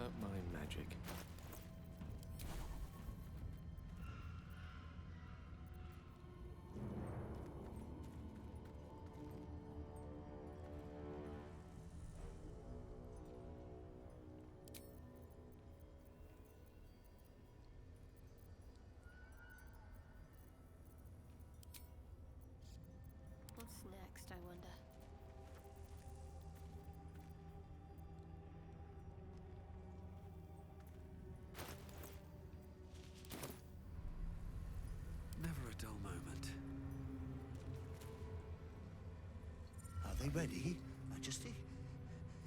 about my magic. What's next, I wonder? Never a dull moment. Are they ready, Majesty?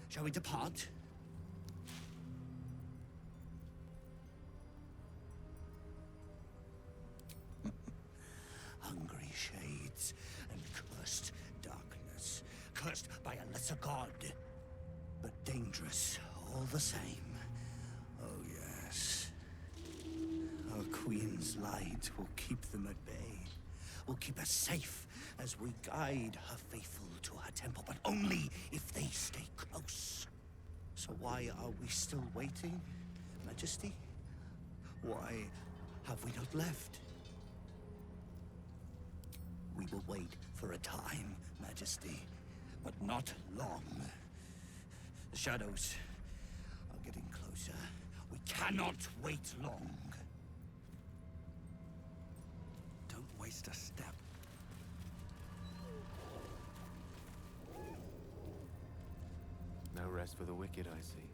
Shall we depart? Hungry shades and cursed darkness, cursed by a lesser god, but dangerous all the same. Oh yes. Our queen's light will keep them at bay, will keep us safe as we guide her faithful to her temple, but only if they stay close. So why are we still waiting, Majesty? Why have we not left? We will wait for a time, Majesty, but not long. The shadows are getting closer. We cannot wait long. Don't waste a step. No rest for the wicked, I see.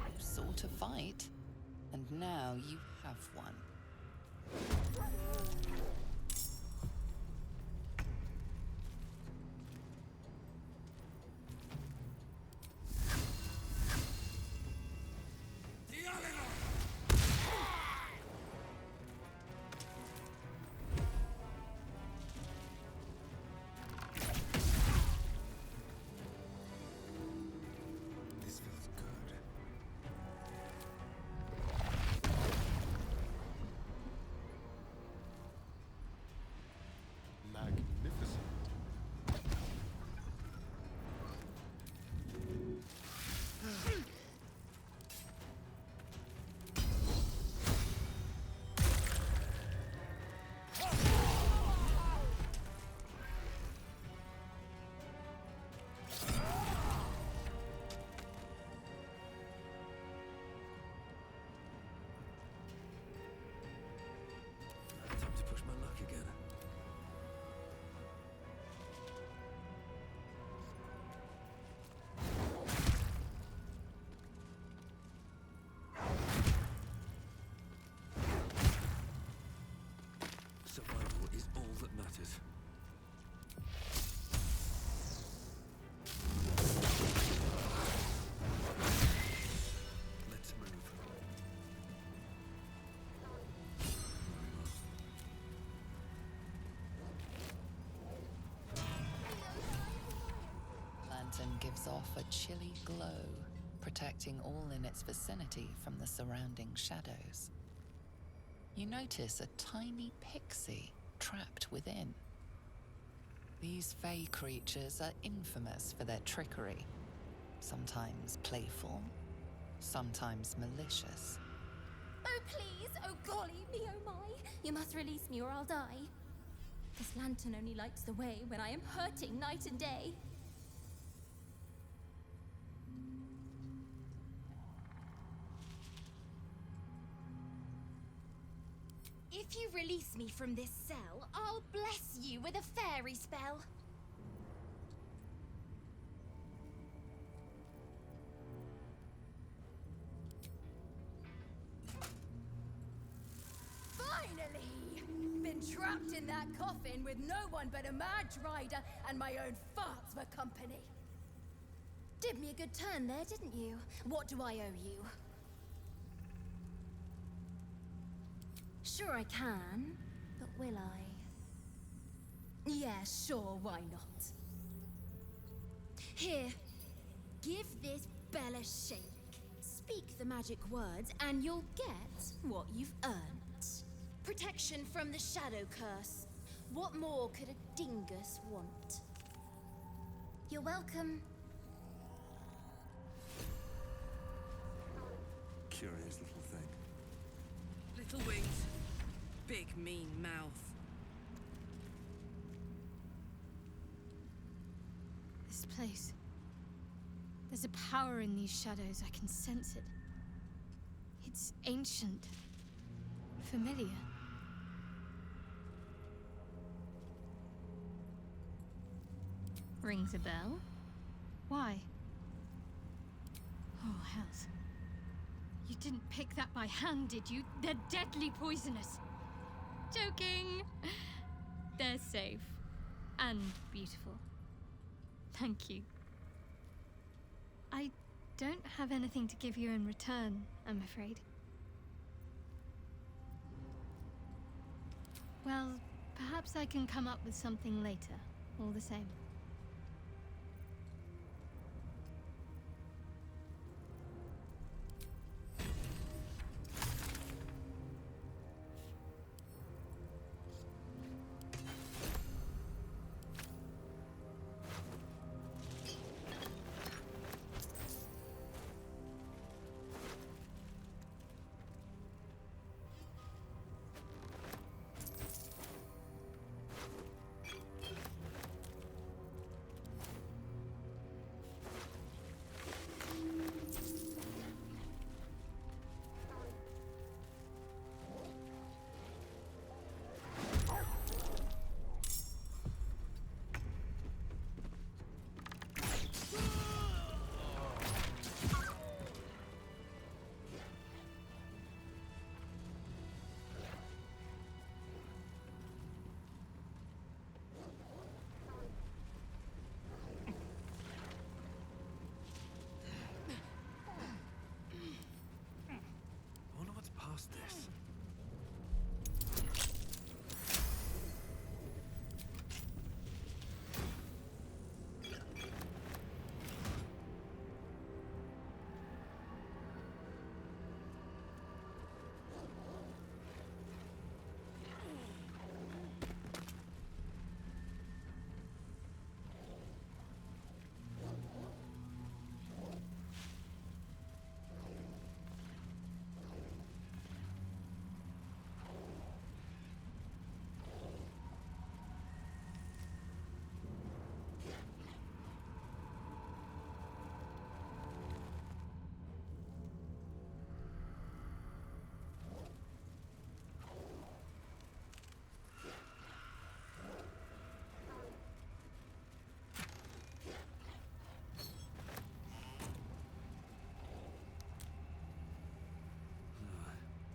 You sought a fight, and now you have one. This feels good. Magnificent. Time to push my luck again. Survival is all that matters. Let's move. Lantern gives off a chilly glow, protecting all in its vicinity from the surrounding shadows. You notice a tiny pixie trapped within. These fey creatures are infamous for their trickery, sometimes playful, sometimes malicious. Oh, please! Oh, golly me, oh my! You must release me or I'll die. This lantern only lights the way when I am hurting night and day. If you release me from this cell, I'll bless you with a fairy spell. Finally! Been trapped in that coffin with no one but a mad rider and my own farts for company. Did me a good turn there, didn't you? What do I owe you? Sure I can, but will I? Yeah, sure, why not? Here, give this bell a shake. Speak the magic words and you'll get what you've earned. Protection from the shadow curse. What more could a dingus want? You're welcome. Curious little thing. Little wings, big mean mouth. This place. There's a power in these shadows, I can sense it. It's ancient. Familiar. Rings a bell? Why? Oh, hells. You didn't pick that by hand, did you? They're deadly poisonous. Joking! They're safe. And beautiful. Thank you. I don't have anything to give you in return, I'm afraid. Well, perhaps I can come up with something later, all the same. I wonder what's past this.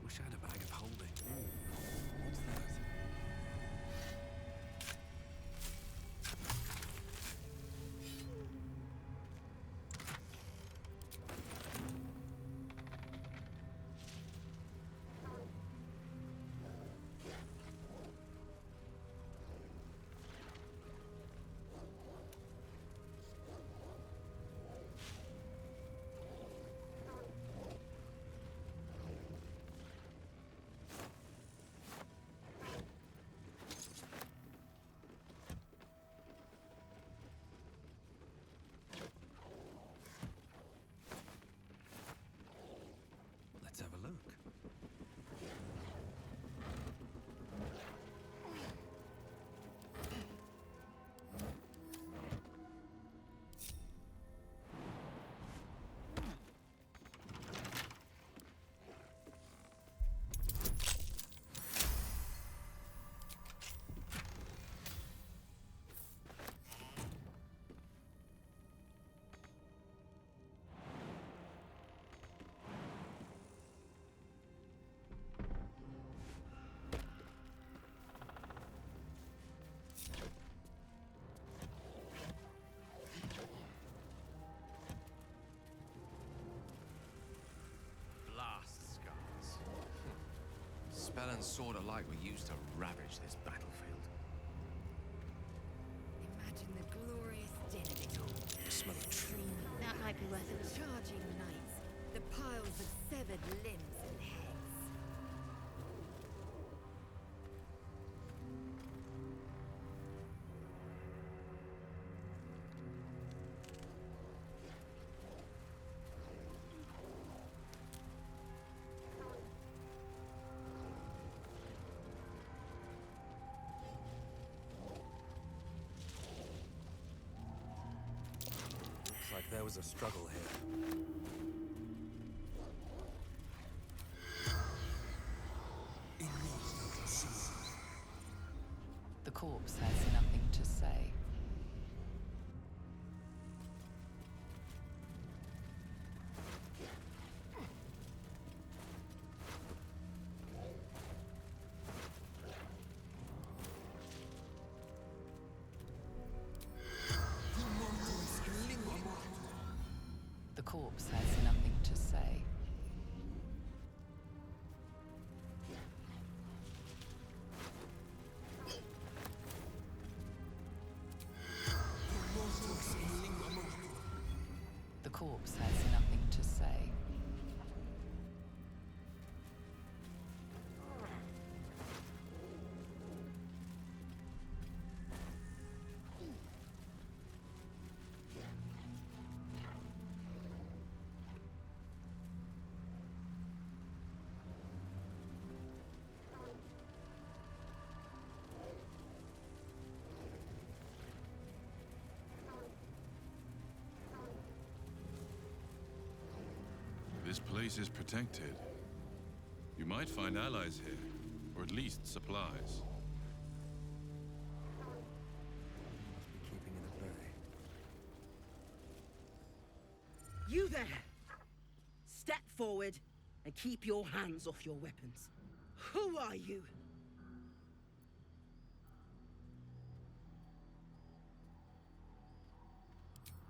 Wish I had a bag of holding. What's that? spell and sword alike were used to ravage this battlefield. Imagine the glorious din of it all. I smell a tree. That might be worth it. Charging knights, the piles of severed limbs and heads. Looks like there was a struggle here. The corpse has nothing to say. The corpse has nothing to say. The corpse has nothing to say. This place is protected. You might find allies here, or at least supplies. Must be keeping it at bay. You there! Step forward and keep your hands off your weapons. Who are you?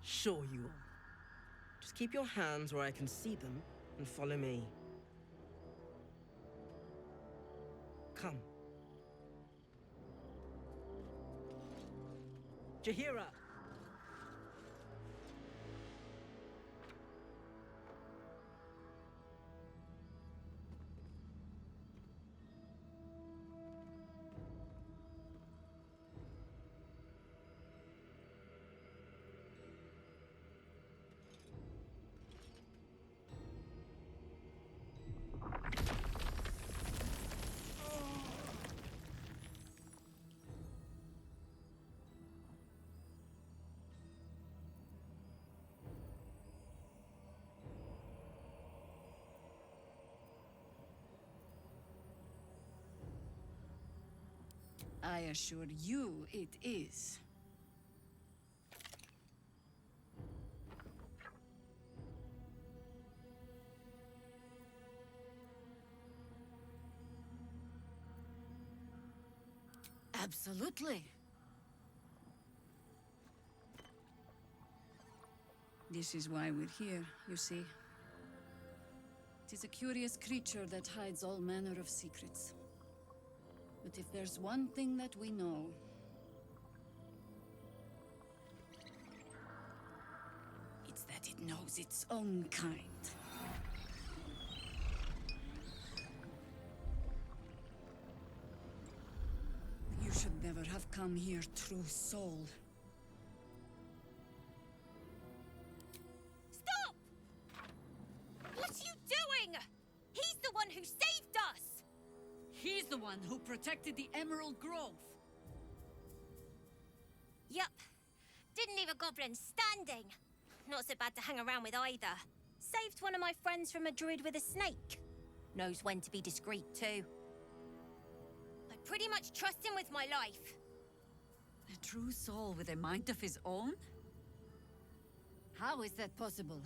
Sure you are. Just keep your hands where I can see them and follow me. Come. Jahira! I assure you it is. Absolutely. This is why we're here, you see. It is a curious creature that hides all manner of secrets. But if there's one thing that we know, it's that it knows its own kind. You should never have come here, true soul. Stop! What are you doing? He's the one who saved us! He's the one who protected the Emerald Grove. Yup. Didn't leave a goblin standing. Not so bad to hang around with either. Saved one of my friends from a druid with a snake. Knows when to be discreet too. I pretty much trust him with my life. A true soul with a mind of his own? How is that possible?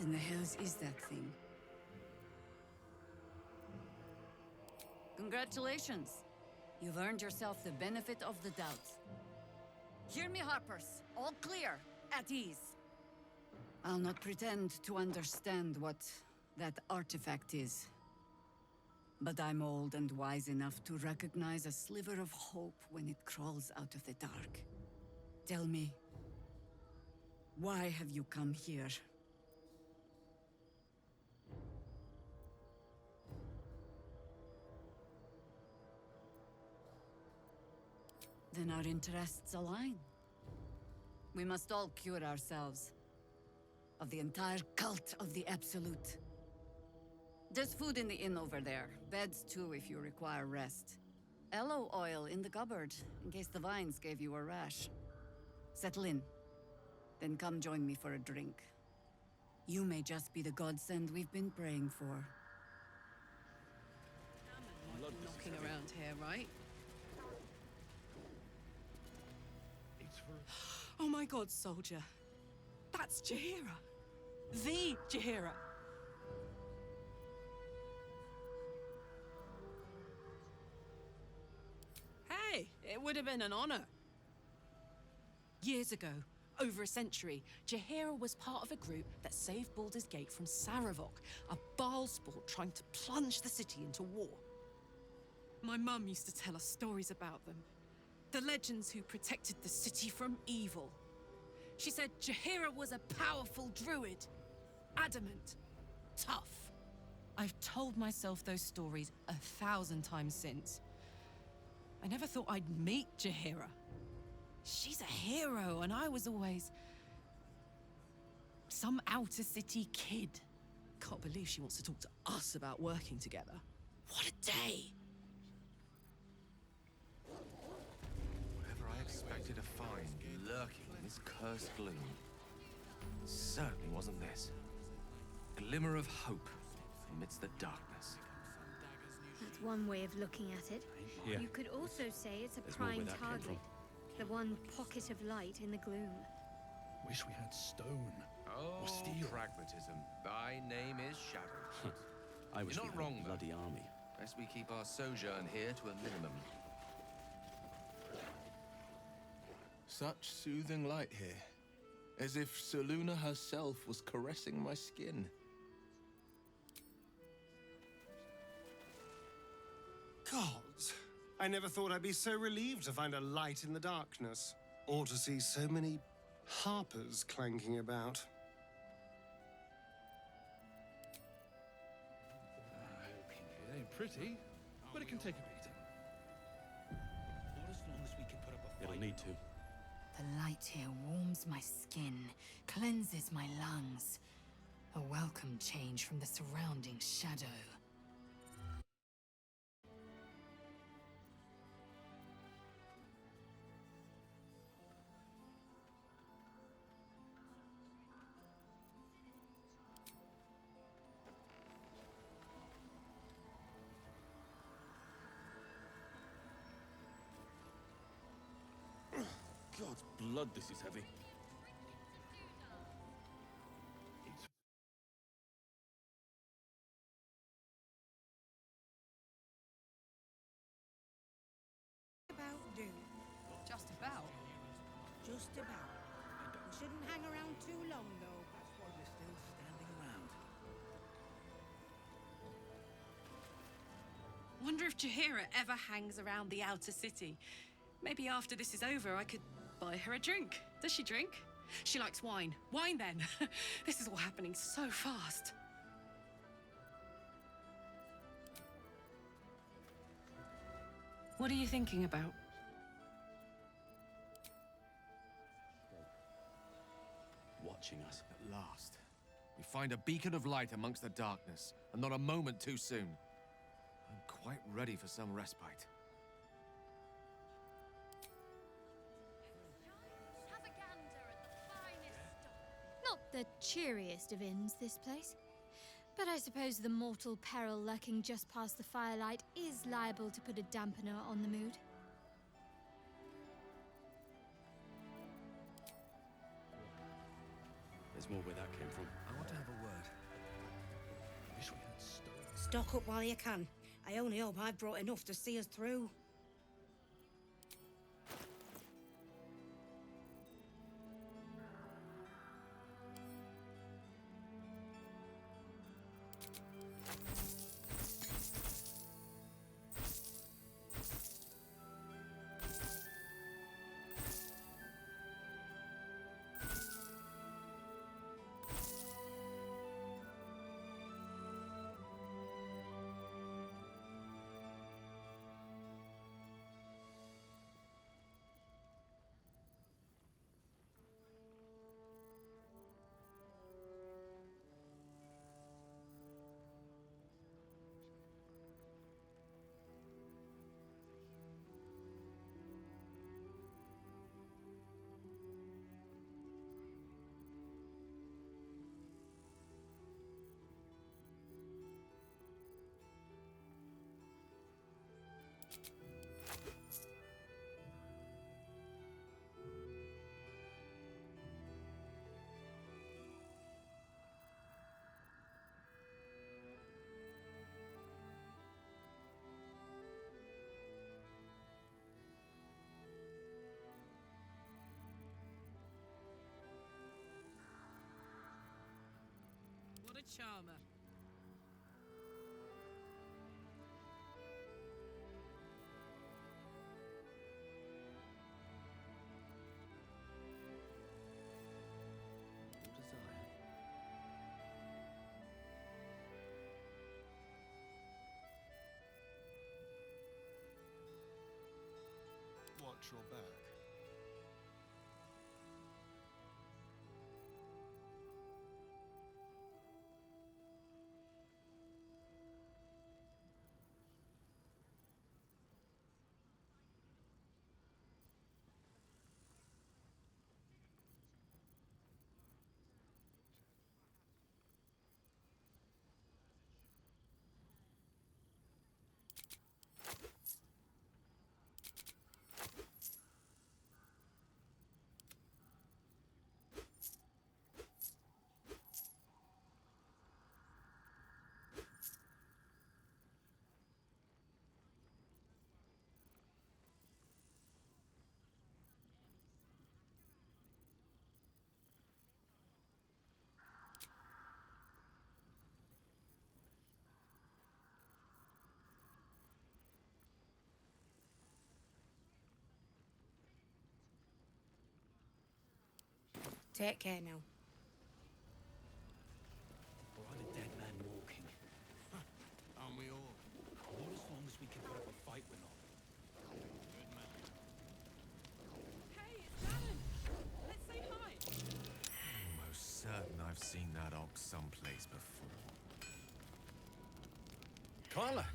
in the hells is that thing? Congratulations. You've earned yourself the benefit of the doubt. Hear me, Harpers. All clear. At ease. I'll not pretend to understand what that artifact is. But I'm old and wise enough to recognize a sliver of hope when it crawls out of the dark. Tell me, why have you come here? Then our interests align. We must all cure ourselves of the entire cult of the Absolute. There's food in the inn over there. Beds too if you require rest. Aloe oil in the cupboard, in case the vines gave you a rash. Settle in. Then come join me for a drink. You may just be the godsend we've been praying for. Knocking around here, right? Oh my god, soldier. That's Jaheira. The Jaheira. Hey, it would have been an honor. Years ago, over a century, Jaheira was part of a group that saved Baldur's Gate from Saravok, a Baalsport trying to plunge the city into war. My mum used to tell us stories about them. The legends who protected the city from evil. She said Jaheira was a powerful druid. Adamant. Tough. I've told myself those stories 1,000 times since. I never thought I'd meet Jaheira. She's a hero, and I was always some outer city kid. Can't believe she wants to talk to us about working together. What a day! Whatever I expected to find lurking in this cursed gloom, certainly wasn't this. Glimmer of hope amidst the darkness. That's one way of looking at it. Yeah. You could also say it's a There's more where prime that came target. from. The one pocket of light in the gloom. Wish we had stone. Oh, Or steel. pragmatism. Thy name is Shadow. I wish You're we not had wrong, a though. bloody army. Best we keep our sojourn here to a minimum. Such soothing light here. As if Seluna herself was caressing my skin. Gods! I never thought I'd be so relieved to find a light in the darkness. Or to see so many harpers clanking about. It ain't pretty, but it can take a beating. Not as long as we can put up a fight. It'll need to. The light here warms my skin, cleanses my lungs. A welcome change from the surrounding shadow. God's blood, this is heavy. About do. Just about. Just about. We shouldn't hang around too long, though. That's why we're still standing around. Wonder if Jaheira ever hangs around the outer city. Maybe after this is over, I could buy her a drink. Does she drink? She likes wine. Wine, then. This is all happening so fast. What are you thinking about? Watching us. At last, we find a beacon of light amongst the darkness, and not a moment too soon. I'm quite ready for some respite. Have a gander at the finest stock. Not the cheeriest of inns, this place. But I suppose the mortal peril lurking just past the firelight is liable to put a dampener on the mood. There's more where that came from. I want to have a word Stock up while you can. I only hope I've brought enough to see us through. What a charmer. Your desire. Watch your back. Take care now. Or are the dead man walking? Aren't we all? Not as long as we can put up a fight with them. Hey, it's Alan! Let's say hi! Almost certain I've seen that ox someplace before. Karlach!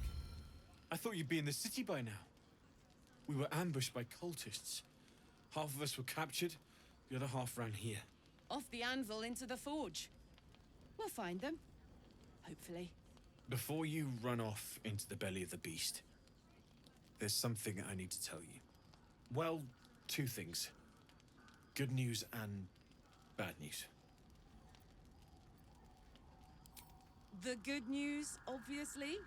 I thought you'd be in the city by now. We were ambushed by cultists. Half of us were captured, the other half ran here. Off the anvil into the forge. We'll find them. Hopefully. Before you run off into the belly of the beast, there's something I need to tell you. Well, two things. Good news and bad news. The good news, obviously.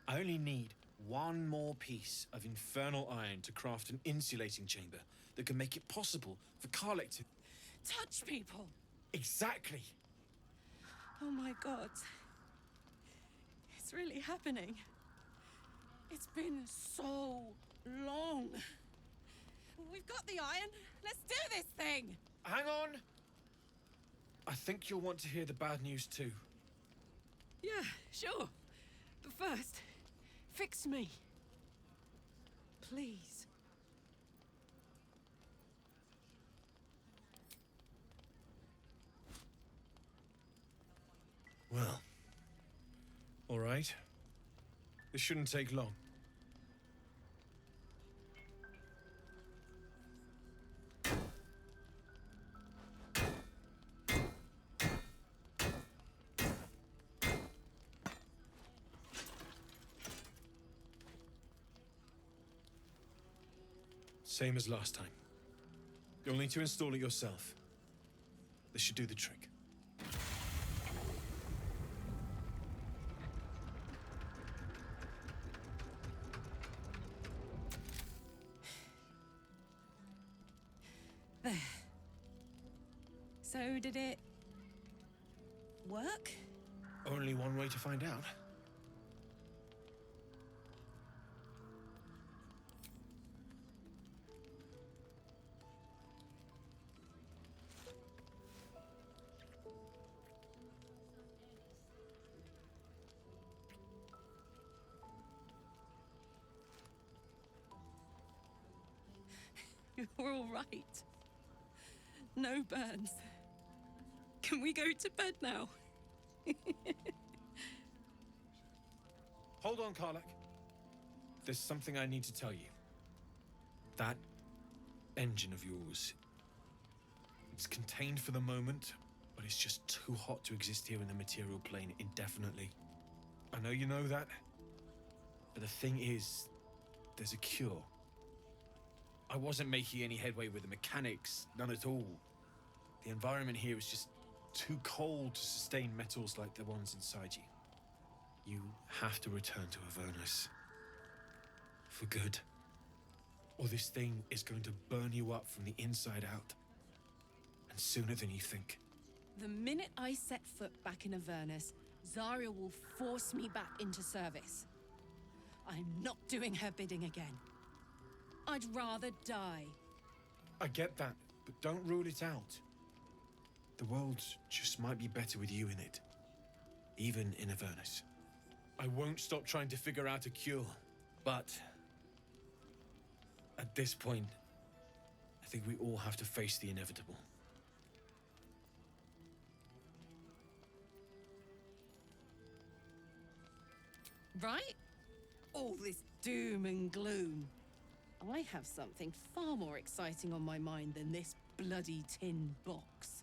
I only need one more piece of infernal iron to craft an insulating chamber that can make it possible for Karlach to... Touch people! Exactly! Oh my god. It's really happening. It's been so long. We've got the iron. Let's do this thing! Hang on! I think you'll want to hear the bad news too. Yeah, sure. But first, fix me. Please. Well, all right. This shouldn't take long. Same as last time. You'll need to install it yourself. This should do the trick. So did it work? Only one way to find out. You're all right. No burns. Can we go to bed now? Hold on, Karlak. There's something I need to tell you. That engine of yours, it's contained for the moment, but it's just too hot to exist here in the material plane indefinitely. I know you know that, but the thing is, there's a cure. I wasn't making any headway with the mechanics, none at all. The environment here is just too cold to sustain metals like the ones inside you. You have to return to Avernus. For good. Or this thing is going to burn you up from the inside out. And sooner than you think. The minute I set foot back in Avernus, Zarya will force me back into service. I'm not doing her bidding again. I'd rather die. I get that, but don't rule it out. The world just might be better with you in it. Even in Avernus. I won't stop trying to figure out a cure, but at this point, I think we all have to face the inevitable. Right? All this doom and gloom. I have something far more exciting on my mind than this bloody tin box.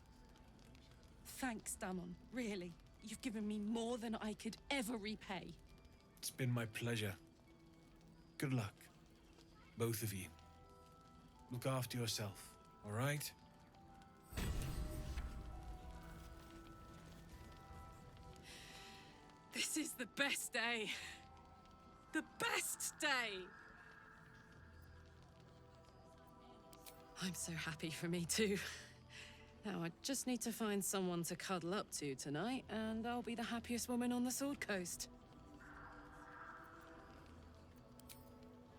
Thanks, Damon, really. You've given me more than I could ever repay. It's been my pleasure. Good luck, both of you. Look after yourself, all right? This is the best day. The best day! I'm so happy for me too. Now I just need to find someone to cuddle up to tonight, and I'll be the happiest woman on the Sword Coast.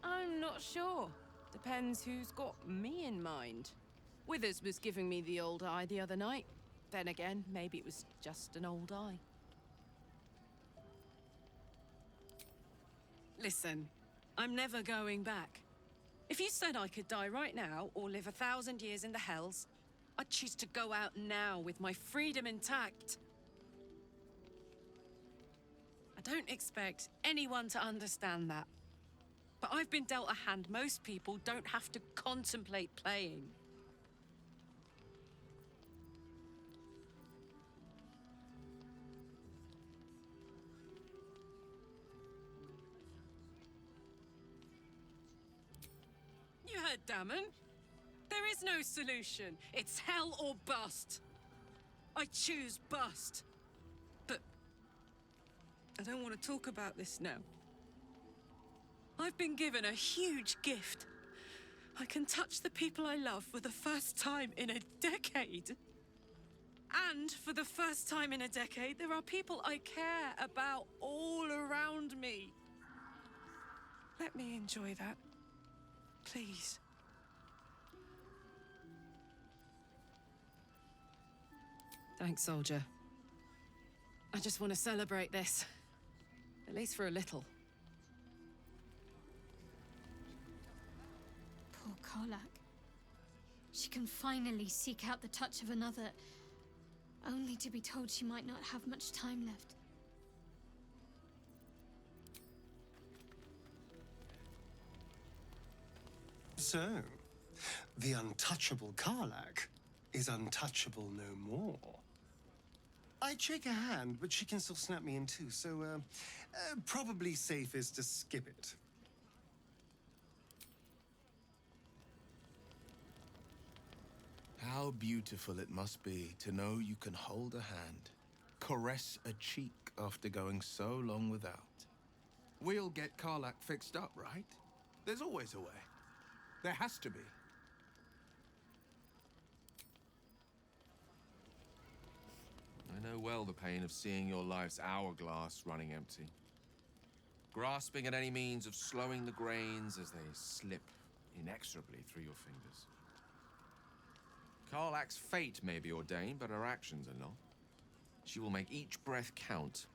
I'm not sure. Depends who's got me in mind. Withers was giving me the old eye the other night. Then again, maybe it was just an old eye. Listen, I'm never going back. If you said I could die right now, or live 1,000 years in the Hells, I'd choose to go out now with my freedom intact. I don't expect anyone to understand that. But I've been dealt a hand most people don't have to contemplate playing. You heard Damon. There is no solution. It's hell or bust. I choose bust. But I don't want to talk about this now. I've been given a huge gift. I can touch the people I love for the first time in a decade. And for the first time in a decade, there are people I care about all around me. Let me enjoy that. Please. Thanks, soldier. I just want to celebrate this. At least for a little. Poor Karlak. She can finally seek out the touch of another, only to be told she might not have much time left. So, the untouchable Karlak is untouchable no more. I'd shake her hand, but she can still snap me in two, so probably safest to skip it. How beautiful it must be to know you can hold a hand, caress a cheek after going so long without. We'll get Karlak fixed up, right? There's always a way. There has to be. I know well the pain of seeing your life's hourglass running empty. Grasping at any means of slowing the grains as they slip inexorably through your fingers. Karlach's fate may be ordained, but her actions are not. She will make each breath count.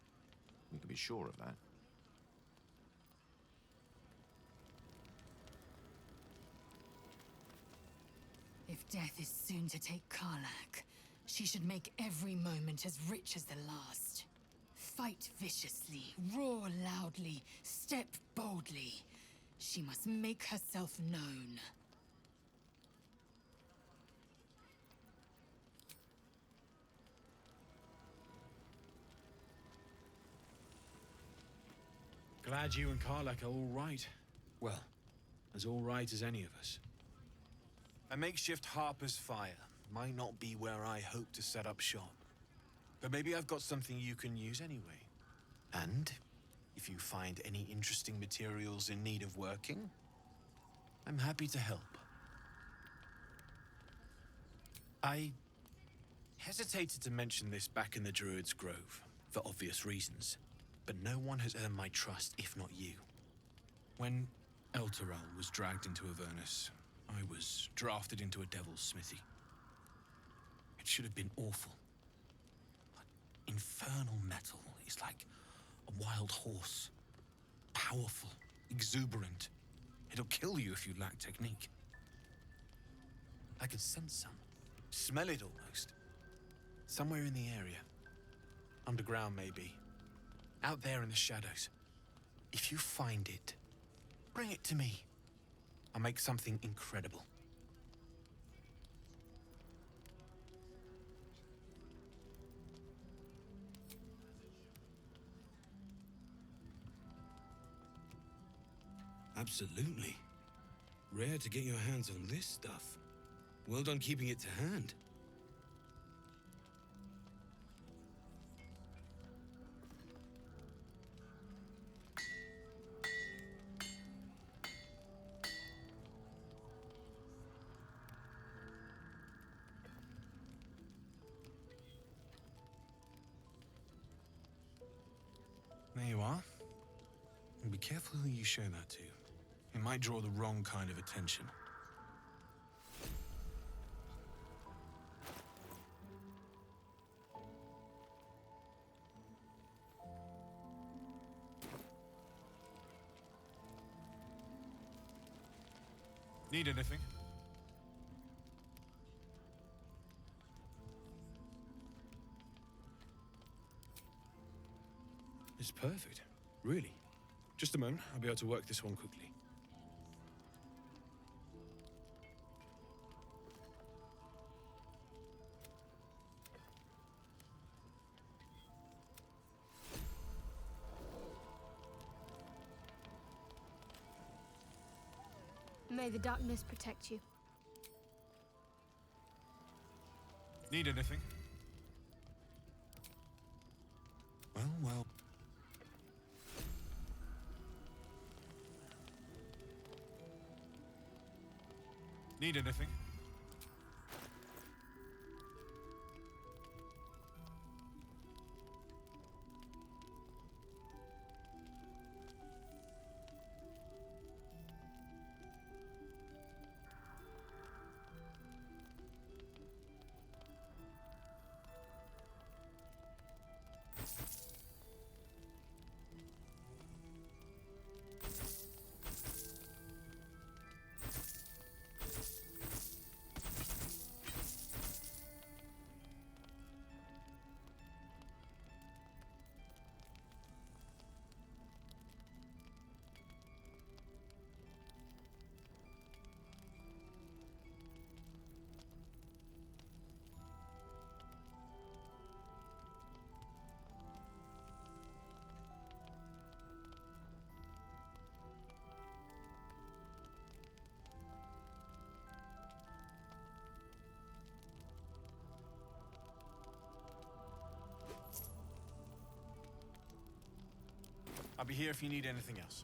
We can be sure of that. If death is soon to take Karlach, she should make every moment as rich as the last. Fight viciously, roar loudly, step boldly. She must make herself known. Glad you and Karlach are all right. Well, as all right as any of us. A makeshift Harper's Fire might not be where I hope to set up shop. But maybe I've got something you can use anyway. And if you find any interesting materials in need of working, I'm happy to help. I hesitated to mention this back in the Druid's Grove, for obvious reasons. But no one has earned my trust if not you. When Elturel was dragged into Avernus, I was drafted into a devil's smithy. It should have been awful. But infernal metal is like a wild horse. Powerful, exuberant. It'll kill you if you lack technique. I could sense some. Smell it almost. Somewhere in the area. Underground, maybe. Out there in the shadows. If you find it, bring it to me. I'll make something incredible. Absolutely. Rare to get your hands on this stuff. Well done keeping it to hand. There you are. And be careful who you show that to. It might draw the wrong kind of attention. Need anything? It's perfect. Really. Just a moment. I'll be able to work this one quickly. May the darkness protect you. Need anything? Well. Need anything? I'll be here if you need anything else.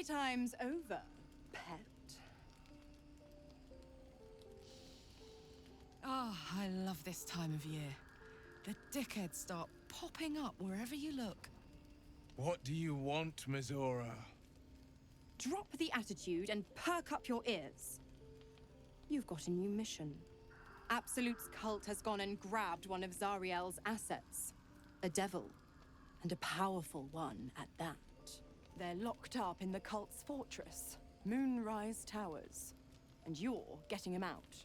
times over, pet. Oh, I love this time of year. The dickheads start popping up wherever you look. What do you want, Mizora? Drop the attitude and perk up your ears. You've got a new mission. Absolute's cult has gone and grabbed one of Zariel's assets. A devil, and a powerful one at that. They're locked up in the cult's fortress, Moonrise Towers, and you're getting him out.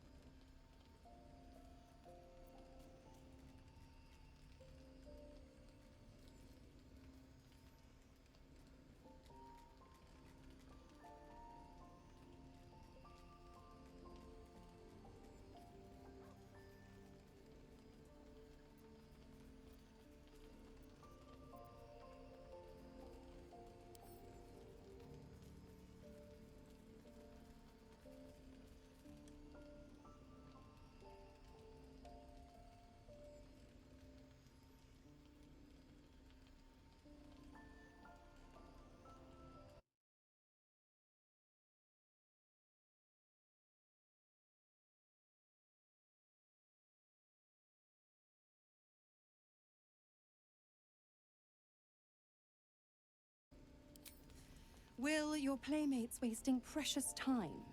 Will, your playmate's wasting precious time.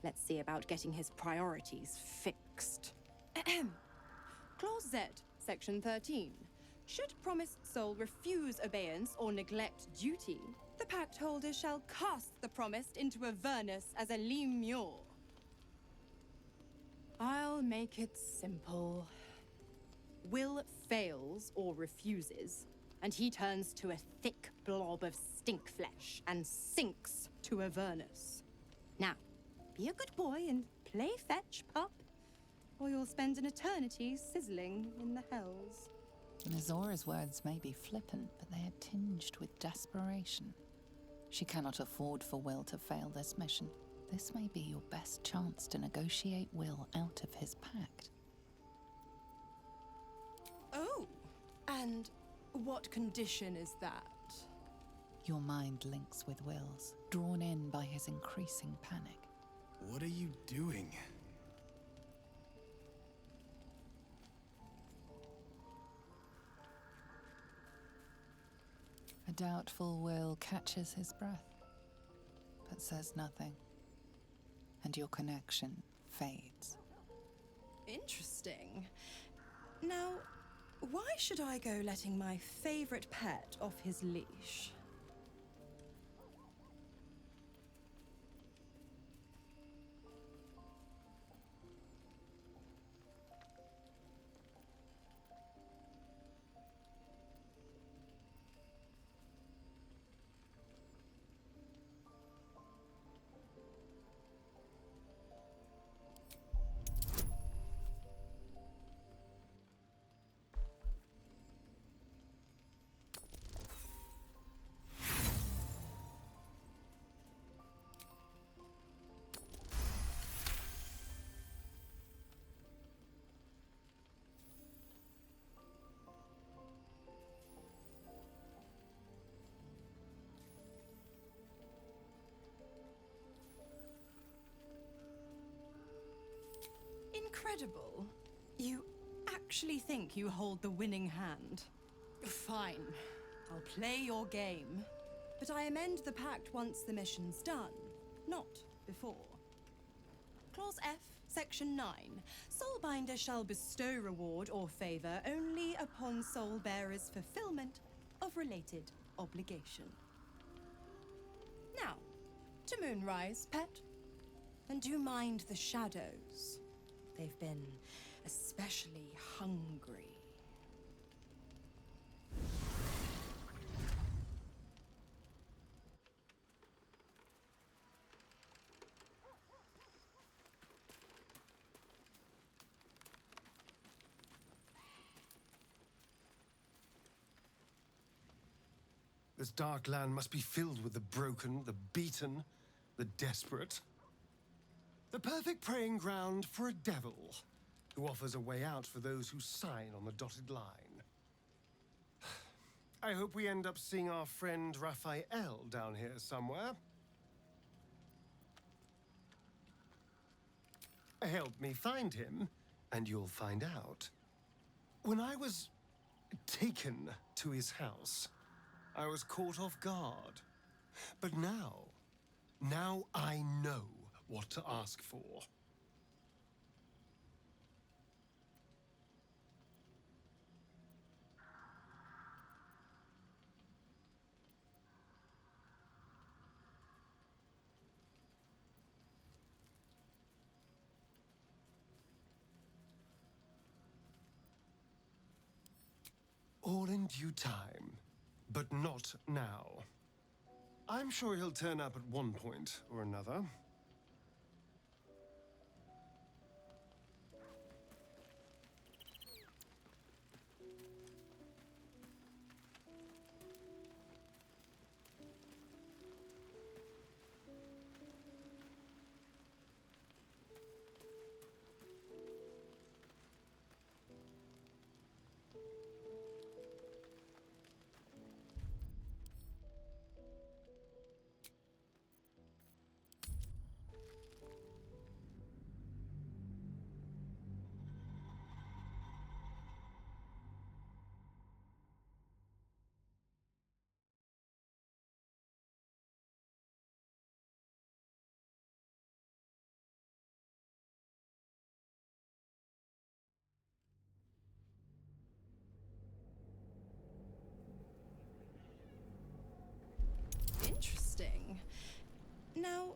Let's see about getting his priorities fixed. Clause Z, Section 13. Should promised soul refuse obeyance or neglect duty, the pact holder shall cast the promised into Avernus as a lemure. I'll make it simple. Will fails or refuses, and he turns to a thick blob of stink flesh and sinks to Avernus. Now, be a good boy and play fetch, pup, or you'll spend an eternity sizzling in the hells. Mizora's words may be flippant, but they are tinged with desperation. She cannot afford for Will to fail this mission. This may be your best chance to negotiate Will out of his pact. Oh, and what condition is that? Your mind links with Will's, drawn in by his increasing panic. What are you doing? A doubtful Will catches his breath, but says nothing, and your connection fades. Interesting. Now, why should I go letting my favorite pet off his leash? Incredible. You actually think you hold the winning hand? Fine. I'll play your game. But I amend the pact once the mission's done, not before. Clause F, Section 9. Soulbinder shall bestow reward or favor only upon soul bearer's fulfillment of related obligation. Now, to Moonrise, pet. And do mind the shadows. They've been especially hungry. This dark land must be filled with the broken, the beaten, the desperate. The perfect preying ground for a devil who offers a way out for those who sign on the dotted line. I hope we end up seeing our friend Raphael down here somewhere. Help me find him, and you'll find out. When I was taken to his house, I was caught off guard. But now I know what to ask for. All in due time, but not now. I'm sure he'll turn up at one point or another. Interesting. Now,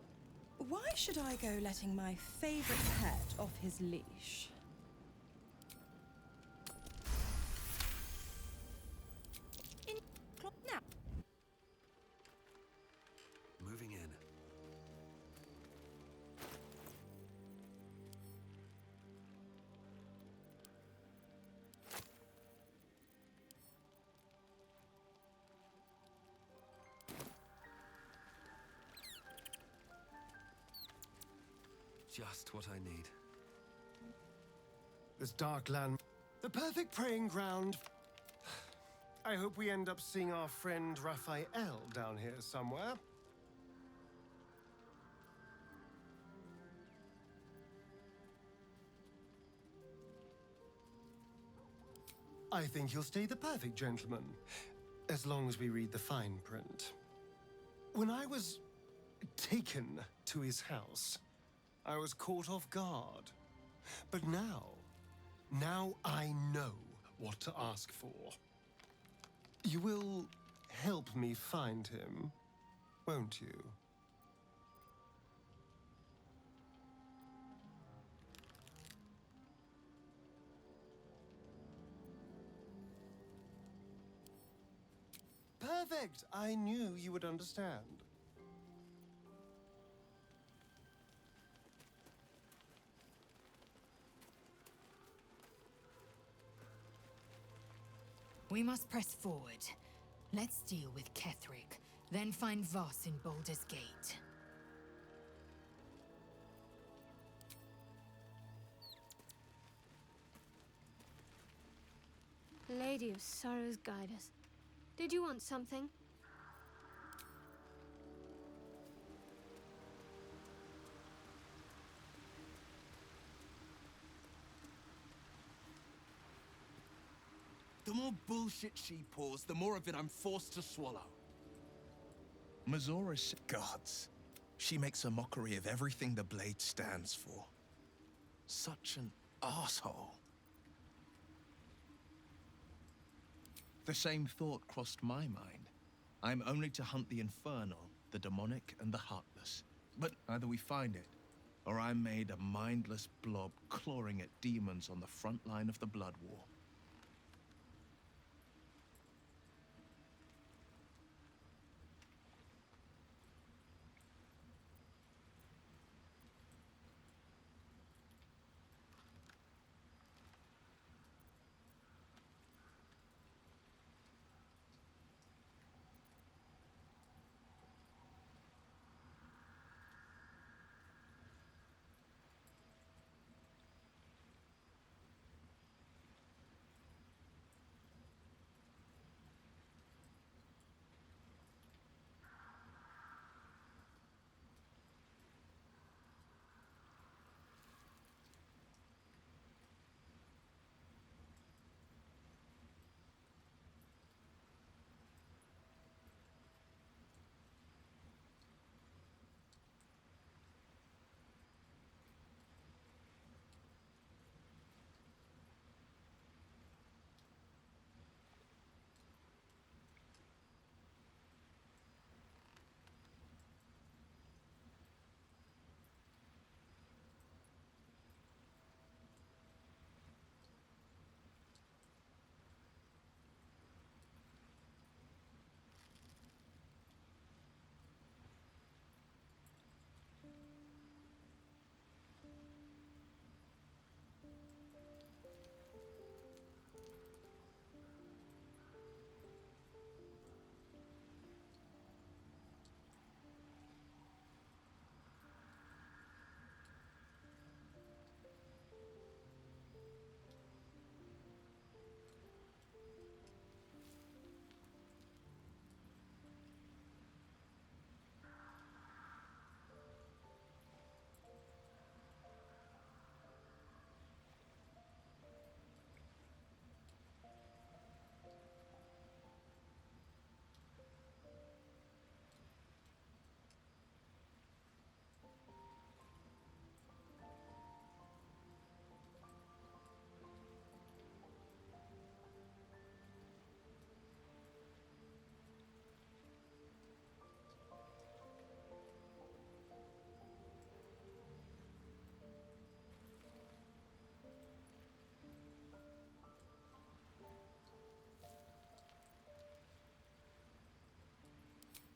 why should I go letting my favorite pet off his leash? Now. Moving in. Just what I need. This dark land, the perfect preying ground. I hope we end up seeing our friend Raphael down here somewhere. I think he'll stay the perfect gentleman, as long as we read the fine print. When I was taken to his house, I was caught off guard. But now I know what to ask for. You will help me find him, won't you? Perfect! I knew you would understand. We must press forward. Let's deal with Ketheric, then find Voss in Baldur's Gate. Lady of Sorrows, guide us. Did you want something? The more bullshit she pours, the more of it I'm forced to swallow. Mazora's gods. She makes a mockery of everything the blade stands for. Such an asshole. The same thought crossed my mind. I'm only to hunt the infernal, the demonic, and the heartless. But either we find it, or I'm made a mindless blob clawing at demons on the front line of the Blood War.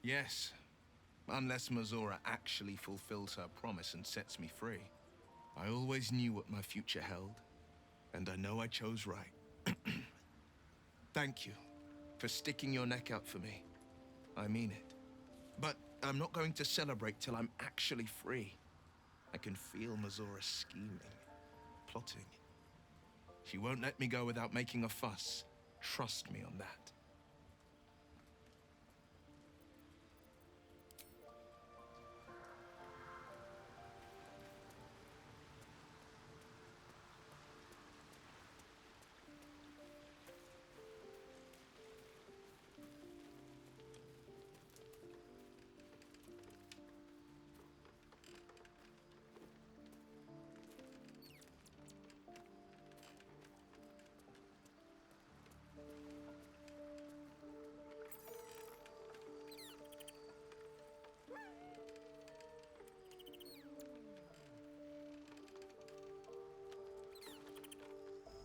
Yes. Unless Mazora actually fulfills her promise and sets me free. I always knew what my future held, and I know I chose right. Thank you for sticking your neck out for me. I mean it. But I'm not going to celebrate till I'm actually free. I can feel Mazora scheming, plotting. She won't let me go without making a fuss. Trust me on that.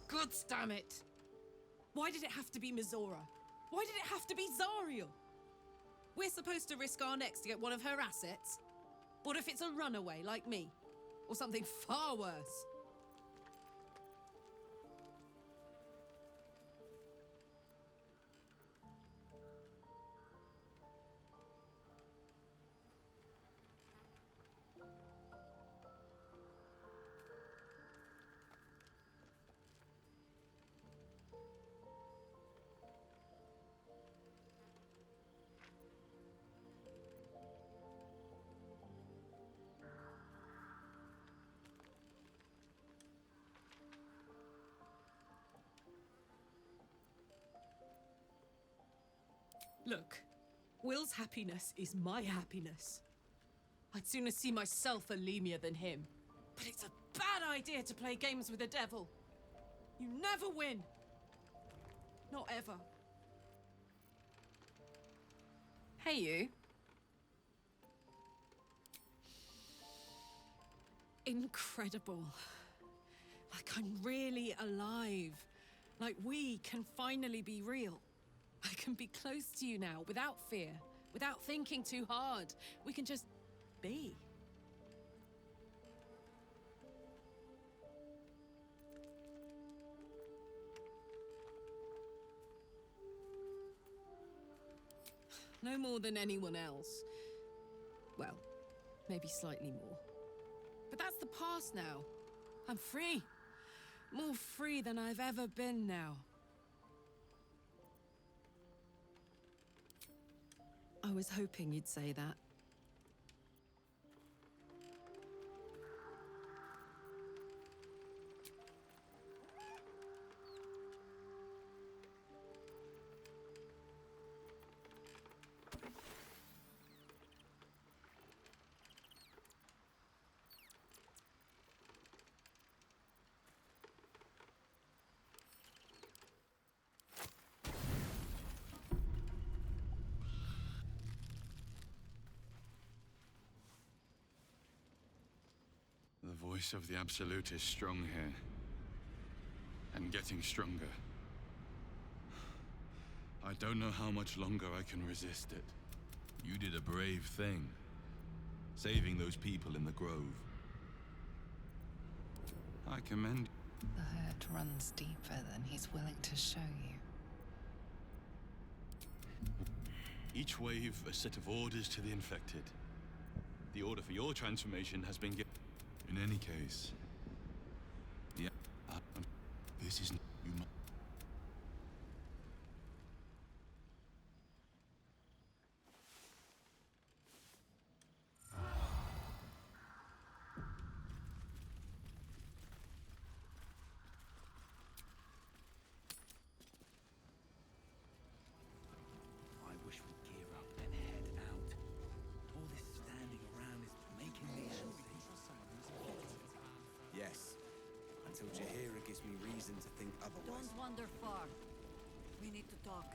God damn it! Why did it have to be Mizora? Why did it have to be Zariel? We're supposed to risk our necks to get one of her assets? What if it's a runaway like me? Or something far worse? Look, Will's happiness is my happiness. I'd sooner see myself a Lemia than him. But it's a bad idea to play games with the devil. You never win. Not ever. Hey, you. Incredible. Like I'm really alive. Like we can finally be real. I can be close to you now, without fear, without thinking too hard. We can just be. No more than anyone else. Well, maybe slightly more. But that's the past now. I'm free. More free than I've ever been now. I was hoping you'd say that. The voice of the Absolute is strong here. And getting stronger. I don't know how much longer I can resist it. You did a brave thing. Saving those people in the grove. I commend... The hurt runs deeper than he's willing to show you. Each wave, a set of orders to the infected. The order for your transformation has been given. In any case... This is... You must... I wish we'd gear up and head out. All this standing around is making me antsy. Yes, until Jaheira gives me reason to think otherwise. Don't wander far. We need to talk.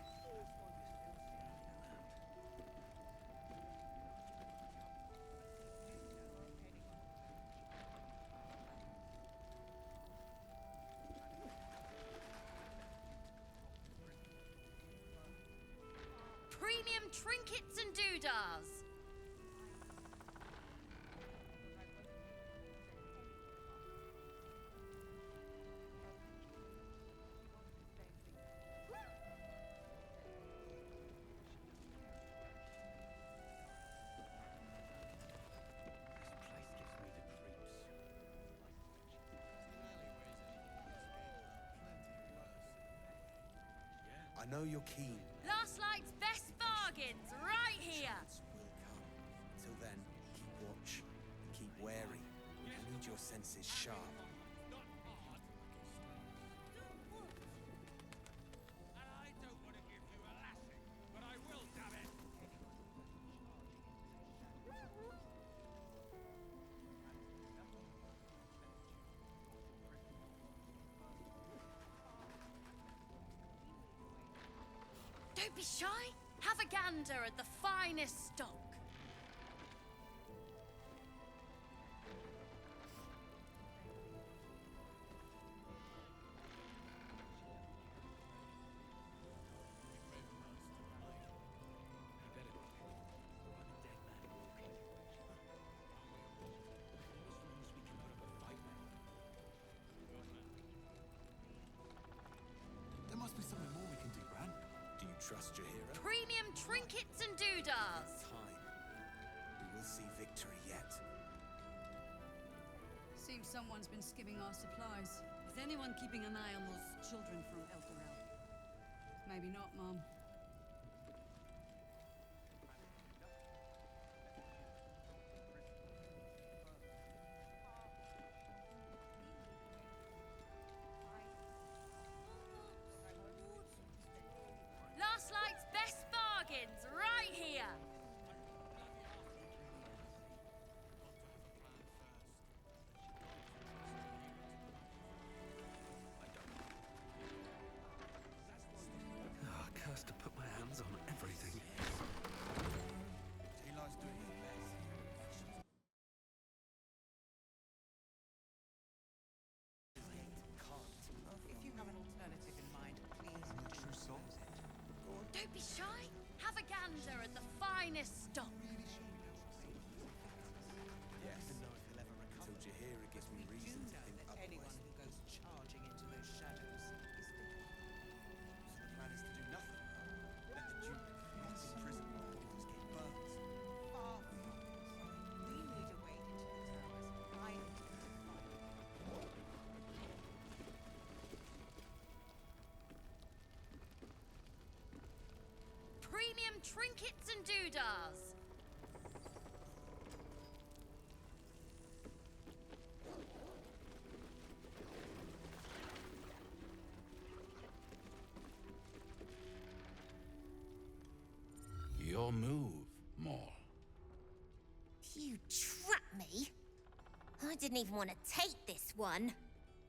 Premium trinkets and doodads. know you're keen. Last night's best bargains, right here! Will come. Until then, keep watch. Keep wary. I need your senses sharp. Don't be shy. Have a gander at the finest stock. There must be something more we can do, Bran. Do you trust Jaheira? Premium trinkets and doodahs. Time. We will see victory yet. Seems someone's been skimming our supplies. Is anyone keeping an eye on those children from Eldorel? Maybe not, Mom. Last night's best bargains, right here. Ah, cursed to put my hands on everything. Taylor's doing his best. If you have an alternative in mind, please. Don't be shy. Have a gander at the finest stock. Yes. Until Jaheira gives me reason to think Anyone otherwise. who goes charging into those shadows is dead. The plan is to do nothing. Let the Duke rot in prison while the others get burnt. Far from this. We need a way into the towers. I am to find. Premium trinkets and doodahs. Your move, Maul. You trapped me? I didn't even want to take this one.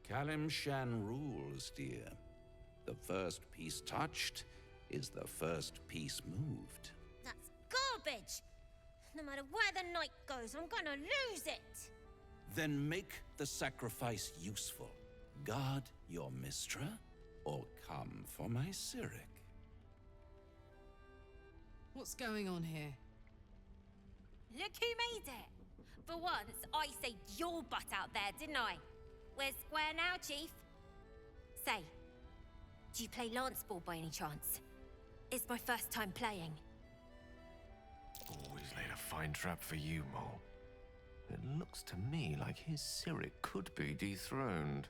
Kalimshan rules, dear. The first piece touched is the first piece moved. That's garbage! No matter where the night goes, I'm gonna lose it! Then make the sacrifice useful. Guard your Mistra, or come for my Cyric. What's going on here? Look who made it! For once, I saved your butt out there, didn't I? We're square now, Chief. Say, do you play lance ball by any chance? It's my first time playing. Always laid a fine trap for you, Mole. It looks to me like his Cyric could be dethroned.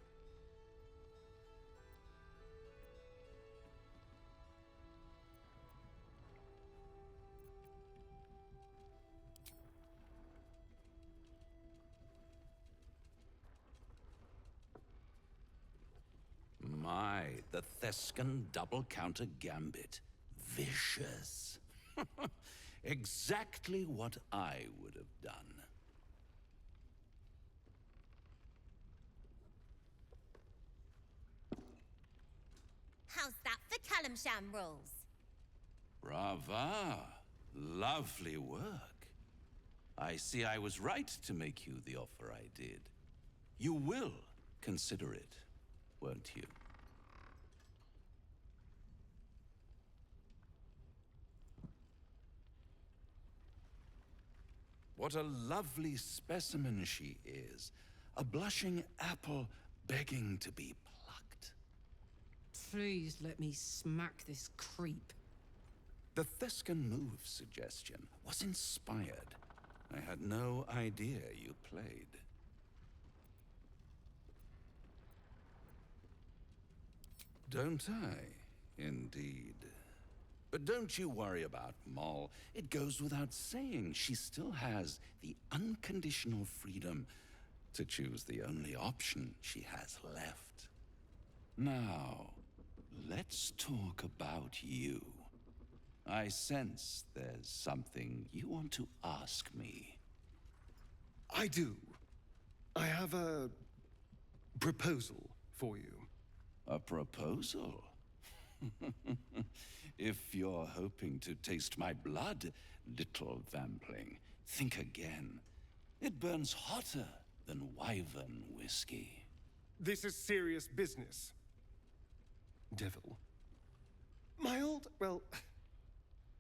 My, the Thescan double counter gambit. Vicious. Exactly what I would have done. How's that for Kalimshan rules? Brava. Lovely work. I see I was right to make you the offer I did. You will consider it, won't you? What a lovely specimen she is. A blushing apple begging to be plucked. Please let me smack this creep. The Thescan move suggestion was inspired. I had no idea you played. Don't I? Indeed. But don't you worry about Moll. It goes without saying she still has the unconditional freedom to choose the only option she has left. Now, let's talk about you. I sense there's something you want to ask me. I do. I have a proposal for you. A proposal? If you're hoping to taste my blood, little vampling, think again. It burns hotter than wyvern whiskey. This is serious business. Devil. Well,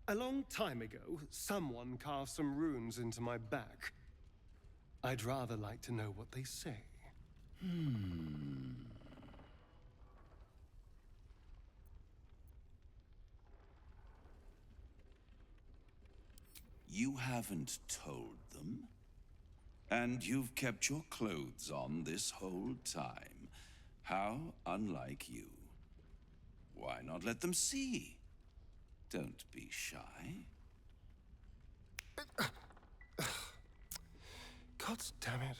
a long time ago, someone carved some runes into my back. I'd rather like to know what they say. You haven't told them? And you've kept your clothes on this whole time. How unlike you. Why not let them see? Don't be shy. God damn it.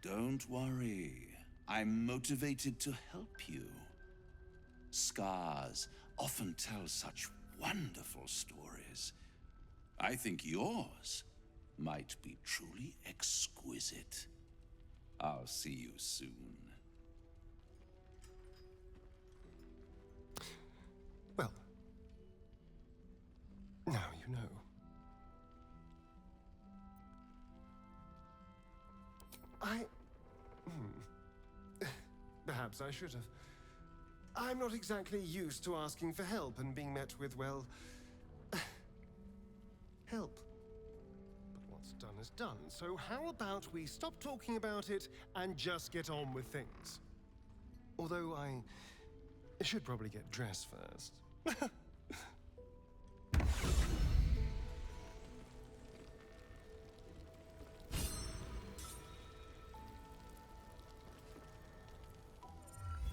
Don't worry. I'm motivated to help you. Scars often tell such wonderful stories. I think yours might be truly exquisite. I'll see you soon. Well, now you know. Perhaps I should have. I'm not exactly used to asking for help and being met with, well, help. But what's done is done, so how about we stop talking about it and just get on with things? Although I should probably get dressed first.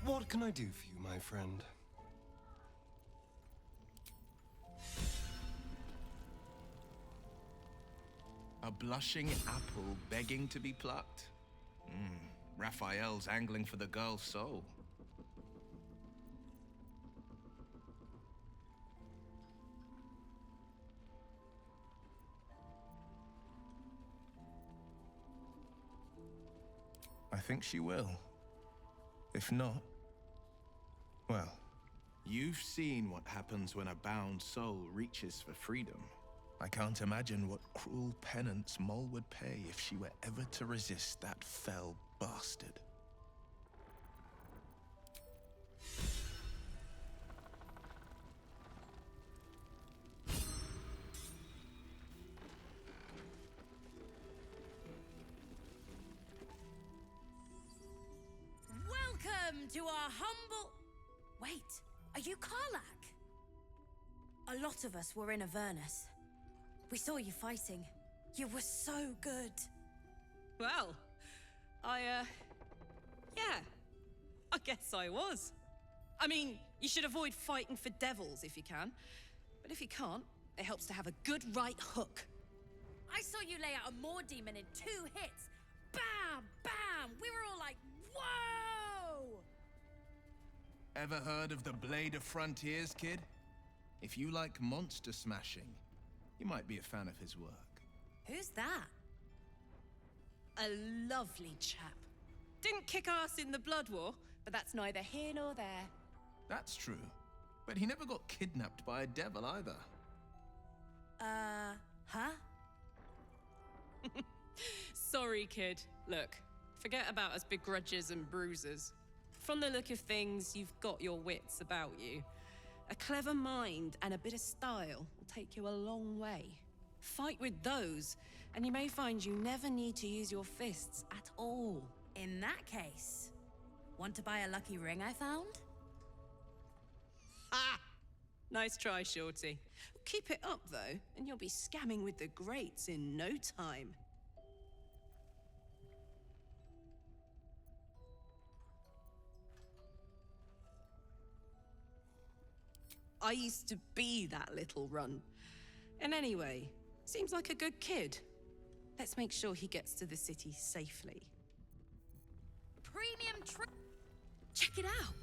What can I do for you, my friend? A blushing apple begging to be plucked? Raphael's angling for the girl's soul. I think she will. If not, well, you've seen what happens when a bound soul reaches for freedom. I can't imagine what cruel penance Moll would pay if she were ever to resist that fell bastard. Welcome to our humble... Wait, are you Karlak? A lot of us were in Avernus. We saw you fighting. You were so good. Well, yeah. I guess I was. I mean, you should avoid fighting for devils if you can. But if you can't, it helps to have a good right hook. I saw you lay out a Moor demon in 2 hits. Bam! Bam! We were all like, whoa! Ever heard of the Blade of Frontiers, kid? If you like monster smashing, you might be a fan of his work. Who's that? A lovely chap. Didn't kick ass in the Blood War, but that's neither here nor there. That's true. But he never got kidnapped by a devil either. Huh? Sorry, kid. Look, forget about us begrudgers and bruisers. From the look of things, you've got your wits about you. A clever mind and a bit of style will take you a long way. Fight with those, and you may find you never need to use your fists at all. In that case, want to buy a lucky ring I found? Ha! Nice try, Shorty. Keep it up, though, and you'll be scamming with the greats in no time. I used to be that little runt. And anyway, seems like a good kid. Let's make sure he gets to the city safely. Premium Check it out.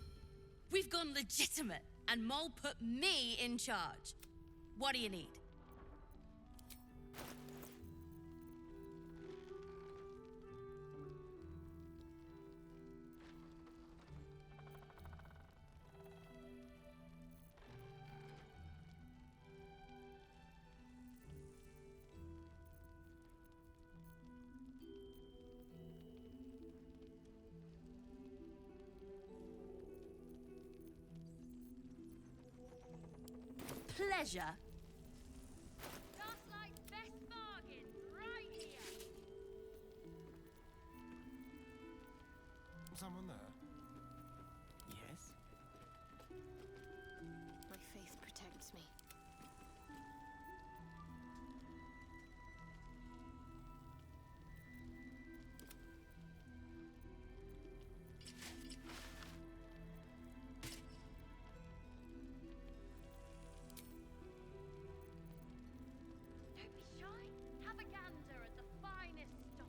We've gone legitimate, and Mole put me in charge. What do you need? Pleasure. Darklight's best bargain, right here. Someone there? Yes? My faith protects me. Don't be shy. Have a gander at the finest stock.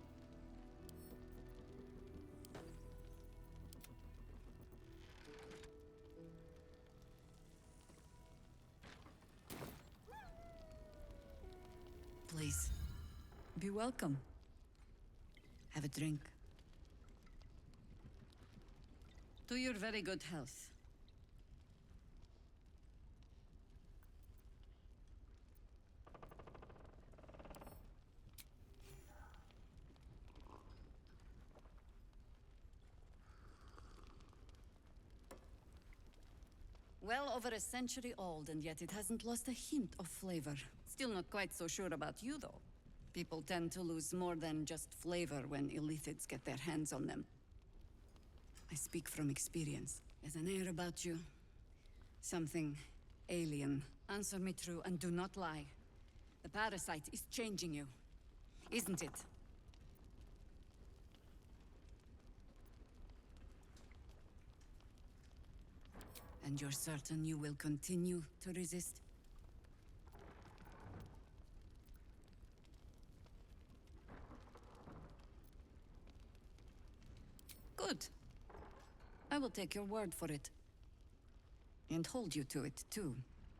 Please, be welcome. Have a drink. To your very good health. Well over a century old, and yet it hasn't lost a hint of flavor. Still not quite so sure about you, though. People tend to lose more than just flavor when illithids get their hands on them. I speak from experience. There's an air about you. Something alien. Answer me true and do not lie. The parasite is changing you, isn't it? And you're certain you will continue to resist? Good. I will take your word for it. And hold you to it, too.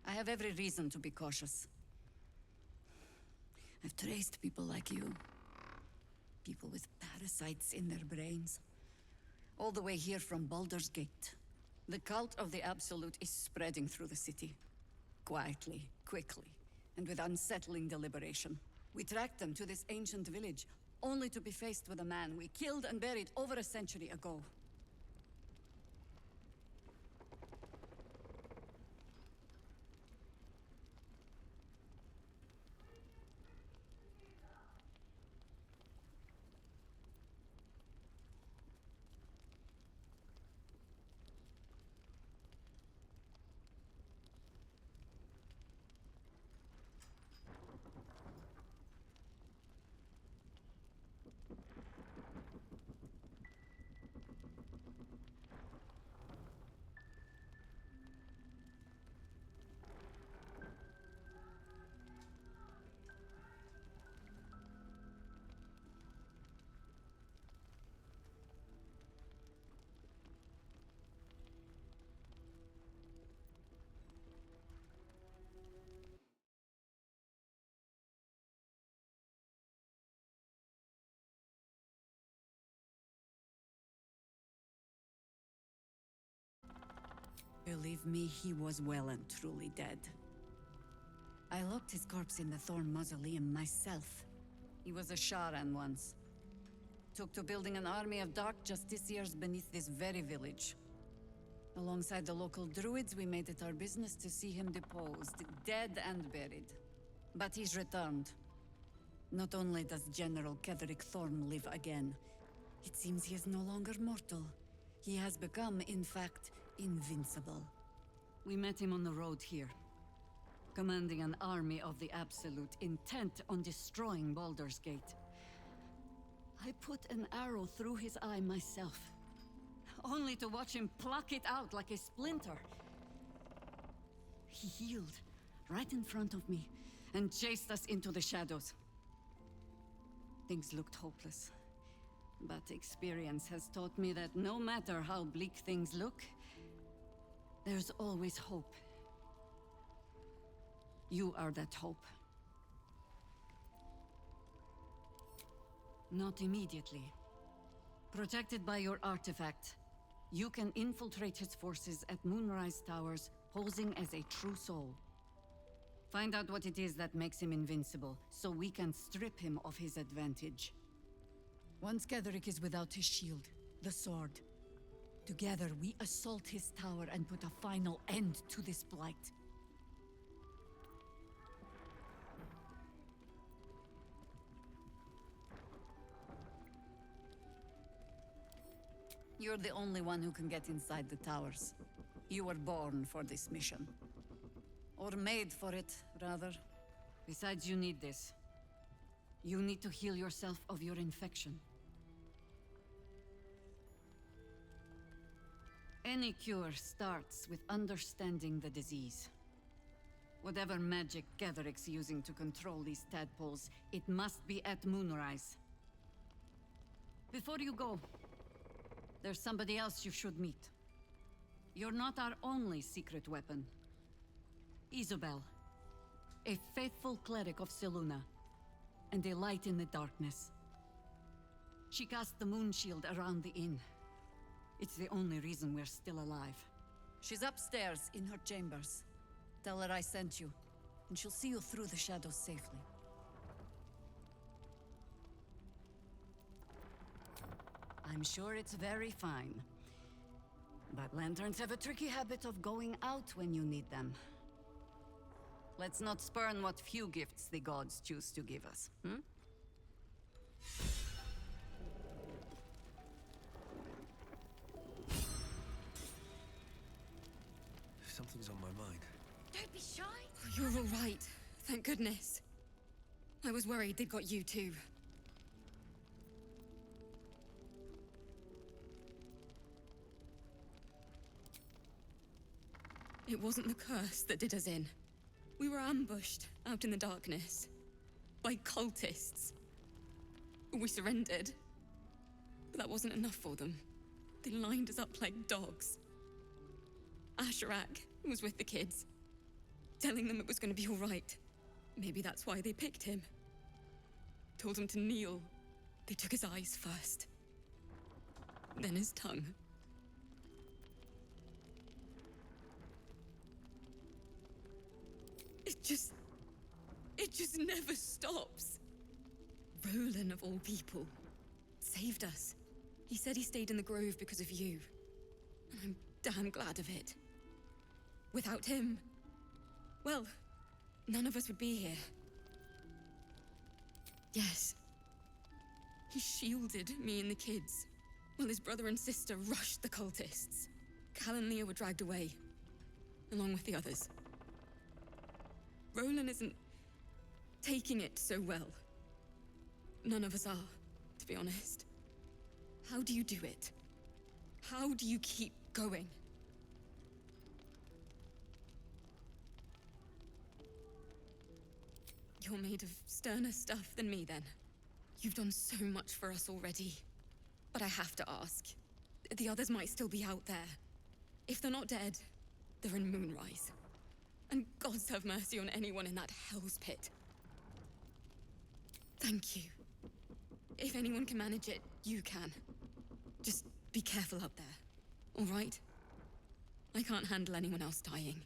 I have every reason to be cautious. I've traced people like you. People with parasites in their brains. All the way here from Baldur's Gate. The cult of the Absolute is spreading through the city. Quietly, quickly, and with unsettling deliberation. We tracked them to this ancient village, only to be faced with a man we killed and buried over a century ago. Believe me, he was well and truly dead. I locked his corpse in the Thorn Mausoleum myself. He was a Sharan once. Took to building an army of dark justiciars beneath this very village. Alongside the local druids, we made it our business to see him deposed, dead and buried. But he's returned. Not only does General Ketheric Thorn live again, it seems he is no longer mortal. He has become, in fact, invincible. We met him on the road here, commanding an army of the Absolute, intent on destroying Baldur's Gate. I put an arrow through his eye myself, only to watch him pluck it out like a splinter. He healed, right in front of me, and chased us into the shadows. Things looked hopeless. But experience has taught me that no matter how bleak things look, there's always hope. You are that hope. Not immediately. Protected by your artifact, you can infiltrate his forces at Moonrise Towers, posing as a true soul. Find out what it is that makes him invincible, so we can strip him of his advantage. Once Ketheric is without his shield, the sword, together we assault his tower and put a final end to this blight. You're the only one who can get inside the towers. You were born for this mission. Or made for it, rather. Besides, you need this. You need to heal yourself of your infection. Any cure starts with understanding the disease. Whatever magic Ketheric's using to control these tadpoles, it must be at Moonrise. Before you go, there's somebody else you should meet. You're not our only secret weapon. Isobel, a faithful cleric of Selûne, and a light in the darkness. She cast the moon shield around the inn. It's the only reason we're still alive. She's upstairs in her chambers. Tell her I sent you, and she'll see you through the shadows safely. I'm sure it's very fine. But lanterns have a tricky habit of going out when you need them. Let's not spurn what few gifts the gods choose to give us, hmm? Something's on my mind. Don't be shy. Oh, you're all right. Thank goodness. I was worried they'd got you too. It wasn't the curse that did us in. We were ambushed out in the darkness by cultists. We surrendered, but that wasn't enough for them. They lined us up like dogs. Asherak was with the kids, telling them it was going to be all right. Maybe that's why they picked him. Told him to kneel. They took his eyes first, then his tongue. It just never stops. Roland, of all people, saved us. He said he stayed in the grove because of you. And I'm damn glad of it. Without him, well, none of us would be here. Yes. He shielded me and the kids, while his brother and sister rushed the cultists. Cal and Leah were dragged away, along with the others. Roland isn't taking it so well. None of us are, to be honest. How do you do it? How do you keep going? You're made of sterner stuff than me, then. You've done so much for us already. But I have to ask. The others might still be out there. If they're not dead, they're in Moonrise. And gods have mercy on anyone in that hell's pit. Thank you. If anyone can manage it, you can. Just be careful out there, all right? I can't handle anyone else dying.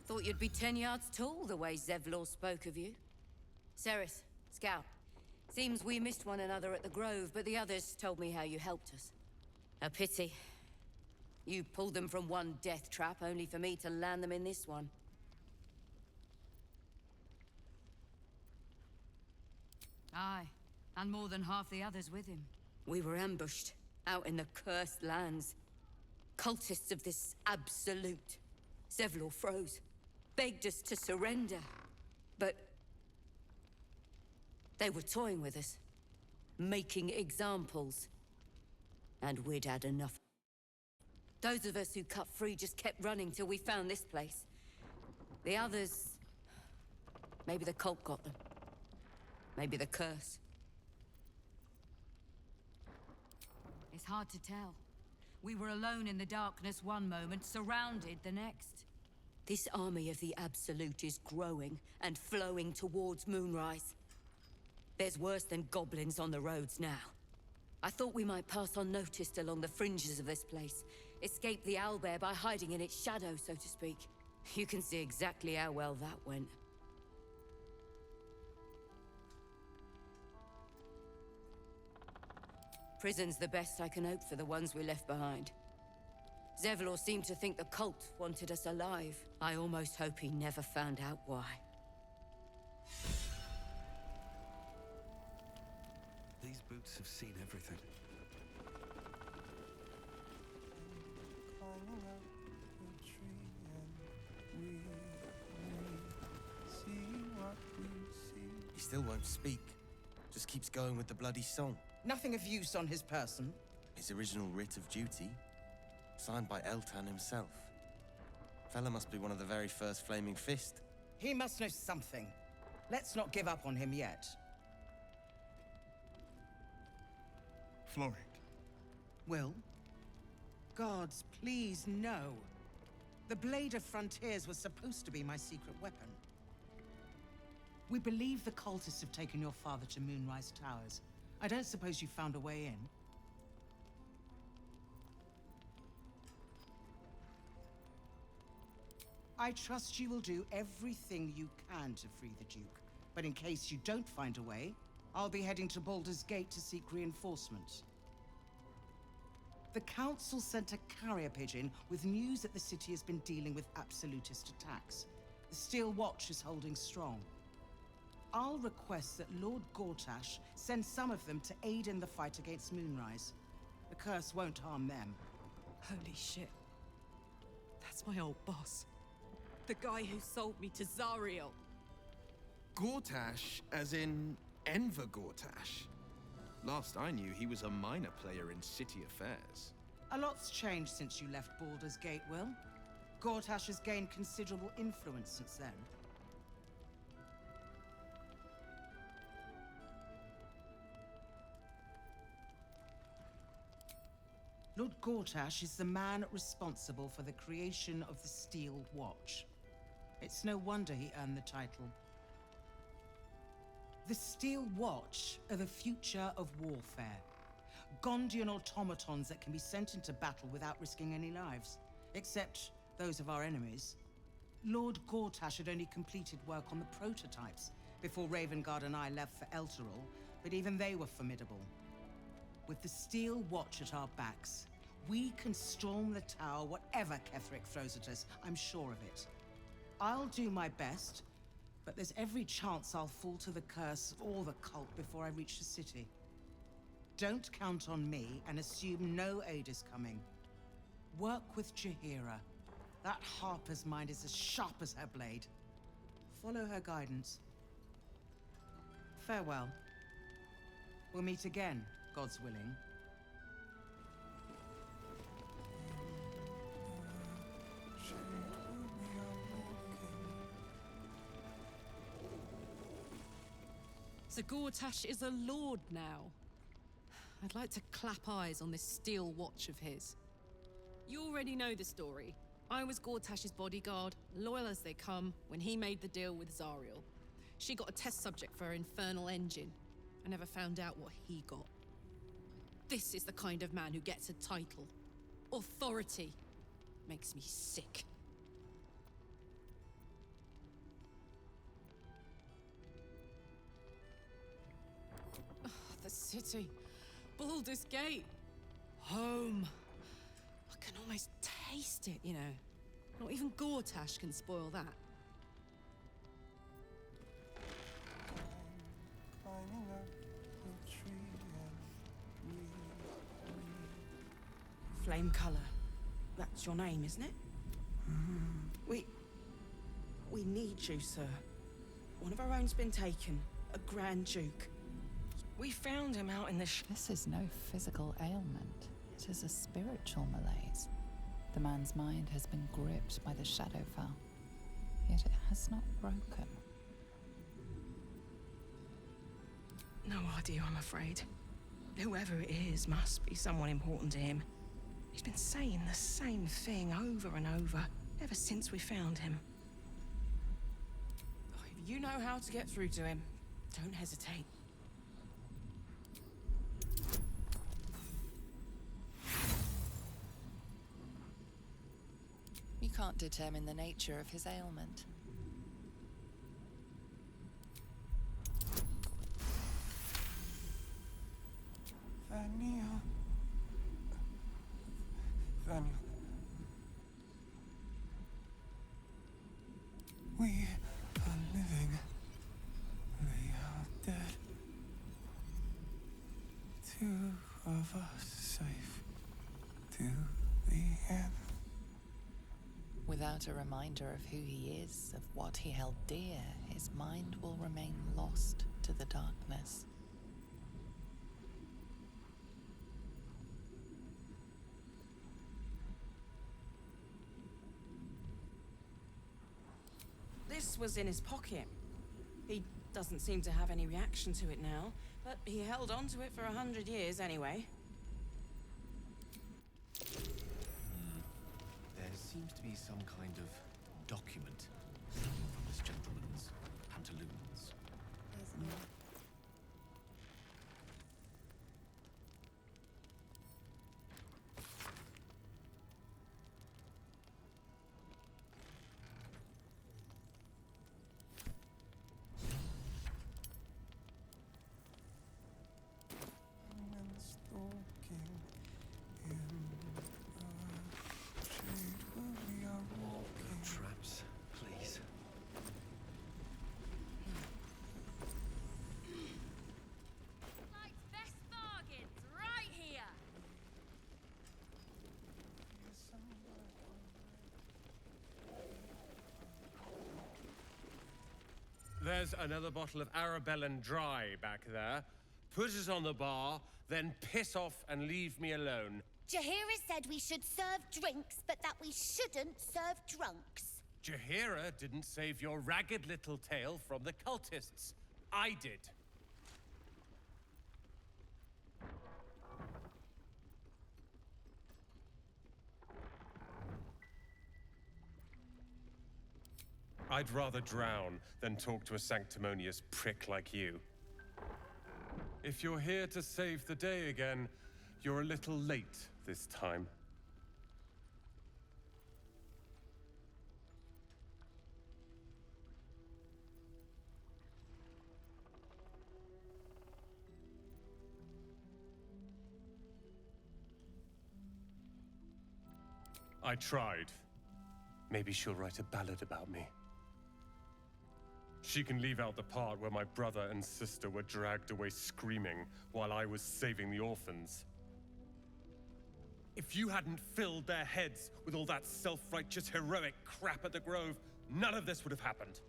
Thought you'd be 10 yards tall the way Zevlor spoke of you. Cerith, Scout. Seems we missed one another at the Grove, but the others told me how you helped us. A pity. You pulled them from one death trap, only for me to land them in this one. Aye, and more than half the others with him. We were ambushed, out in the cursed lands. Cultists of this absolute. Zevlor froze, begged us to surrender. But they were toying with us, making examples. And we'd had enough. Those of us who cut free just kept running till we found this place. The others... maybe the cult got them. Maybe the curse. It's hard to tell. We were alone in the darkness one moment, surrounded the next. This army of the Absolute is growing and flowing towards Moonrise. There's worse than goblins on the roads now. I thought we might pass unnoticed along the fringes of this place, escape the owlbear by hiding in its shadow, so to speak. You can see exactly how well that went. Prison's the best I can hope for the ones we left behind. Zevlor seemed to think the cult wanted us alive. I almost hope he never found out why. These boots have seen everything. He still won't speak. Just keeps going with the bloody song. Nothing of use on his person. His original writ of duty, signed by Eltan himself. Fella must be one of the very first Flaming Fist. He must know something. Let's not give up on him yet. Floric. Will? Gods, please, no. The Blade of Frontiers was supposed to be my secret weapon. We believe the cultists have taken your father to Moonrise Towers. I don't suppose you found a way in? I trust you will do everything you can to free the Duke. But in case you don't find a way, I'll be heading to Baldur's Gate to seek reinforcements. The Council sent a carrier pigeon with news that the city has been dealing with absolutist attacks. The Steel Watch is holding strong. I'll request that Lord Gortash send some of them to aid in the fight against Moonrise. The curse won't harm them. Holy shit. That's my old boss. The guy who sold me to Zariel. Gortash, as in Enver Gortash. Last I knew, he was a minor player in city affairs. A lot's changed since you left Baldur's Gate, Will. Gortash has gained considerable influence since then. Lord Gortash is the man responsible for the creation of the Steel Watch. It's no wonder he earned the title. The Steel Watch are the future of warfare. Gondian automatons that can be sent into battle without risking any lives, except those of our enemies. Lord Gortash had only completed work on the prototypes before Ravengard and I left for Elturel, but even they were formidable. With the Steel Watch at our backs, we can storm the tower whatever Ketheric throws at us, I'm sure of it. I'll do my best, but there's every chance I'll fall to the curse or the cult before I reach the city. Don't count on me and assume no aid is coming. Work with Jaheira. That Harper's mind is as sharp as her blade. Follow her guidance. Farewell. We'll meet again, God's willing. So Gortash is a lord now. I'd like to clap eyes on this Steel Watch of his. You already know the story. I was Gortash's bodyguard, loyal as they come, when he made the deal with Zariel. She got a test subject for her infernal engine. I never found out what he got. This is the kind of man who gets a title. Authority. Makes me sick. The city. Baldur's Gate. Home. I can almost taste it, you know. Not even Gortash can spoil that. Flame Color. That's your name, isn't it? We need you, sir. One of our own's been taken. A Grand Duke. We found him out in the This is no physical ailment. It is a spiritual malaise. The man's mind has been gripped by the Shadowfell, yet it has not broken. No idea, I'm afraid. Whoever it is must be someone important to him. He's been saying the same thing over and over, ever since we found him. If you know how to get through to him, don't hesitate. You can't determine the nature of his ailment. Vaniel. Vaniel. We are living. They are dead. Two of us safe to the end. Without a reminder of who he is, of what he held dear, his mind will remain lost to the darkness. This was in his pocket. He doesn't seem to have any reaction to it now, but he held on to it for 100 years anyway. There seems to be some kind of document from this gentleman's pantaloons. Traps, please. Life's best bargains right here. There's another bottle of Arabellan Dry back there. Put it on the bar, then piss off and leave me alone. Jaheira said we should serve drinks, but that we shouldn't serve drunks. Jaheira didn't save your ragged little tail from the cultists. I did. I'd rather drown than talk to a sanctimonious prick like you. If you're here to save the day again, you're a little late this time. I tried. Maybe she'll write a ballad about me. She can leave out the part where my brother and sister were dragged away screaming while I was saving the orphans. If you hadn't filled their heads with all that self-righteous, heroic crap at the Grove, none of this would have happened.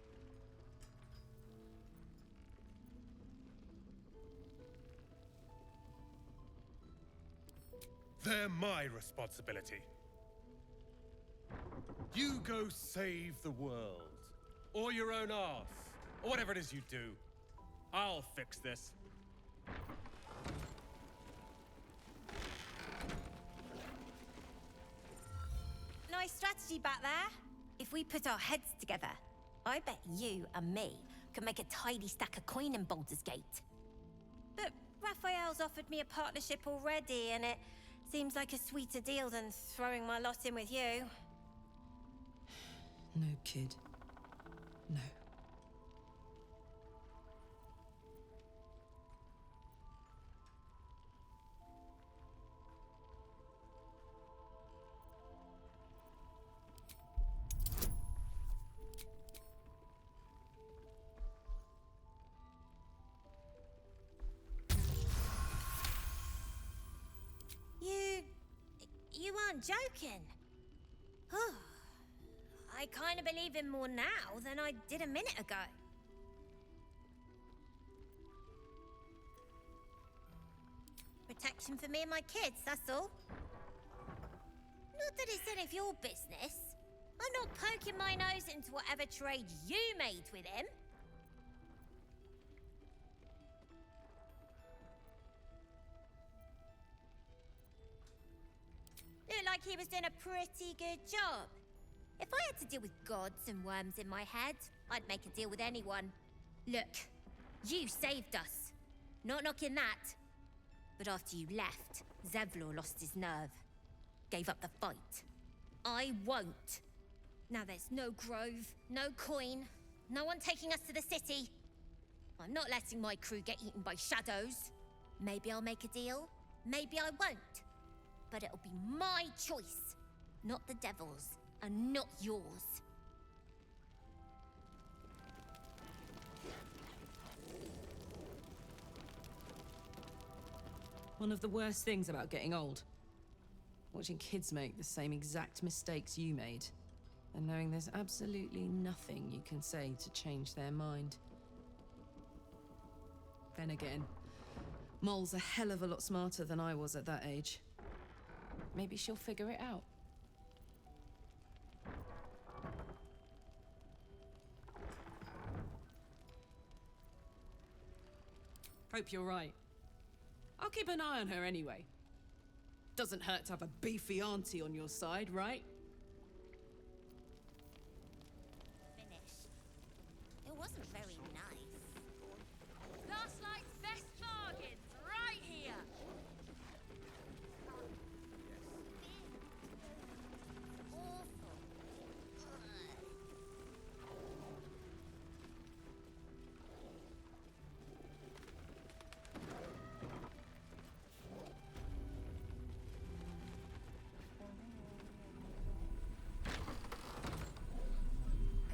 They're my responsibility. You go save the world. Or your own arse. Or whatever it is you do. I'll fix this. Nice strategy back there. If we put our heads together, I bet you and me could make a tidy stack of coin in Baldur's Gate. But Raphael's offered me a partnership already, and it seems like a sweeter deal than throwing my lot in with you. No, kid. No. You aren't joking. I kind of believe him more now than I did a minute ago. Protection for me and my kids, that's all. Not that it's any of your business. I'm not poking my nose into whatever trade you made with him. Looked like he was doing a pretty good job. If I had to deal with gods and worms in my head, I'd make a deal with anyone. Look, you saved us. Not knocking that. But after you left, Zevlor lost his nerve. Gave up the fight. I won't. Now there's no grove, no coin, no one taking us to the city. I'm not letting my crew get eaten by shadows. Maybe I'll make a deal, maybe I won't. But it'll be my choice, not the devil's, and not yours. One of the worst things about getting old. Watching kids make the same exact mistakes you made. And knowing there's absolutely nothing you can say to change their mind. Then again, Mol's a hell of a lot smarter than I was at that age. Maybe she'll figure it out. Hope you're right. I'll keep an eye on her anyway. Doesn't hurt to have a beefy auntie on your side, right? Finished. It wasn't very nice. Last night's best bargains, right here. Awful.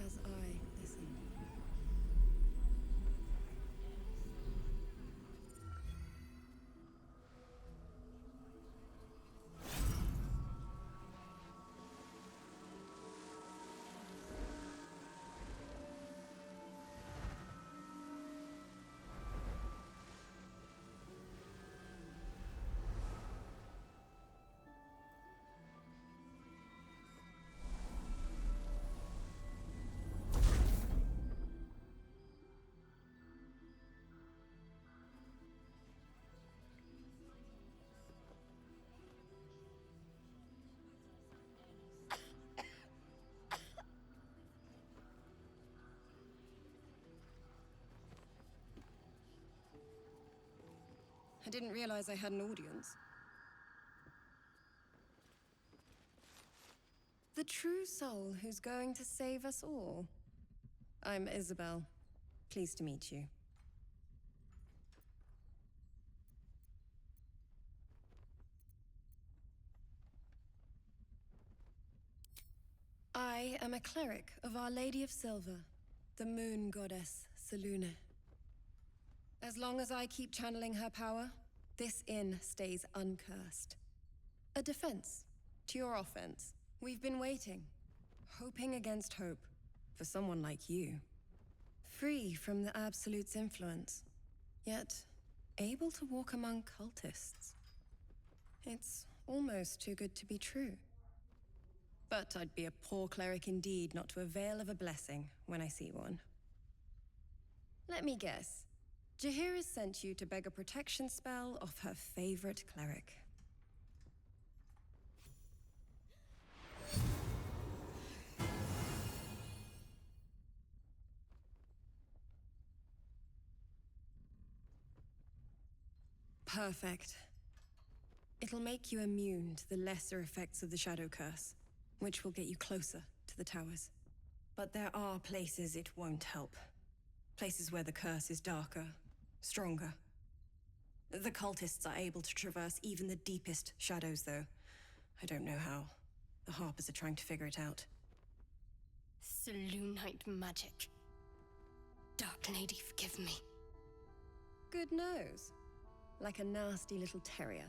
As I listen. I didn't realize I had an audience. The true soul who's going to save us all. I'm Isabel. Pleased to meet you. I am a cleric of Our Lady of Silver, the moon goddess Selune. As long as I keep channeling her power, this inn stays uncursed. A defense to your offense. We've been waiting, hoping against hope, for someone like you. Free from the Absolute's influence, yet able to walk among cultists. It's almost too good to be true. But I'd be a poor cleric indeed not to avail of a blessing when I see one. Let me guess. Jaheira sent you to beg a protection spell off her favorite cleric. Perfect. It'll make you immune to the lesser effects of the Shadow Curse, which will get you closer to the towers. But there are places it won't help. Places where the curse is darker, stronger. The cultists are able to traverse even the deepest shadows, though. I don't know how. The Harpers are trying to figure it out. Selunite magic. Dark Lady, forgive me. Good nose. Like a nasty little terrier.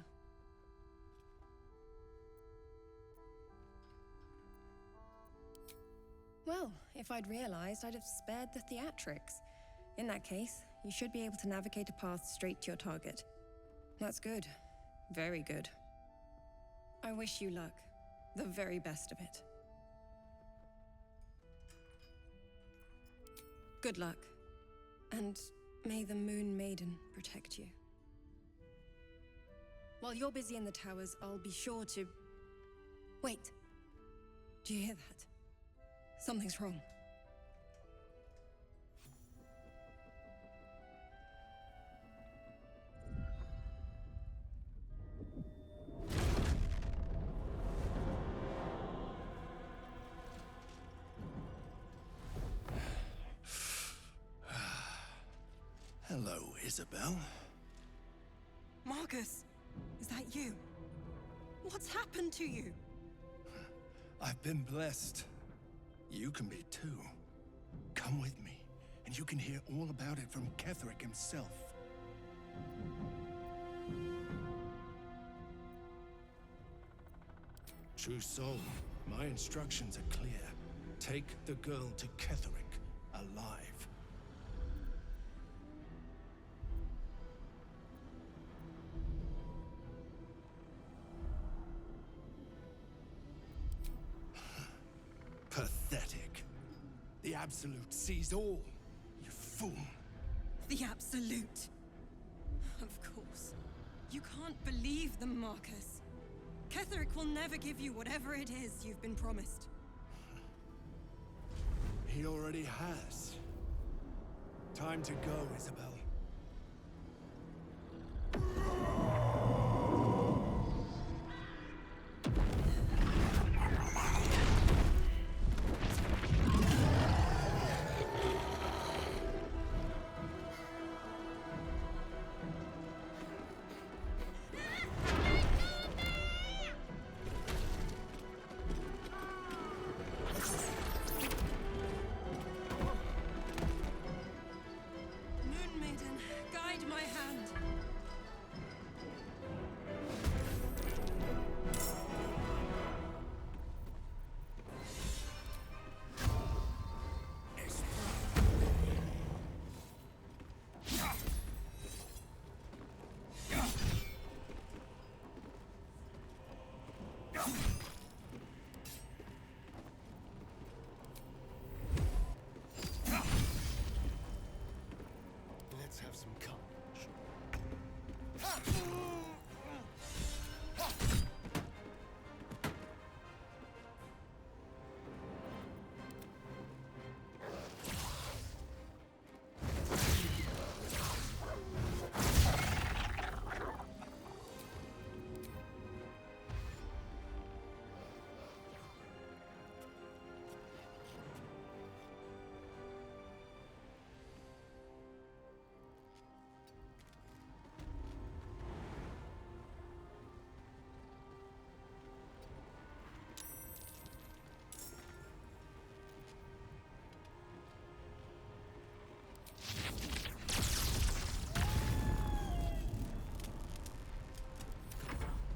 Well, if I'd realized, I'd have spared the theatrics. In that case, you should be able to navigate a path straight to your target. That's good. Very good. I wish you luck. The very best of it. Good luck. And may the Moon Maiden protect you. While you're busy in the towers, I'll be sure to... Wait. Do you hear that? Something's wrong. Hello, Isabel. Marcus, is that you? What's happened to you? I've been blessed. You can be too. Come with me, and you can hear all about it from Ketheric himself. True soul, my instructions are clear. Take the girl to Ketheric, alive. Pathetic. The Absolute sees all, you fool. The Absolute. Of course. You can't believe them, Marcus. Ketheric will never give you whatever it is you've been promised. He already has. Time to go, Isabel. Moon Maiden, guide my hand. Let's have some courage.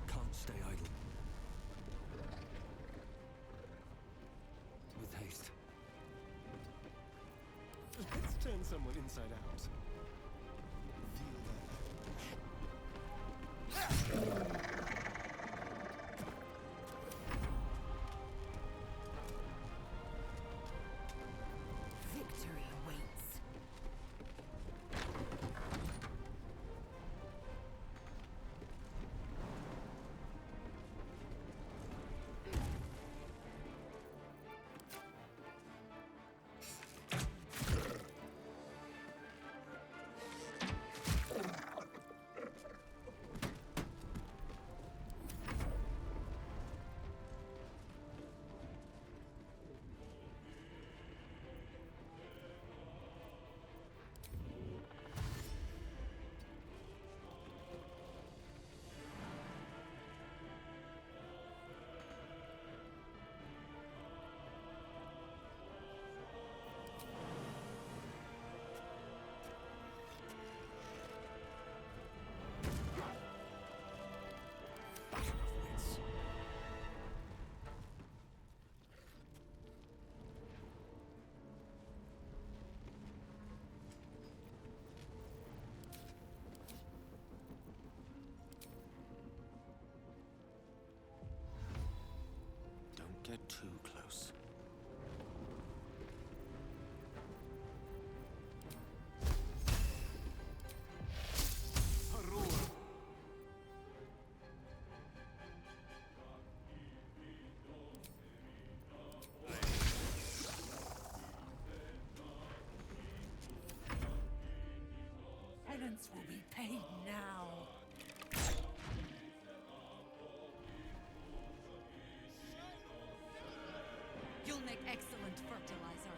Can't stay idle. With haste. Let's turn someone inside out. Victory awaits. get too close. Penance will be paid now. You'll make excellent fertilizer.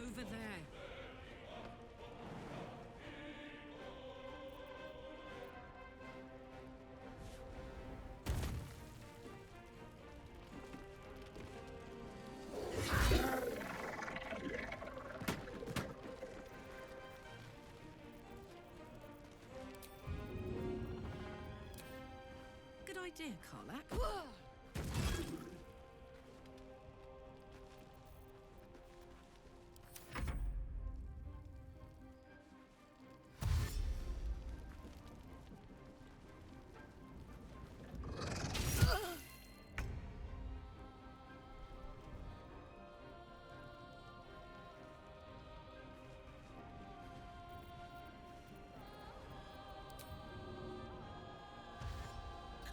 Over there. Good idea, Karlak.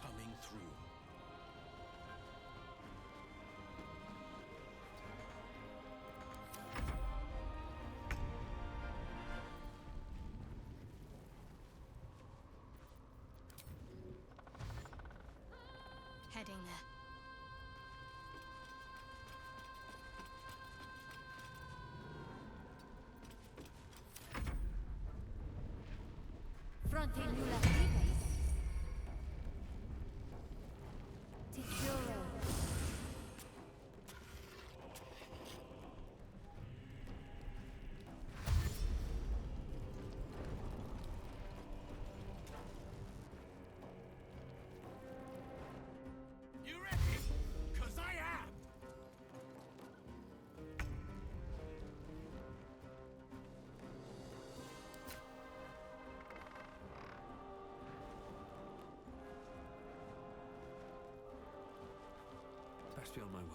Coming through. Heading there. Fronte nulla vives. Ti giuro. You ready? 'Cause I am! Best be on my way.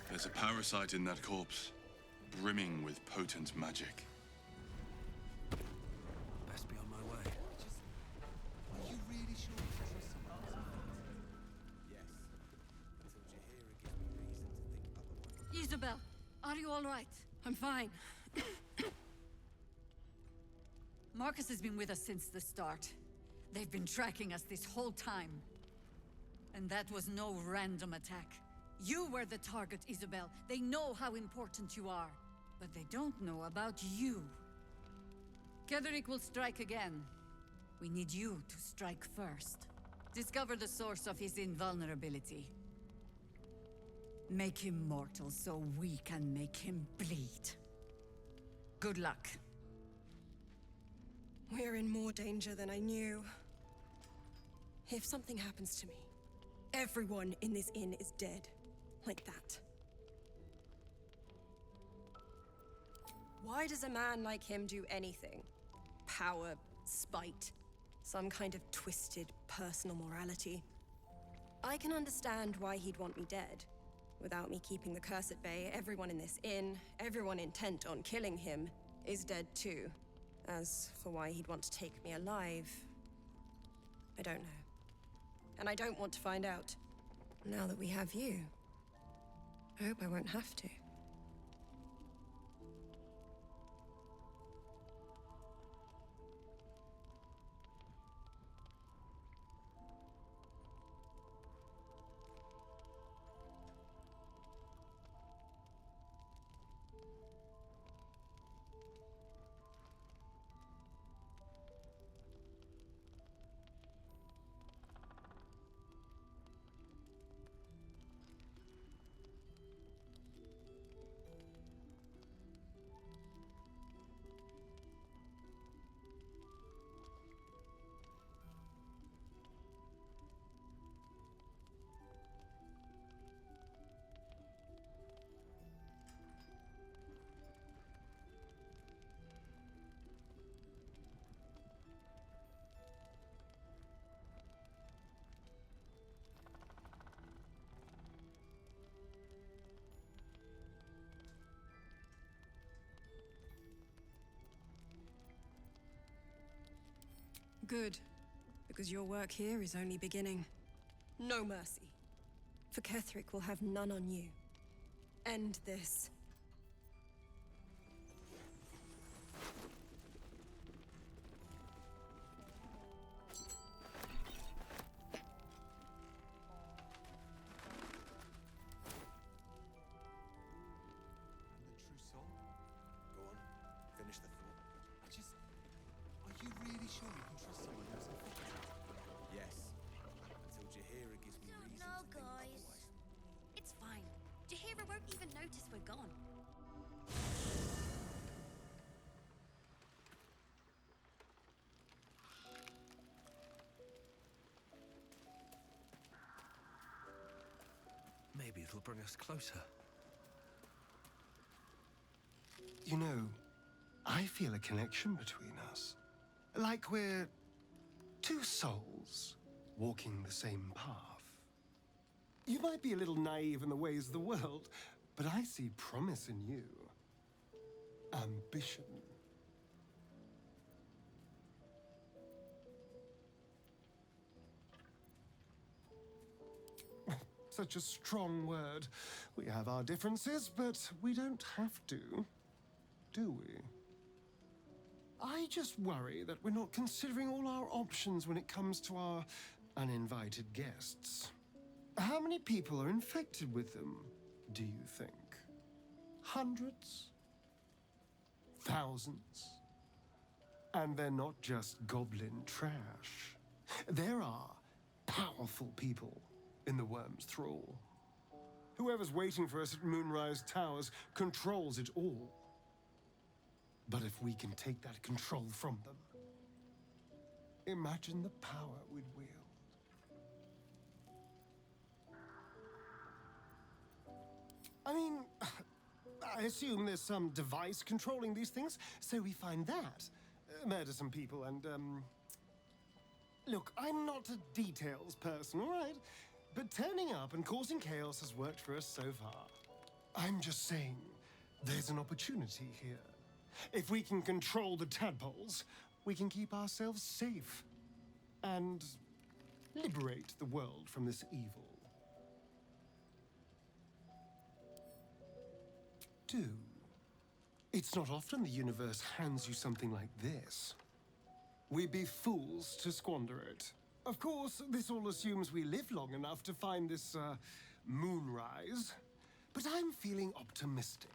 There's a parasite in that corpse, brimming with potent magic. Best be on my way. Are you really sure you trust someone? Yes. Until Jaheira gives me reason to think otherwise. Isabel, are you all right? I'm fine. Marcus has been with us since the start. They've been tracking us this whole time. And that was no random attack. You were the target, Isabel. They know how important you are. But they don't know about you. Ketheric will strike again. We need you to strike first. Discover the source of his invulnerability. Make him mortal so we can make him bleed. Good luck. We're in more danger than I knew. If something happens to me, everyone in this inn is dead. Like that. Why does a man like him do anything? Power, spite, some kind of twisted personal morality. I can understand why he'd want me dead. Without me keeping the curse at bay, everyone in this inn, everyone intent on killing him, is dead too. As for why he'd want to take me alive, I don't know. And I don't want to find out. Now that we have you, I hope I won't have to. Good, because your work here is only beginning. No mercy. For Ketheric will have none on you. End this. Go on, finish the thought. Are you really sure you can trust someone who's infected? Yes. Until Jaheira gives me reason No, to think guys. otherwise. It's fine. Jaheira won't even notice we're gone. Maybe it'll bring us closer. You know, I feel a connection between us. Like we're two souls walking the same path. You might be a little naive in the ways of the world, but I see promise in you. Ambition. Such a strong word. We have our differences, but we don't have to, do we? I just worry that we're not considering all our options when it comes to our uninvited guests. How many people are infected with them, do you think? Hundreds? Thousands? And they're not just goblin trash. There are powerful people in the Worm's thrall. Whoever's waiting for us at Moonrise Towers controls it all. But if we can take that control from them, imagine the power we'd wield. I mean, I assume there's some device controlling these things, so we find that. Murder some people and, Look, I'm not a details person, all right? But turning up and causing chaos has worked for us so far. I'm just saying, there's an opportunity here. If we can control the tadpoles, we can keep ourselves safe. And liberate the world from this evil. Do. It's not often the universe hands you something like this. We'd be fools to squander it. Of course, this all assumes we live long enough to find this, moonrise. But I'm feeling optimistic.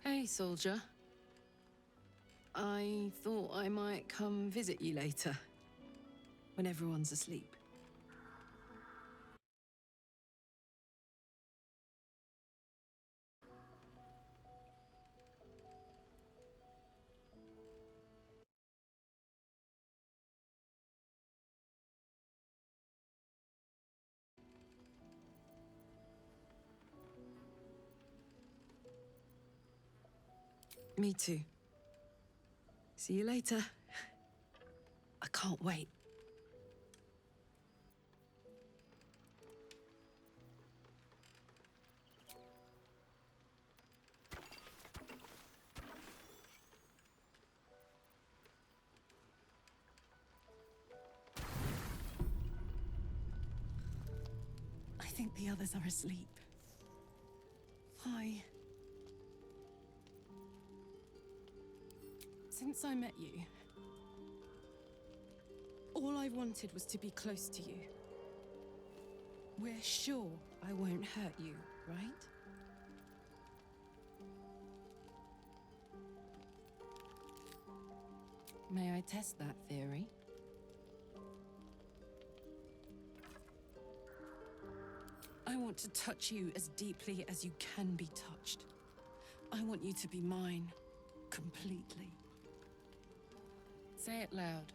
Hey, soldier. I thought I might come visit you later, when everyone's asleep. Me too. See you later. I can't wait. I think the others are asleep. Hi. Since I met you, all I wanted was to be close to you. We're sure I won't hurt you, right? May I test that theory? I want to touch you as deeply as you can be touched. I want you to be mine, completely. Say it loud.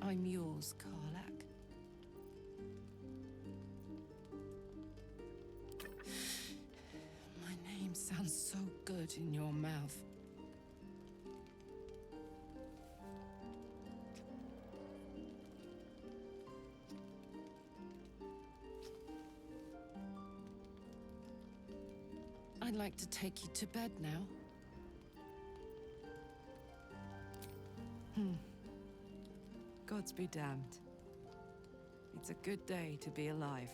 I'm yours, Karlak. My name sounds so good in your mouth. I'd like to take you to bed now. Gods be damned. It's a good day to be alive.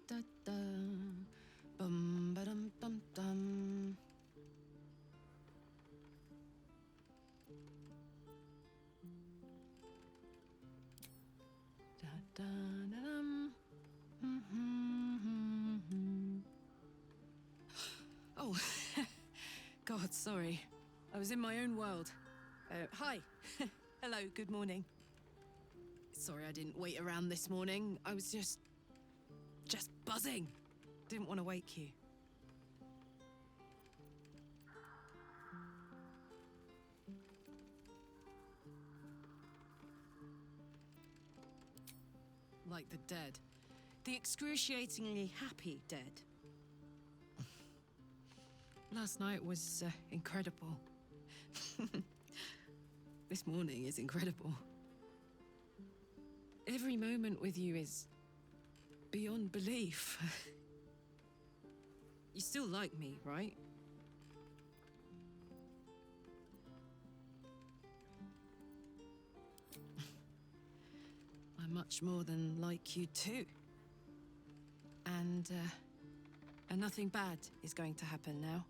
Da, da, da. Bum, ba-dum, bum, dum. Da, da, da, dum. Oh, God, sorry. I was in my own world. Hi. Hello, good morning. Sorry I didn't wait around this morning. I was just buzzing. Didn't want to wake you. Like the dead. The excruciatingly happy dead. Last night was incredible. This morning is incredible. Every moment with you is beyond belief. You still like me, right? I'm much more than like you too. And nothing bad is going to happen now.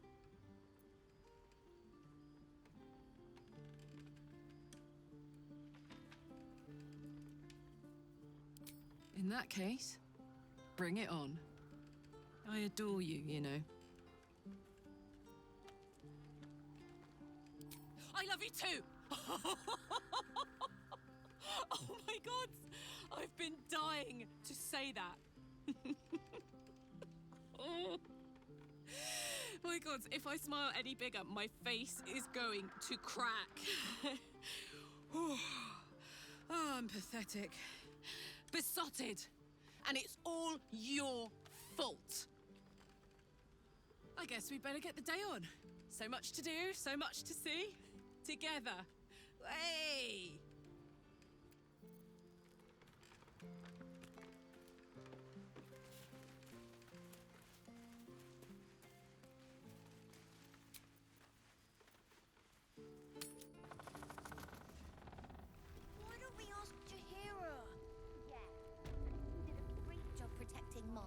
In that case, bring it on. I adore you, you know. I love you too! Oh my God! I've been dying to say that. Oh my God, if I smile any bigger, my face is going to crack. Oh, I'm pathetic. Besotted. And it's all your fault. I guess we'd better get the day on. So much to do, so much to see. Together. Hey! Why don't we ask Jahira? Yeah. You did a great job protecting Mol.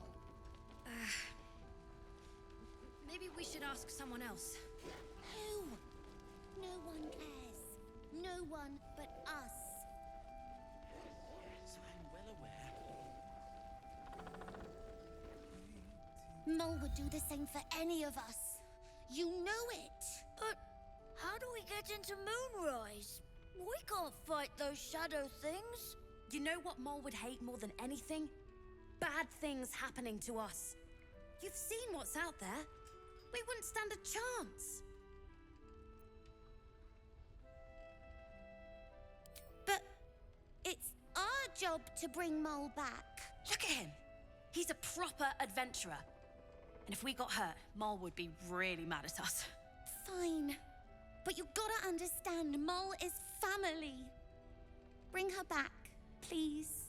Maybe we should ask someone else. Who? No one cares. No one but us. Yes, I'm well aware. Mol would do the same for any of us. You know it. But how do we get into Moonrise? We can't fight those shadow things. You know what Mol would hate more than anything? Bad things happening to us. You've seen what's out there. We wouldn't stand a chance. But it's our job to bring Mol back. Look at him. He's a proper adventurer. And if we got hurt, Mol would be really mad at us. Fine. But you gotta understand, Mol is family. Bring her back, please.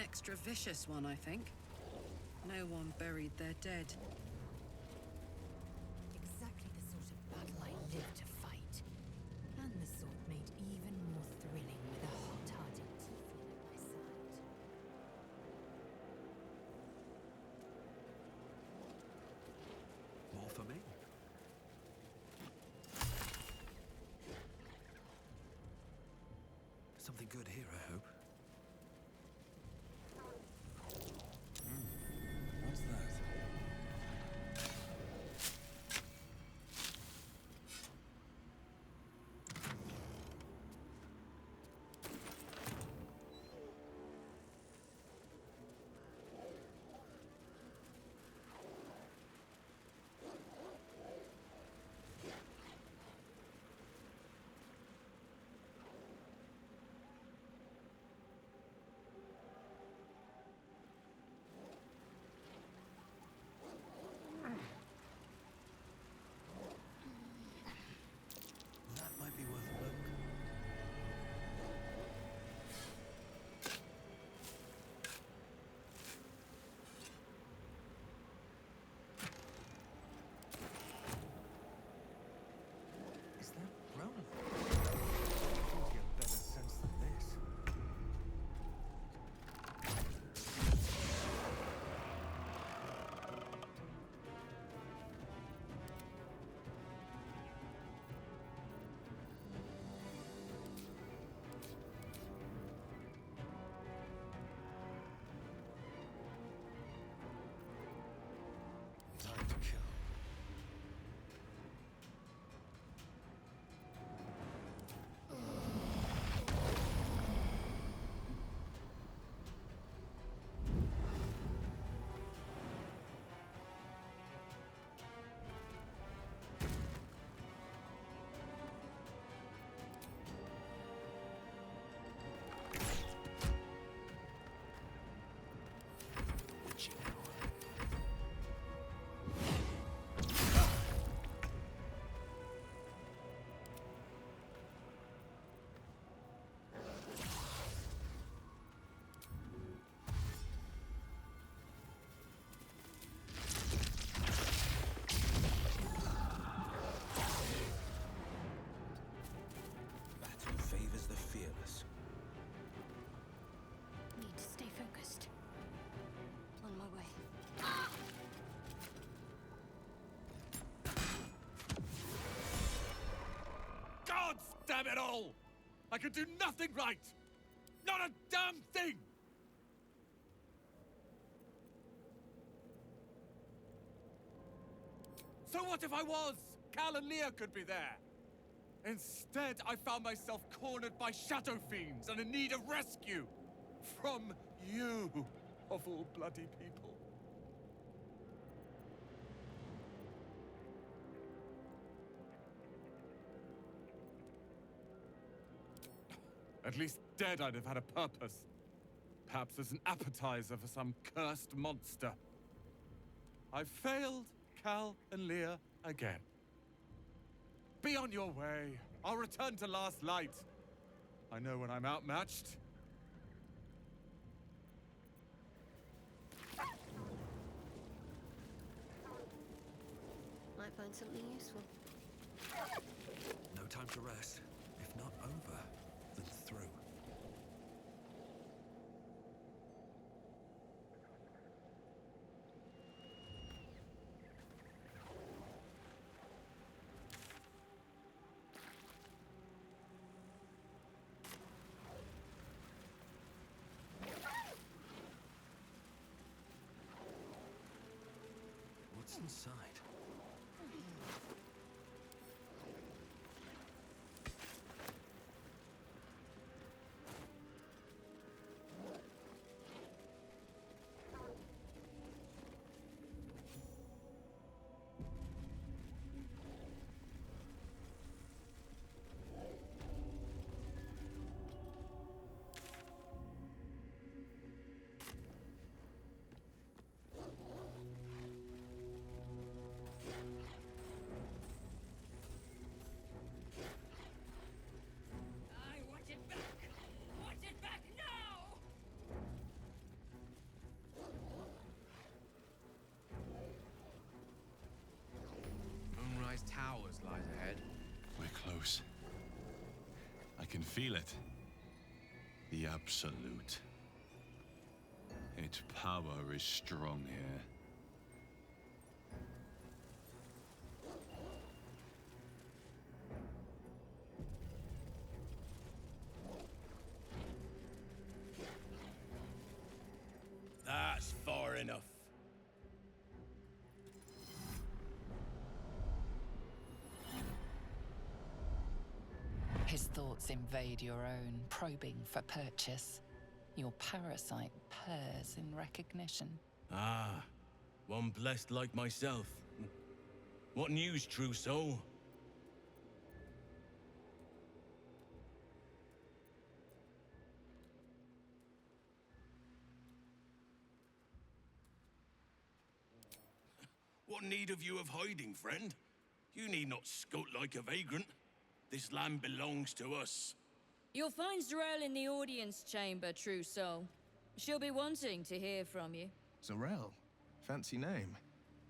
extra vicious one, I think. No one buried their dead. Exactly the sort of battle I live to fight. And the sort made even more thrilling with a hot-hearted tiefling at my side. More for me? Something good here, I hope. What's that? That might be worth a look. Is that Ronan? I think you have better sense than this. Time to kill. Witching hour. Battle favors the fearless. Need to stay focused. On my way. God damn it all! I can do nothing right! Not a damn thing! So what if I was? Cal and Leah could be there. Instead, I found myself cornered by shadow fiends and in need of rescue. From you, of all bloody people. At least dead I'd have had a purpose. Perhaps as an appetizer for some cursed monster. I failed Cal and Leah again. Be on your way. I'll return to Last Light. I know when I'm outmatched. Might find something useful. No time to rest. If not over, then through. What's inside? close. I can feel it. The Absolute. Its power is strong here. That's far enough. His thoughts invade your own, probing for purchase. Your parasite purrs in recognition. Ah, one blessed like myself. What news, true soul? What need have you of hiding, friend? You need not skulk like a vagrant. This land belongs to us. You'll find Zarel in the audience chamber, true soul. She'll be wanting to hear from you. Zarel? Fancy name.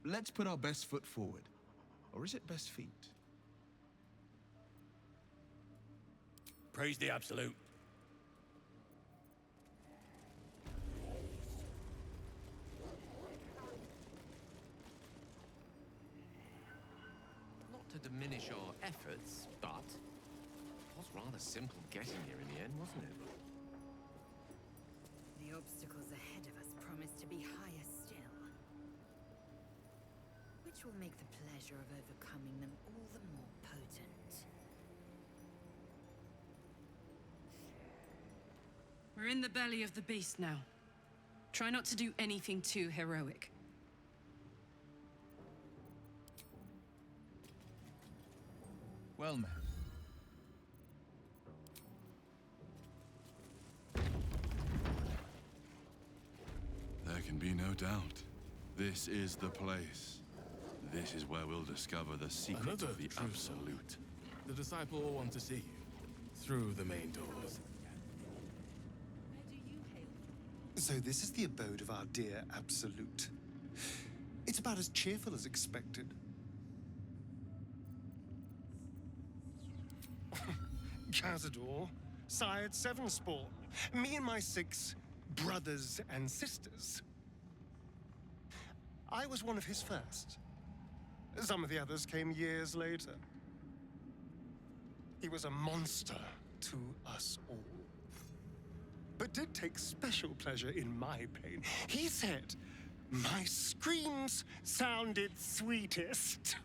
Let's put our best foot forward. Or is it best feet? Praise the Absolute. Not to diminish our efforts, but it was rather simple getting here in the end, wasn't it? The obstacles ahead of us promise to be higher still, which will make the pleasure of overcoming them all the more potent. We're in the belly of the beast now. Try not to do anything too heroic. Well met. There can be no doubt. This is the place. This is where we'll discover the secret Another of the true Absolute. The disciple will want to see you. Through the main doors. So this is the abode of our dear Absolute. It's about as cheerful as expected. Cazador, sired 7 spawn. Me and my 6 brothers and sisters. I was one of his first. Some of the others came years later. He was a monster to us all, but did take special pleasure in my pain. He said my screams sounded sweetest.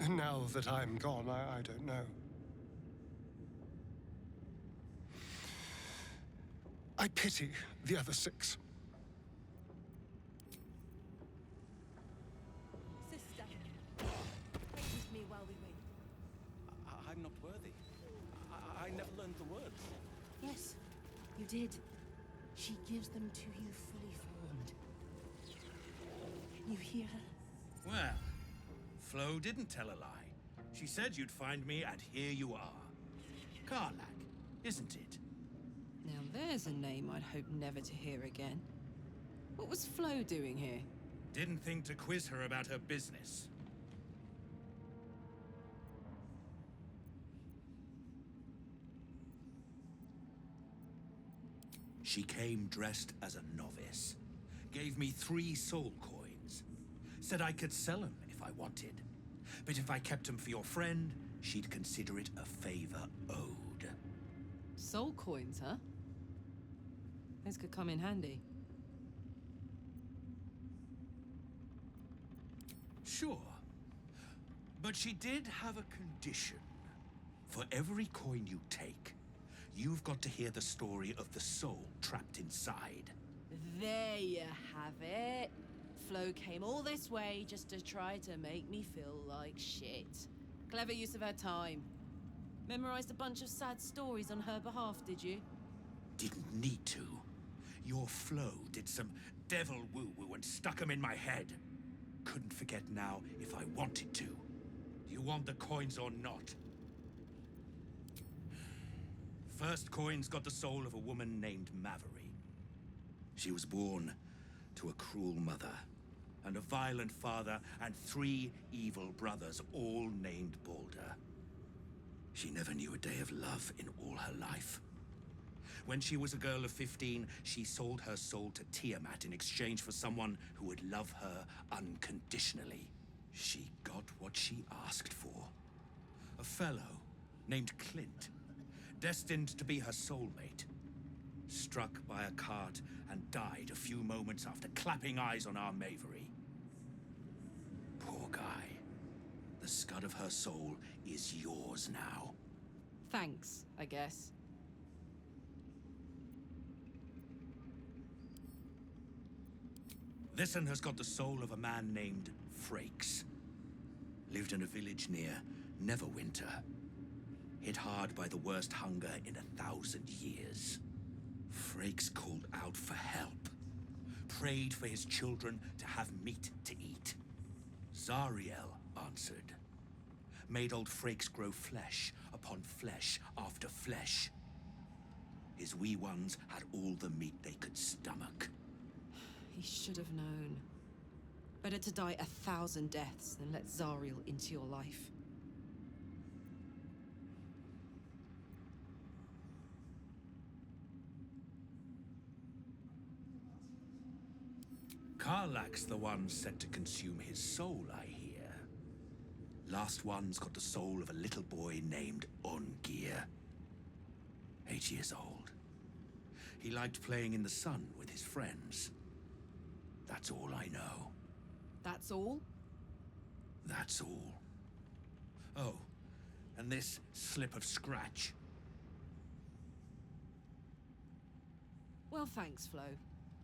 Now that I'm gone, I don't know. I pity the other 6. Sister, wait with me while we wait. I'm not worthy. I never learned the words. Yes, you did. She gives them to you fully formed. You hear her? Well, Flo didn't tell a lie. She said you'd find me, and here you are. Karlak, isn't it? Now there's a name I'd hope never to hear again. What was Flo doing here? Didn't think to quiz her about her business. She came dressed as a novice. Gave me 3 soul coins. Said I could sell them if I wanted. But if I kept them for your friend, she'd consider it a favor owed. Soul coins, huh? Those could come in handy. Sure. But she did have a condition. For every coin you take, you've got to hear the story of the soul trapped inside. There you have it. Flo came all this way just to try to make me feel like shit. Clever use of her time. Memorized a bunch of sad stories on her behalf, did you? Didn't need to. Your Flo did some devil woo-woo and stuck 'em in my head. Couldn't forget now if I wanted to. Do you want the coins or not? First coin's got the soul of a woman named Maveri. She was born to a cruel mother. and a violent father, and 3 evil brothers, all named Baldur. She never knew a day of love in all her life. When she was a girl of 15, she sold her soul to Tiamat in exchange for someone who would love her unconditionally. She got what she asked for. A fellow named Clint, destined to be her soulmate. Struck by a cart and died a few moments after clapping eyes on our Mavery. Poor guy. The scud of her soul is yours now. Thanks, I guess. This one has got the soul of a man named Frakes. Lived in a village near Neverwinter. Hit hard by the worst hunger in 1,000 years. Frakes called out for help. Prayed for his children to have meat to eat. Zariel answered. Made old Frakes grow flesh upon flesh after flesh. His wee ones had all the meat they could stomach. He should have known. Better to die 1,000 deaths than let Zariel into your life. Karlach's the one set to consume his soul, I hear. Last one's got the soul of a little boy named Ungir. 8 years old. He liked playing in the sun with his friends. That's all I know. That's all? That's all. Oh, and this slip of scratch. Well, thanks, Flo.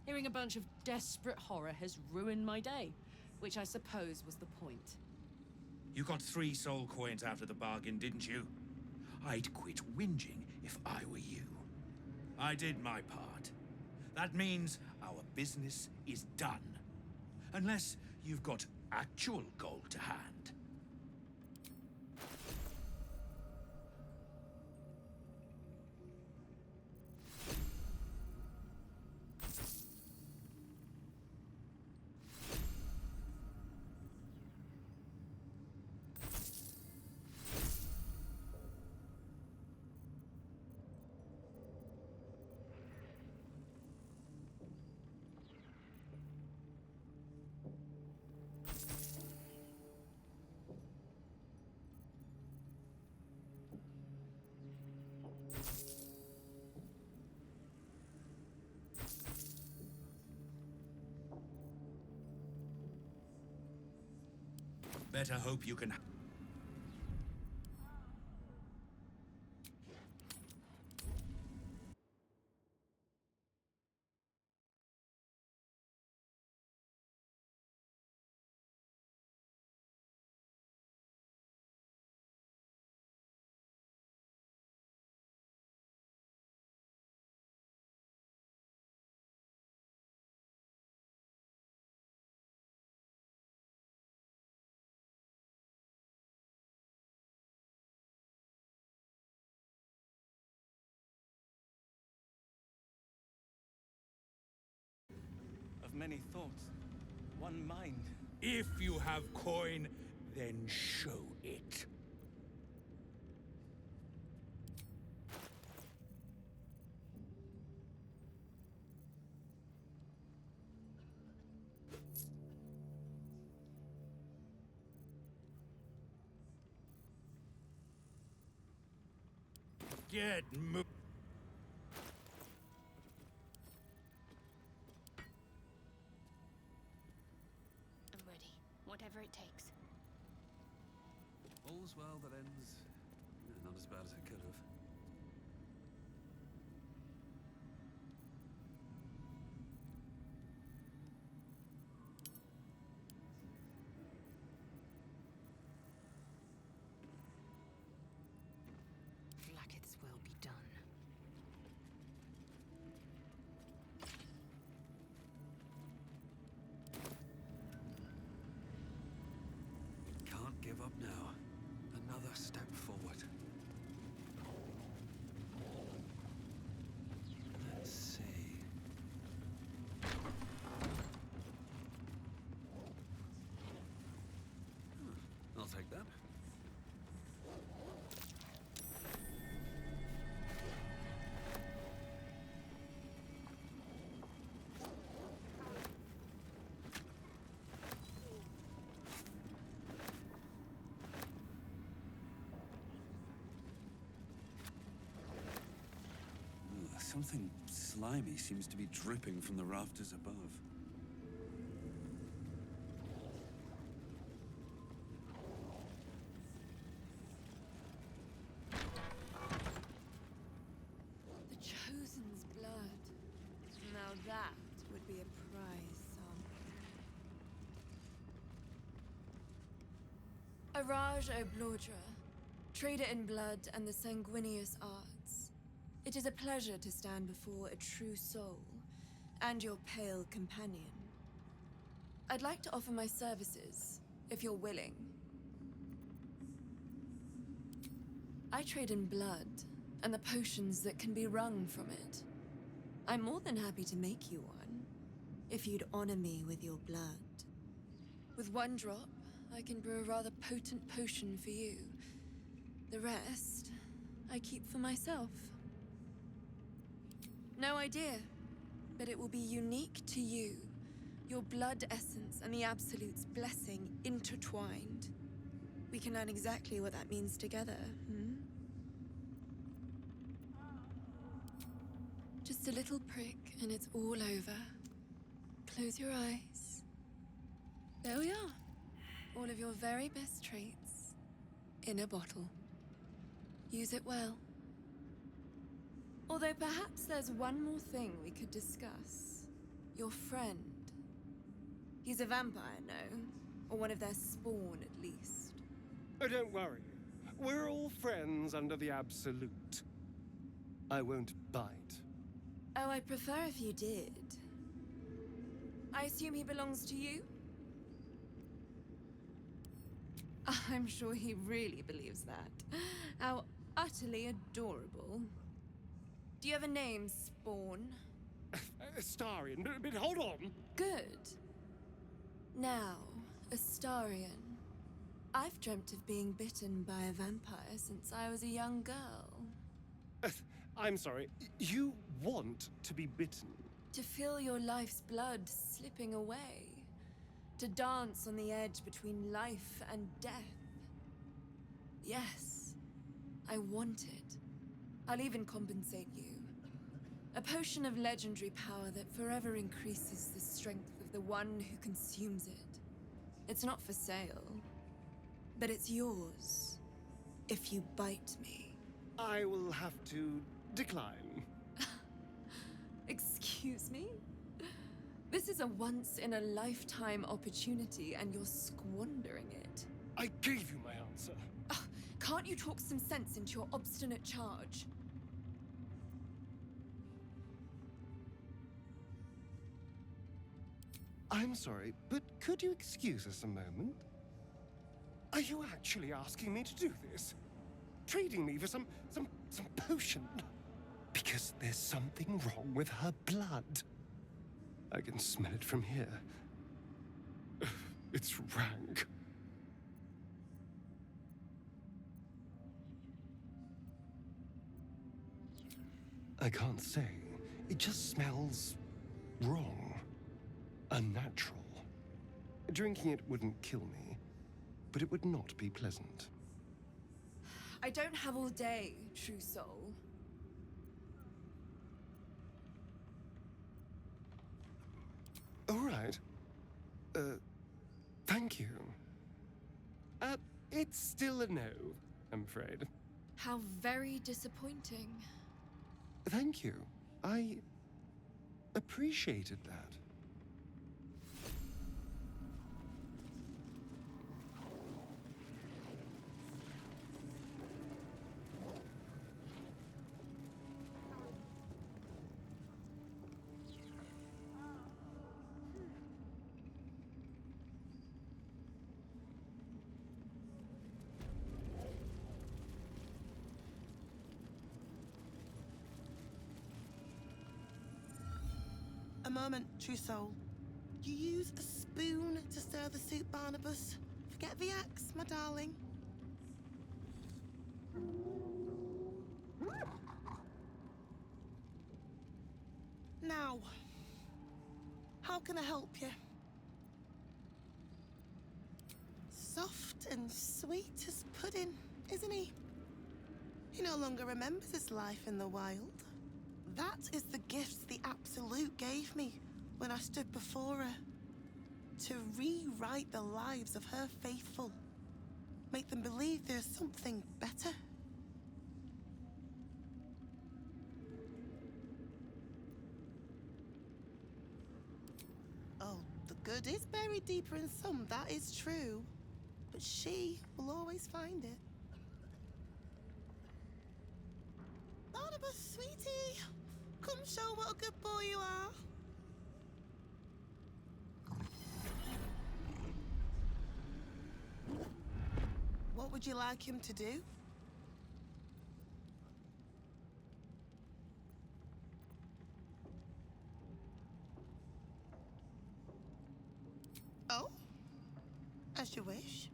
Hearing a bunch of desperate horror has ruined my day, which I suppose was the point. You got 3 soul coins out of the bargain, didn't you? I'd quit whinging if I were you. I did my part. That means our business is done. Unless you've got actual gold to hand. Better hope you can... Of many thoughts, one mind. If you have coin, then show it. Get moving. I'm ready. Whatever it takes. All's well that ends not as bad as it could have. Blacket's will be done. Can't give up now. Another step forward. Something slimy seems to be dripping from the rafters above. The Chosen's blood. Now that would be a prize sample. Araj Oblodra, trader in blood and the sanguineous arts. It is a pleasure to stand before a true soul and your pale companion. I'd like to offer my services, if you're willing. I trade in blood and the potions that can be wrung from it. I'm more than happy to make you one, if you'd honor me with your blood. With one drop, I can brew a rather potent potion for you. The rest, I keep for myself. No idea, but it will be unique to you. Your blood essence and the Absolute's blessing intertwined. We can learn exactly what that means together, Just a little prick and it's all over. Close your eyes. There we are. All of your very best traits in a bottle. Use it well. Although perhaps there's one more thing we could discuss. Your friend. He's a vampire, no? Or one of their spawn, at least. Oh, don't worry. We're all friends under the Absolute. I won't bite. Oh, I'd prefer if you did. I assume he belongs to you? I'm sure he really believes that. How utterly adorable. Do you have a name, Spawn? Astarion, but hold on. Good. Now, Astarion. I've dreamt of being bitten by a vampire since I was a young girl. I'm sorry, you want to be bitten? To feel your life's blood slipping away. To dance on the edge between life and death. Yes, I want it. I'll even compensate you. A potion of legendary power that forever increases the strength of the one who consumes it. It's not for sale, but it's yours if you bite me. I will have to decline. Excuse me? This is a once-in-a-lifetime opportunity, and you're squandering it. I gave you my answer. Can't you talk some sense into your obstinate charge? I'm sorry, but could you excuse us a moment? Are you actually asking me to do this? Trading me for some potion? Because there's something wrong with her blood. I can smell it from here. It's rank. I can't say. It just smells wrong. Unnatural. Drinking it wouldn't kill me, but it would not be pleasant. I don't have all day, true soul. All right. Thank you. It's still a no, I'm afraid. How very disappointing. Thank you. I appreciated that. A moment, true soul. You use a spoon to stir the soup, Barnabas. Forget the axe, my darling. Now, how can I help you? Soft and sweet as pudding, isn't he? He no longer remembers his life in the wild. That is the gift the Absolute gave me when I stood before her. To rewrite the lives of her faithful. Make them believe there's something better. Oh, the good is buried deeper in some, that is true. But she will always find it. Barnabas, sweetie, come show what a good boy you are. What would you like him to do? Oh, as you wish.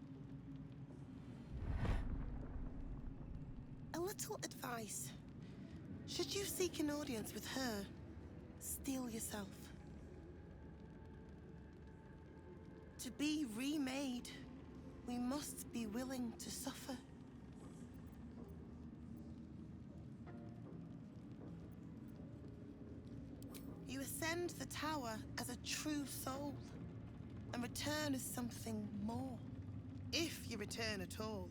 A little advice. Should you seek an audience with her, steel yourself. To be remade, we must be willing to suffer. You ascend the tower as a true soul, and return as something more. If you return at all.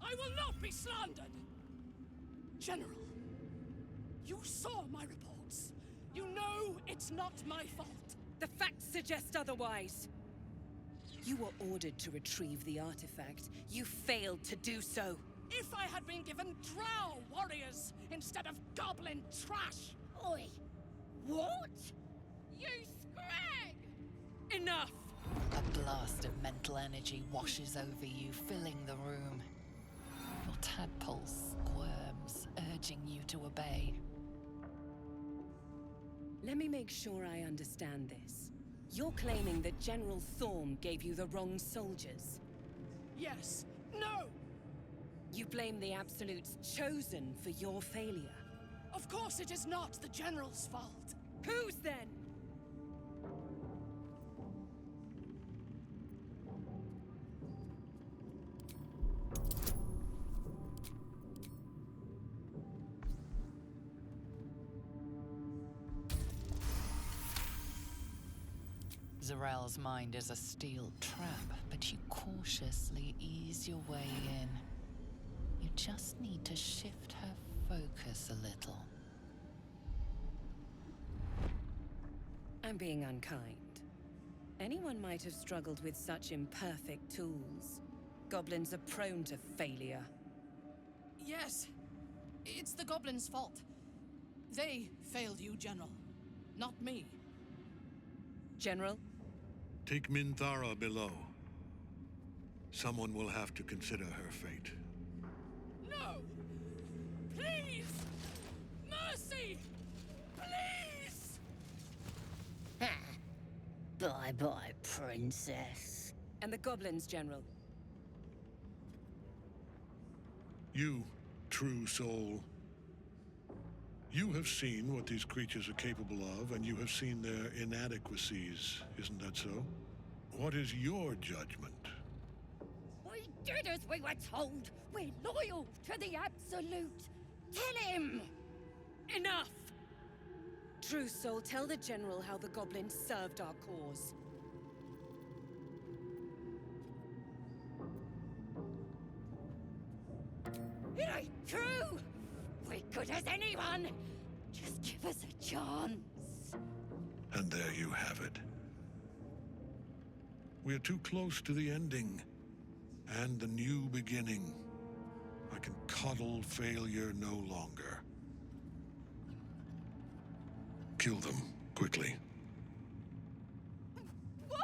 I will not be slandered! General, you saw my reports. You know it's not my fault. The facts suggest otherwise. You were ordered to retrieve the artifact. You failed to do so. If I had been given drow warriors instead of goblin trash! Oi! What? You scrag! Enough! A blast of mental energy washes over you, filling the room. Your tadpole squirms, urging you to obey. Let me make sure I understand this. You're claiming that General Thorm gave you the wrong soldiers? Yes. No! You blame the Absolute's Chosen for your failure? Of course it is not the General's fault. Whose then? Zarel's mind is a steel trap, but you cautiously ease your way in. You just need to shift her focus a little. I'm being unkind. Anyone might have struggled with such imperfect tools. Goblins are prone to failure. Yes. It's the goblins' fault. They failed you, General. Not me. General? Take Minthara below. Someone will have to consider her fate. No! Please! Mercy! Please! Bye-bye, princess. And the goblins, General? You, true soul. You have seen what these creatures are capable of, and you have seen their inadequacies, isn't that so? What is your judgment? We did as we were told. We're loyal to the Absolute. Tell him! Enough! True soul, tell the General how the goblins served our cause. It ain't true! We're good as anyone! Just give us a chance. And there you have it. We are too close to the ending, and the new beginning. I can coddle failure no longer. Kill them, quickly. What?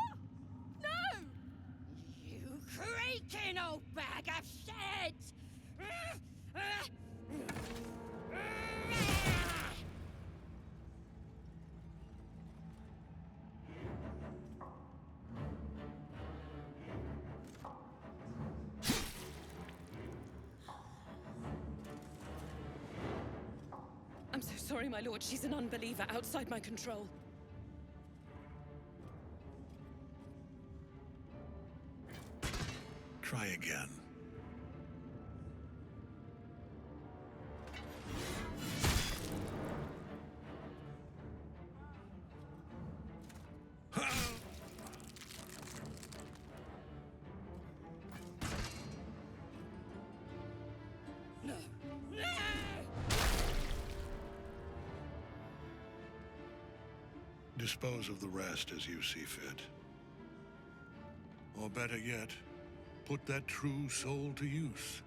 No! You creaking old bag of shit! sorry, my lord. She's an unbeliever outside my control. Try again. No. Dispose of the rest as you see fit. Or better yet, put that true soul to use.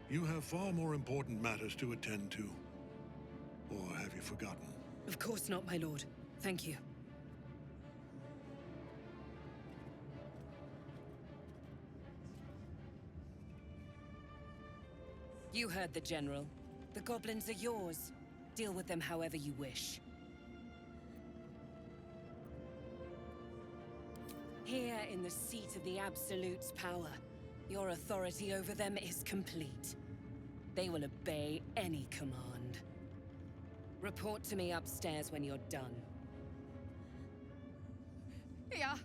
You have far more important matters to attend to. Or have you forgotten? Of course not, my lord. Thank you. You heard the General. The goblins are yours. Deal with them however you wish. Here in the seat of the Absolute's power, your authority over them is complete. They will obey any command. Report to me upstairs when you're done. Yeah,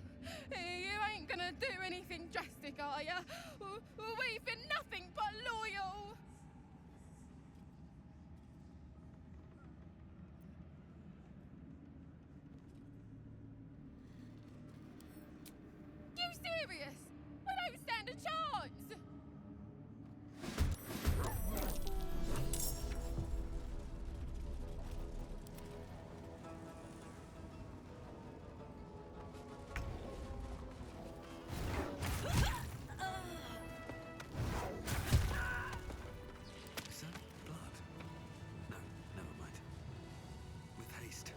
you ain't gonna do anything drastic, are ya? We've been nothing but loyal. You serious? We don't stand a chance! Is that blood? No, never mind. With haste.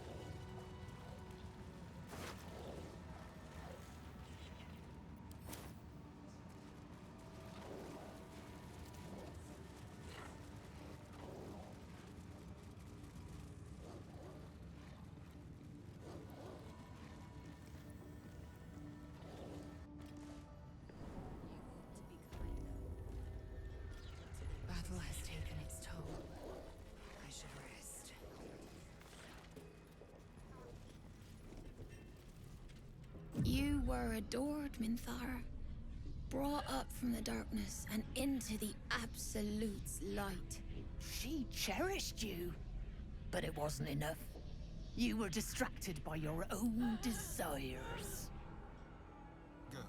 Battle has taken its toll. I should rest. You were adored, Minthara. Brought up from the darkness and into the Absolute's light. She cherished you, but it wasn't enough. You were distracted by your own desires. Go.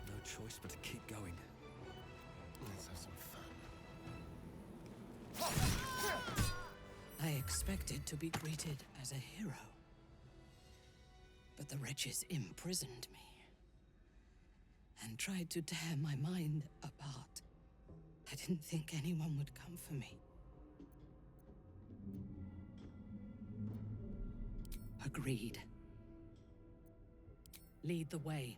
No choice but to keep going. Let's have some fun. I expected to be greeted as a hero. But the wretches imprisoned me and tried to tear my mind apart. I didn't think anyone would come for me. Agreed. Lead the way.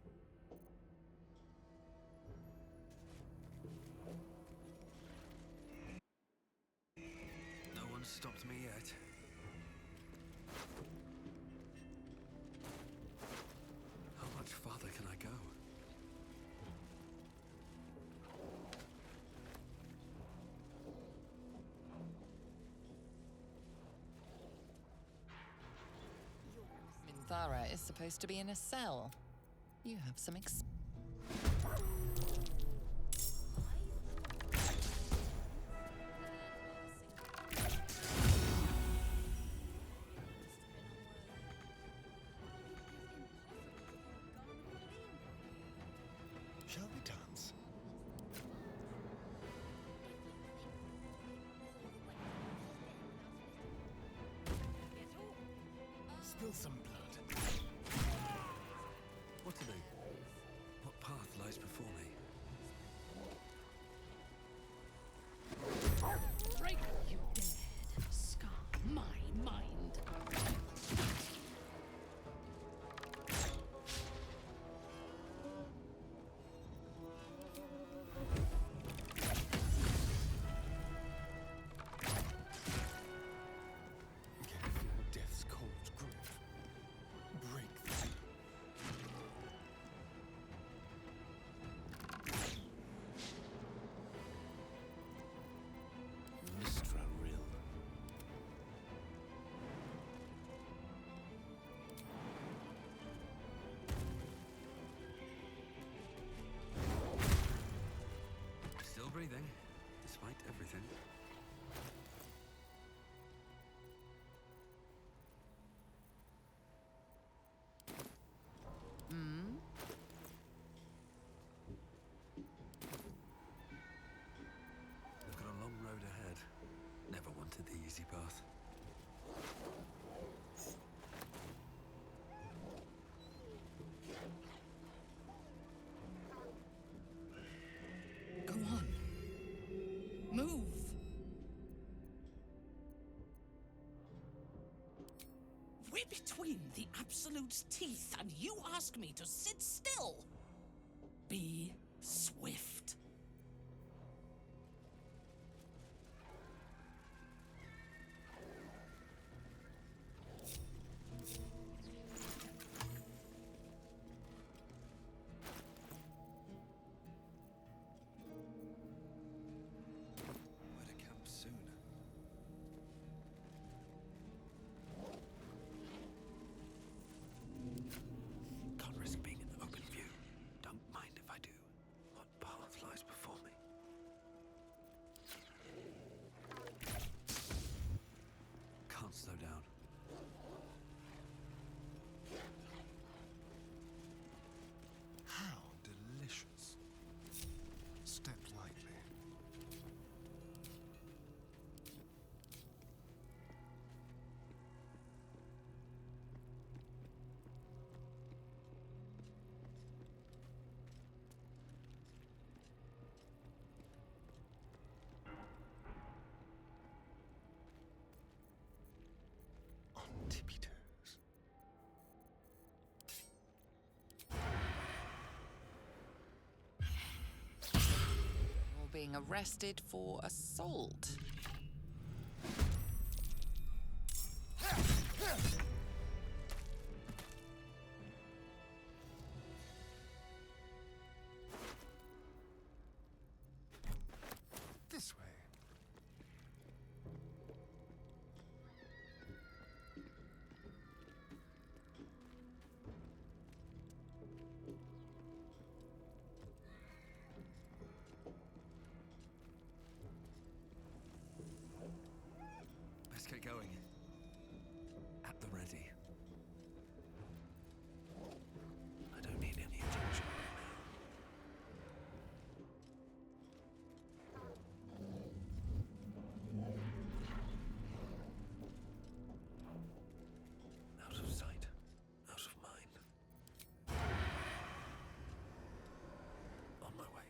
No one stopped me yet. How much farther can I go? Minthara is supposed to be in a cell. You have some Shall we dance? Spill some blood. What to do? What path lies before me? breathing, despite everything. Hmm? We've got a long road ahead. Never wanted the easy path. Go on. Move. We're between the Absolute's teeth, and you ask me to sit still. Be swift. Where to camp soon? Can't risk being in the open view. Don't mind if I do. What path lies before me? Can't slow down. How delicious. Step lightly. On tippy toes. You're being arrested for assault. This way. Let's get going. At the ready. I don't need any attention right now. Out of sight, out of mind. On my way.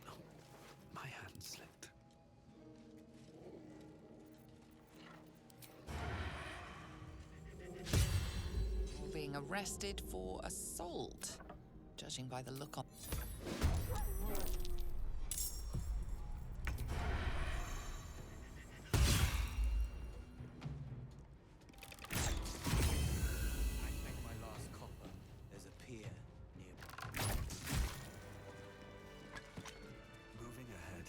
No, my hand slipped. You're being arrested for assault, judging by the look on. I make my last copper. There's a pier nearby. Moving ahead.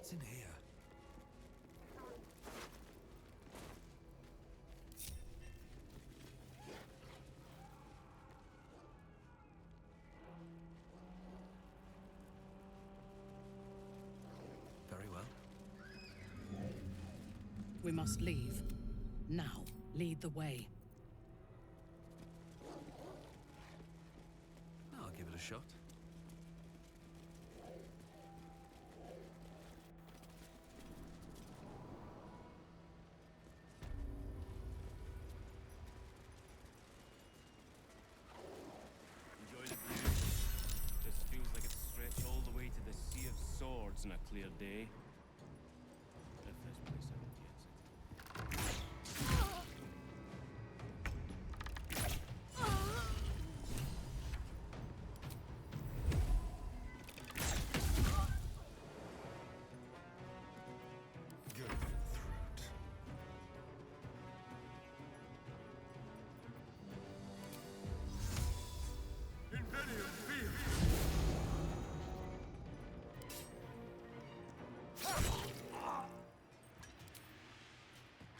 What's in here? Very well. We must leave. Now, lead the way. I'll give it a shot. Enjoy the view. Just feels like it's stretched all the way to the Sea of Swords on a clear day. The first place I would guess it. Go for the throat. Invenium Field!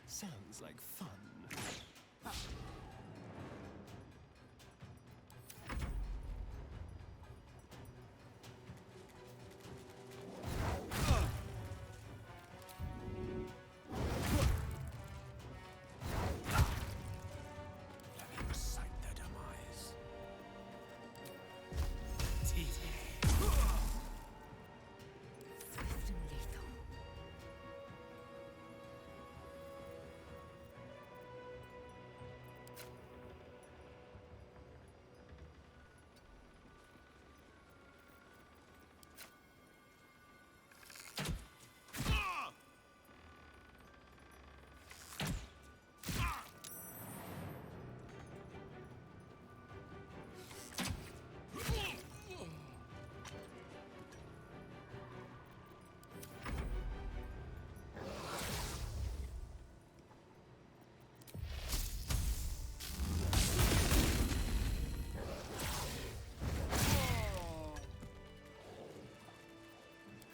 Sounds like fun. Let me recite their demise. Teeth. Swift and lethal.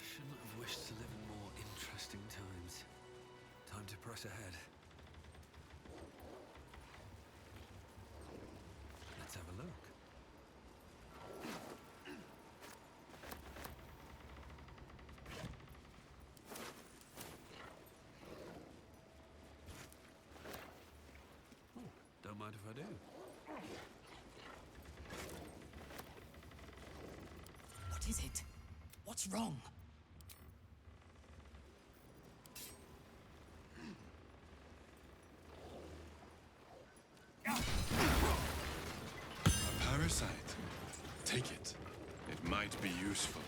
Shouldn't have wished to live in more interesting times. Time to press ahead. Let's have a look. Oh, don't mind if I do. What is it? What's wrong? A parasite. Take it. It might be useful.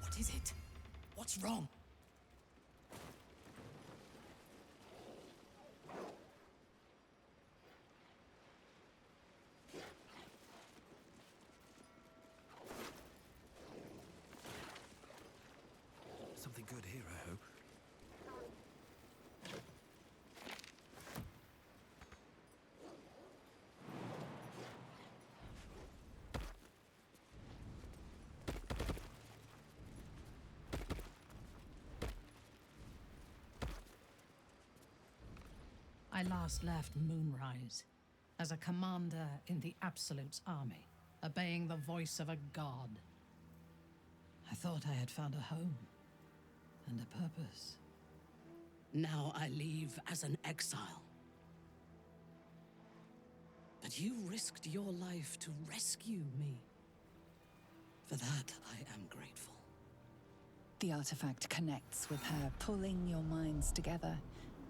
What is it? What's wrong? Something good here, I hope. I last left Moonrise as a commander in the Absolute's army, obeying the voice of a god. I thought I had found a home and a purpose. Now I leave as an exile. But you risked your life to rescue me. For that, I am grateful. The artifact connects with her, pulling your minds together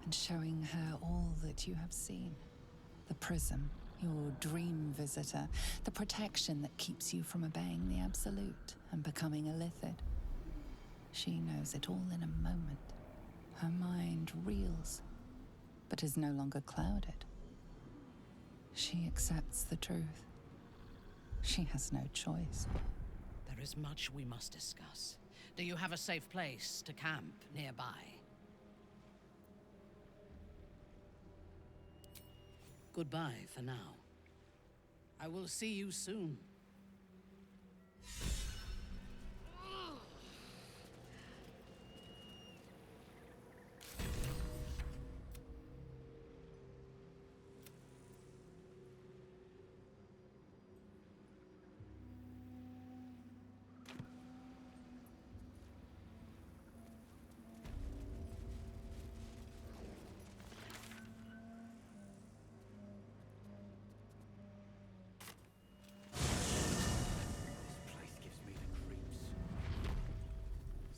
and showing her all that you have seen. The prism, your dream visitor, the protection that keeps you from obeying the Absolute and becoming a Lithid. She knows it all in a moment. Her mind reels, but is no longer clouded. She accepts the truth. She has no choice. There is much we must discuss. Do you have a safe place to camp nearby? Goodbye for now. I will see you soon.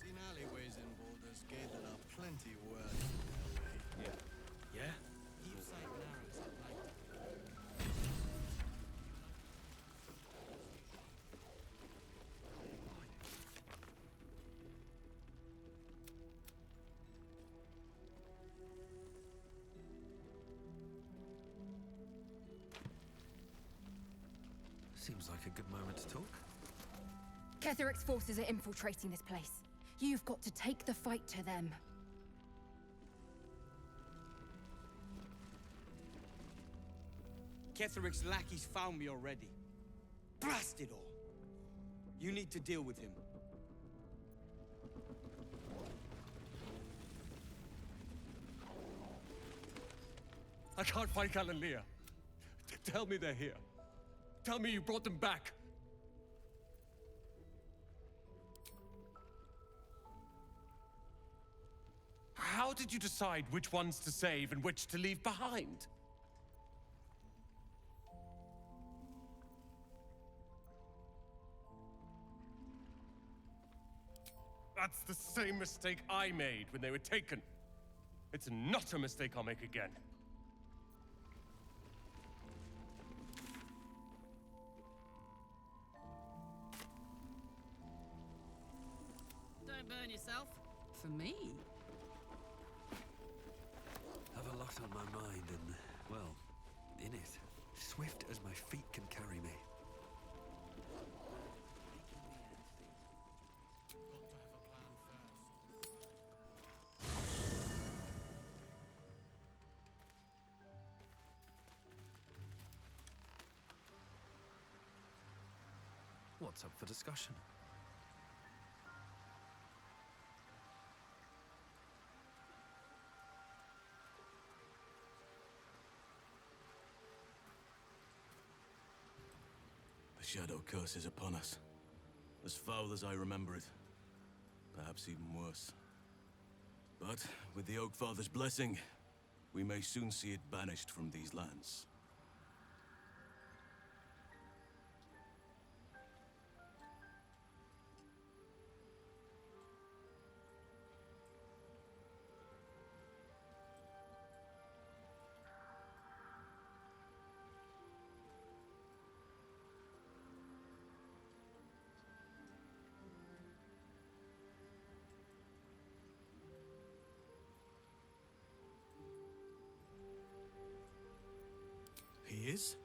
Seen alleyways in Baldur's Gate that are plenty worse in their way. Yeah? Keepsake narrows at night. Seems like a good moment to talk. Ketheric's forces are infiltrating this place. You've got to take the fight to them. Ketheric's lackeys found me already. Blast it all! You need to deal with him. I can't find Cal and Leah. Tell me they're here. Tell me you brought them back. How did you decide which ones to save and which to leave behind? That's the same mistake I made when they were taken. It's not a mistake I'll make again. Don't burn yourself. For me? Have a lot on my mind and, well, in it. Swift as my feet can carry me. What's up for discussion? The Shadow Curse is upon us. As foul as I remember it. Perhaps even worse. But with the Oak Father's blessing, we may soon see it banished from these lands. He is?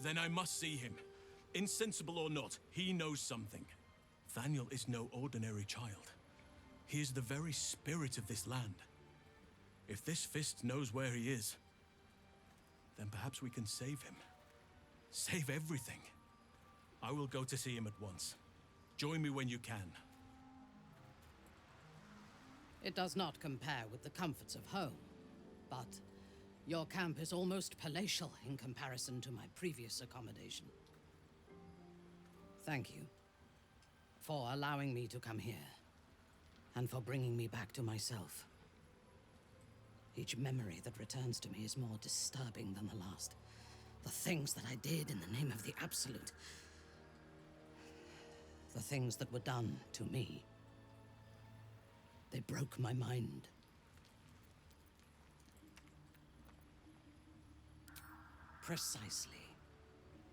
Then I must see him. Insensible or not, he knows something. Thaniel is no ordinary child. He is the very spirit of this land. If this fist knows where he is, then perhaps we can save him. Save everything. I will go to see him at once. Join me when you can. It does not compare with the comforts of home, but your camp is almost palatial in comparison to my previous accommodation. Thank you for allowing me to come here, and for bringing me back to myself. Each memory that returns to me is more disturbing than the last. The things that I did in the name of the Absolute. The things that were done to me. They broke my mind. Precisely.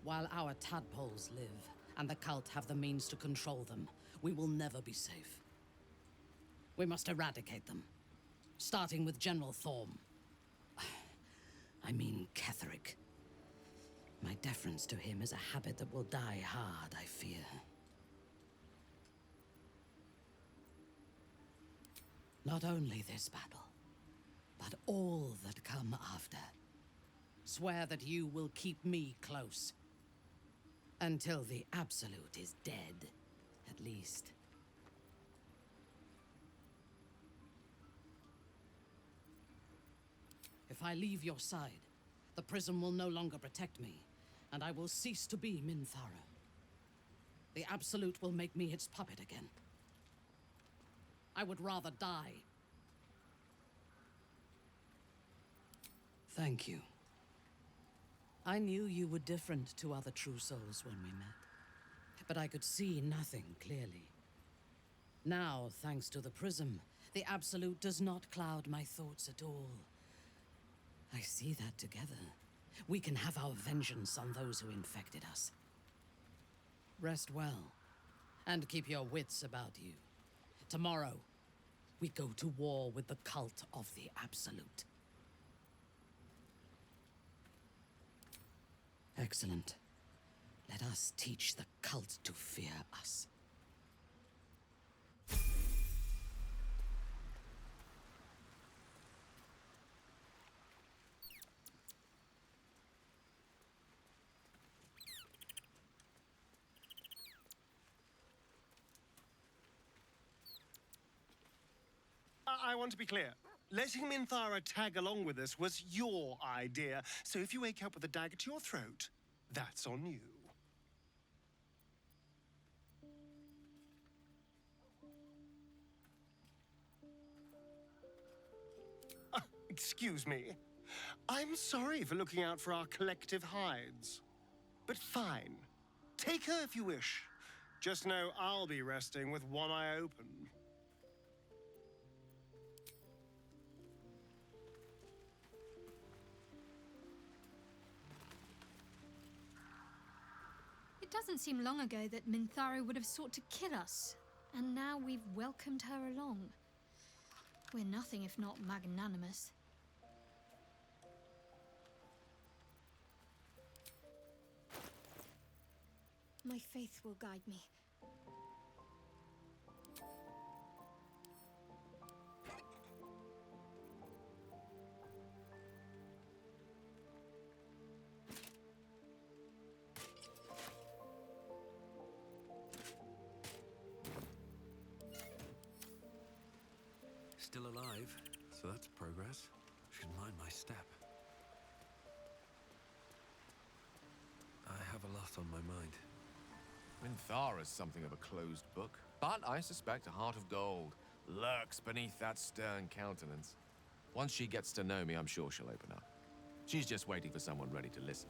While our tadpoles live, and the cult have the means to control them, we will never be safe. We must eradicate them. Starting with General Thorm. I mean Ketheric. My deference to him is a habit that will die hard, I fear. Not only this battle, but all that come after. Swear that you will keep me close. Until the Absolute is dead, at least. If I leave your side, the prism will no longer protect me, and I will cease to be Minthara. The Absolute will make me its puppet again. I would rather die. Thank you. I knew you were different to other true souls when we met, but I could see nothing clearly. Now, thanks to the prism, the Absolute does not cloud my thoughts at all. I see that together, we can have our vengeance on those who infected us. Rest well, and keep your wits about you. Tomorrow, we go to war with the cult of the Absolute. Excellent. Let us teach the cult to fear us. I want to be clear. Letting Minthara tag along with us was your idea, so if you wake up with a dagger to your throat, that's on you. Excuse me. I'm sorry for looking out for our collective hides. But fine. Take her if you wish. Just know I'll be resting with one eye open. It doesn't seem long ago that Minthara would have sought to kill us, and now we've welcomed her along. We're nothing if not magnanimous. My faith will guide me. Still alive, so that's progress. Should mind my step. I have a lot on my mind. Minthara's something of a closed book, but I suspect a heart of gold lurks beneath that stern countenance. Once she gets to know me, I'm sure she'll open up. She's just waiting for someone ready to listen.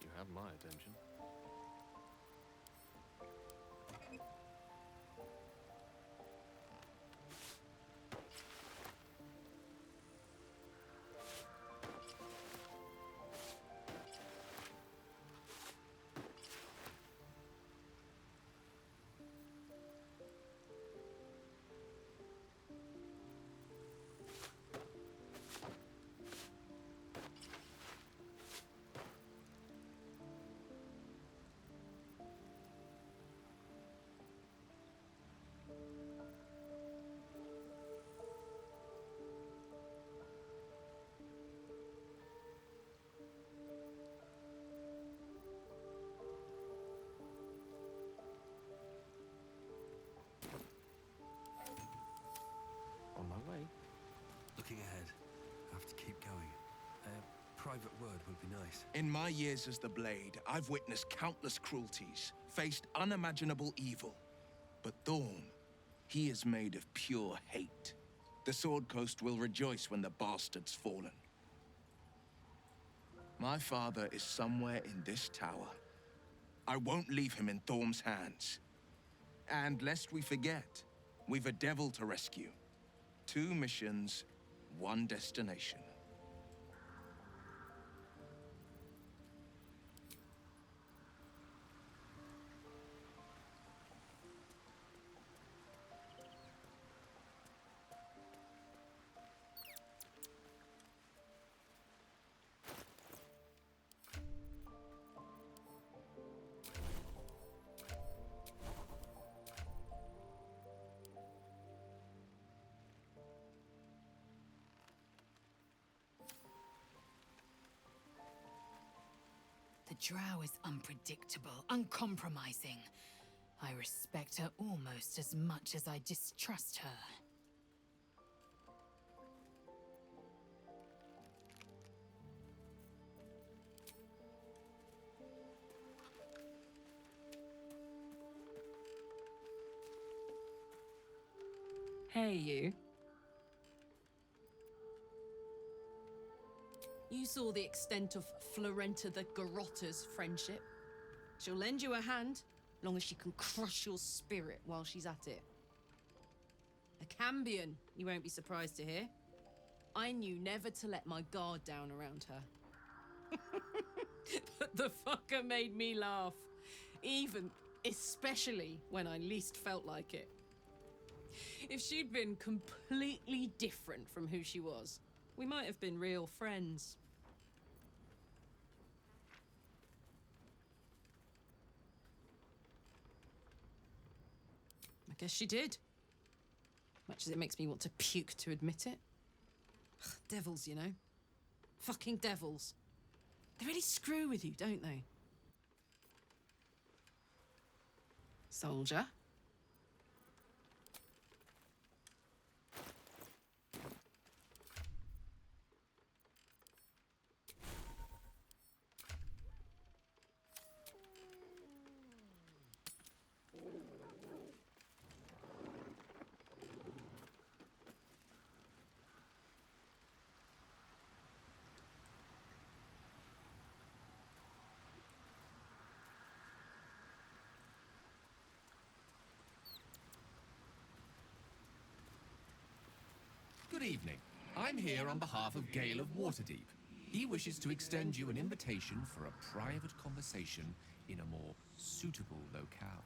You have my attention. On my way. Looking ahead. Have to keep going. A private word would be nice. In my years as the Blade, I've witnessed countless cruelties, faced unimaginable evil. But Thorm, he is made of pure hate. The Sword Coast will rejoice when the bastard's fallen. My father is somewhere in this tower. I won't leave him in Thorm's hands. And lest we forget, we've a devil to rescue. 2 missions, 1 destination. drow is unpredictable, uncompromising. I respect her almost as much as I distrust her. Hey, you. You saw the extent of Florenta the Garrotta's friendship. She'll lend you a hand, long as she can crush your spirit while she's at it. A Cambion, you won't be surprised to hear. I knew never to let my guard down around her. But the fucker made me laugh. Especially when I least felt like it. If she'd been completely different from who she was, we might have been real friends. I guess she did. Much as it makes me want to puke to admit it. Devils, you know. Fucking devils. They really screw with you, don't they? Soldier. Good evening. I'm here on behalf of Gale of Waterdeep. He wishes to extend you an invitation for a private conversation in a more suitable locale.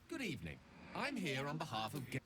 Good evening. I'm here on behalf of Gale.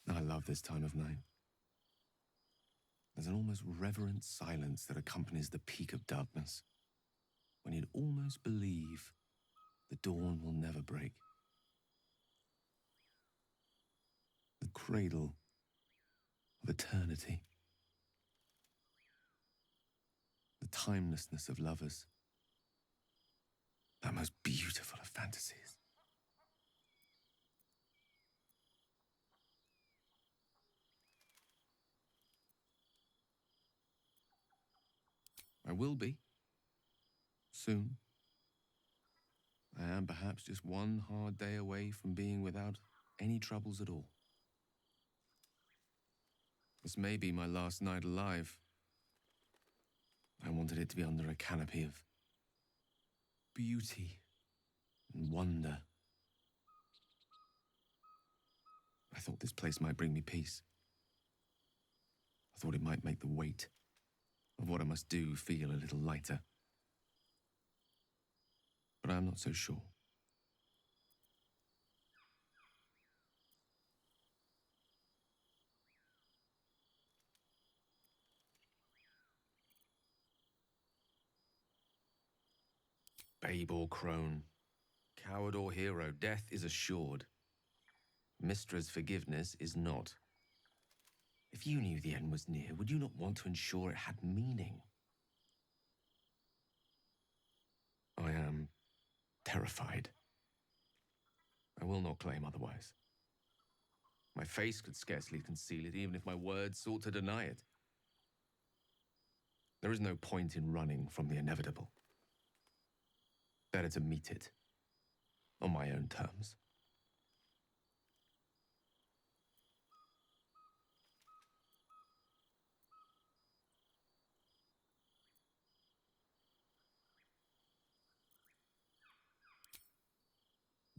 I love this time of night. There's an almost reverent silence that accompanies the peak of darkness, when you'd almost believe the dawn will never break. The cradle of eternity. The timelessness of lovers. That most beautiful of fantasies. I will be. Soon. I am perhaps just one hard day away from being without any troubles at all. This may be my last night alive. I wanted it to be under a canopy of beauty and wonder. I thought this place might bring me peace. I thought it might make the weight of what I must do feel a little lighter. But I'm not so sure. Babe or crone, coward or hero, death is assured. Mistra's forgiveness is not. If you knew the end was near, would you not want to ensure it had meaning? I am terrified. I will not claim otherwise. My face could scarcely conceal it, even if my words sought to deny it. There is no point in running from the inevitable. Better to meet it on my own terms.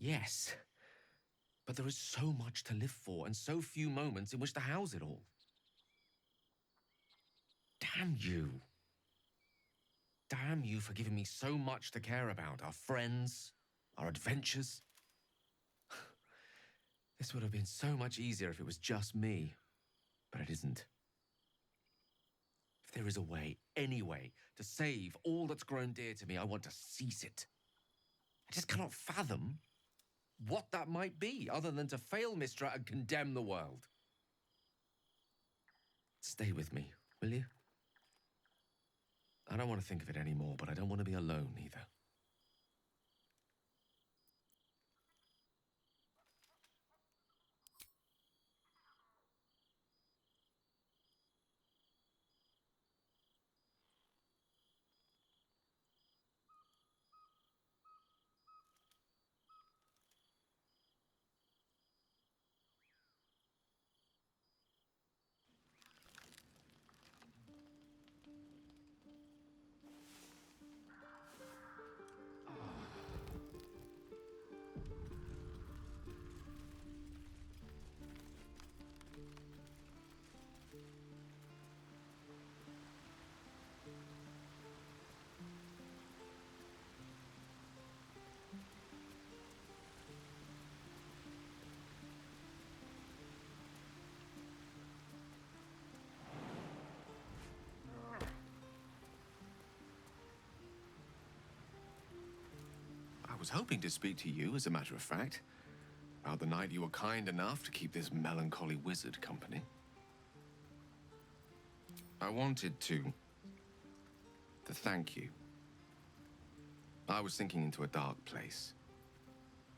Yes, but there is so much to live for and so few moments in which to house it all. Damn you. Damn you for giving me so much to care about. Our friends, our adventures. This would have been so much easier if it was just me, but it isn't. If there is a way, any way, to save all that's grown dear to me, I want to seize it. I just cannot fathom what that might be, other than to fail Mistra and condemn the world. Stay with me, will you? I don't want to think of it anymore, but I don't want to be alone either. I was hoping to speak to you, as a matter of fact, about the night you were kind enough to keep this melancholy wizard company. I wanted to thank you. I was sinking into a dark place,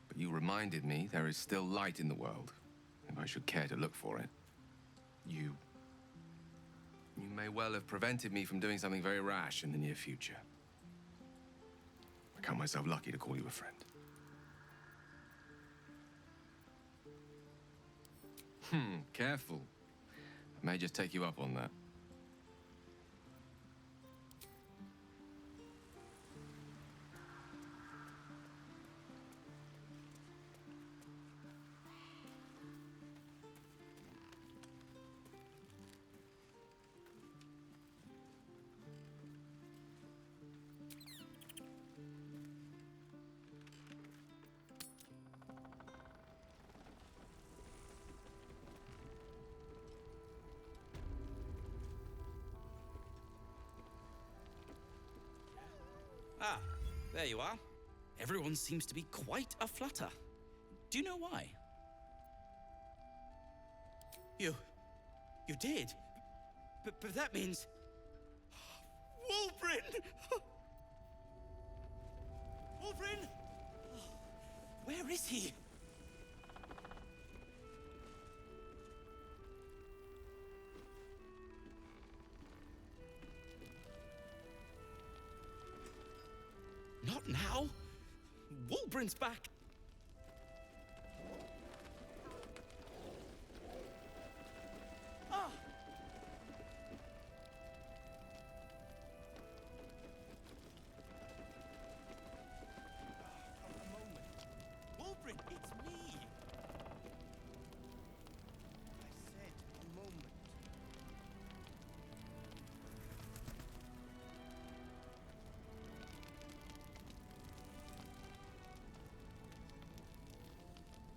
but you reminded me there is still light in the world, if I should care to look for it. You may well have prevented me from doing something very rash in the near future. I count myself lucky to call you a friend. Careful. I may just take you up on that. Ah, there you are. Everyone seems to be quite a flutter. Do you know why? You did? But that means... Wulbrin! Wulbrin! Where is he? Not now. Wulbrin's back. Ah! A moment. Wulbrin, it's me. I said a moment.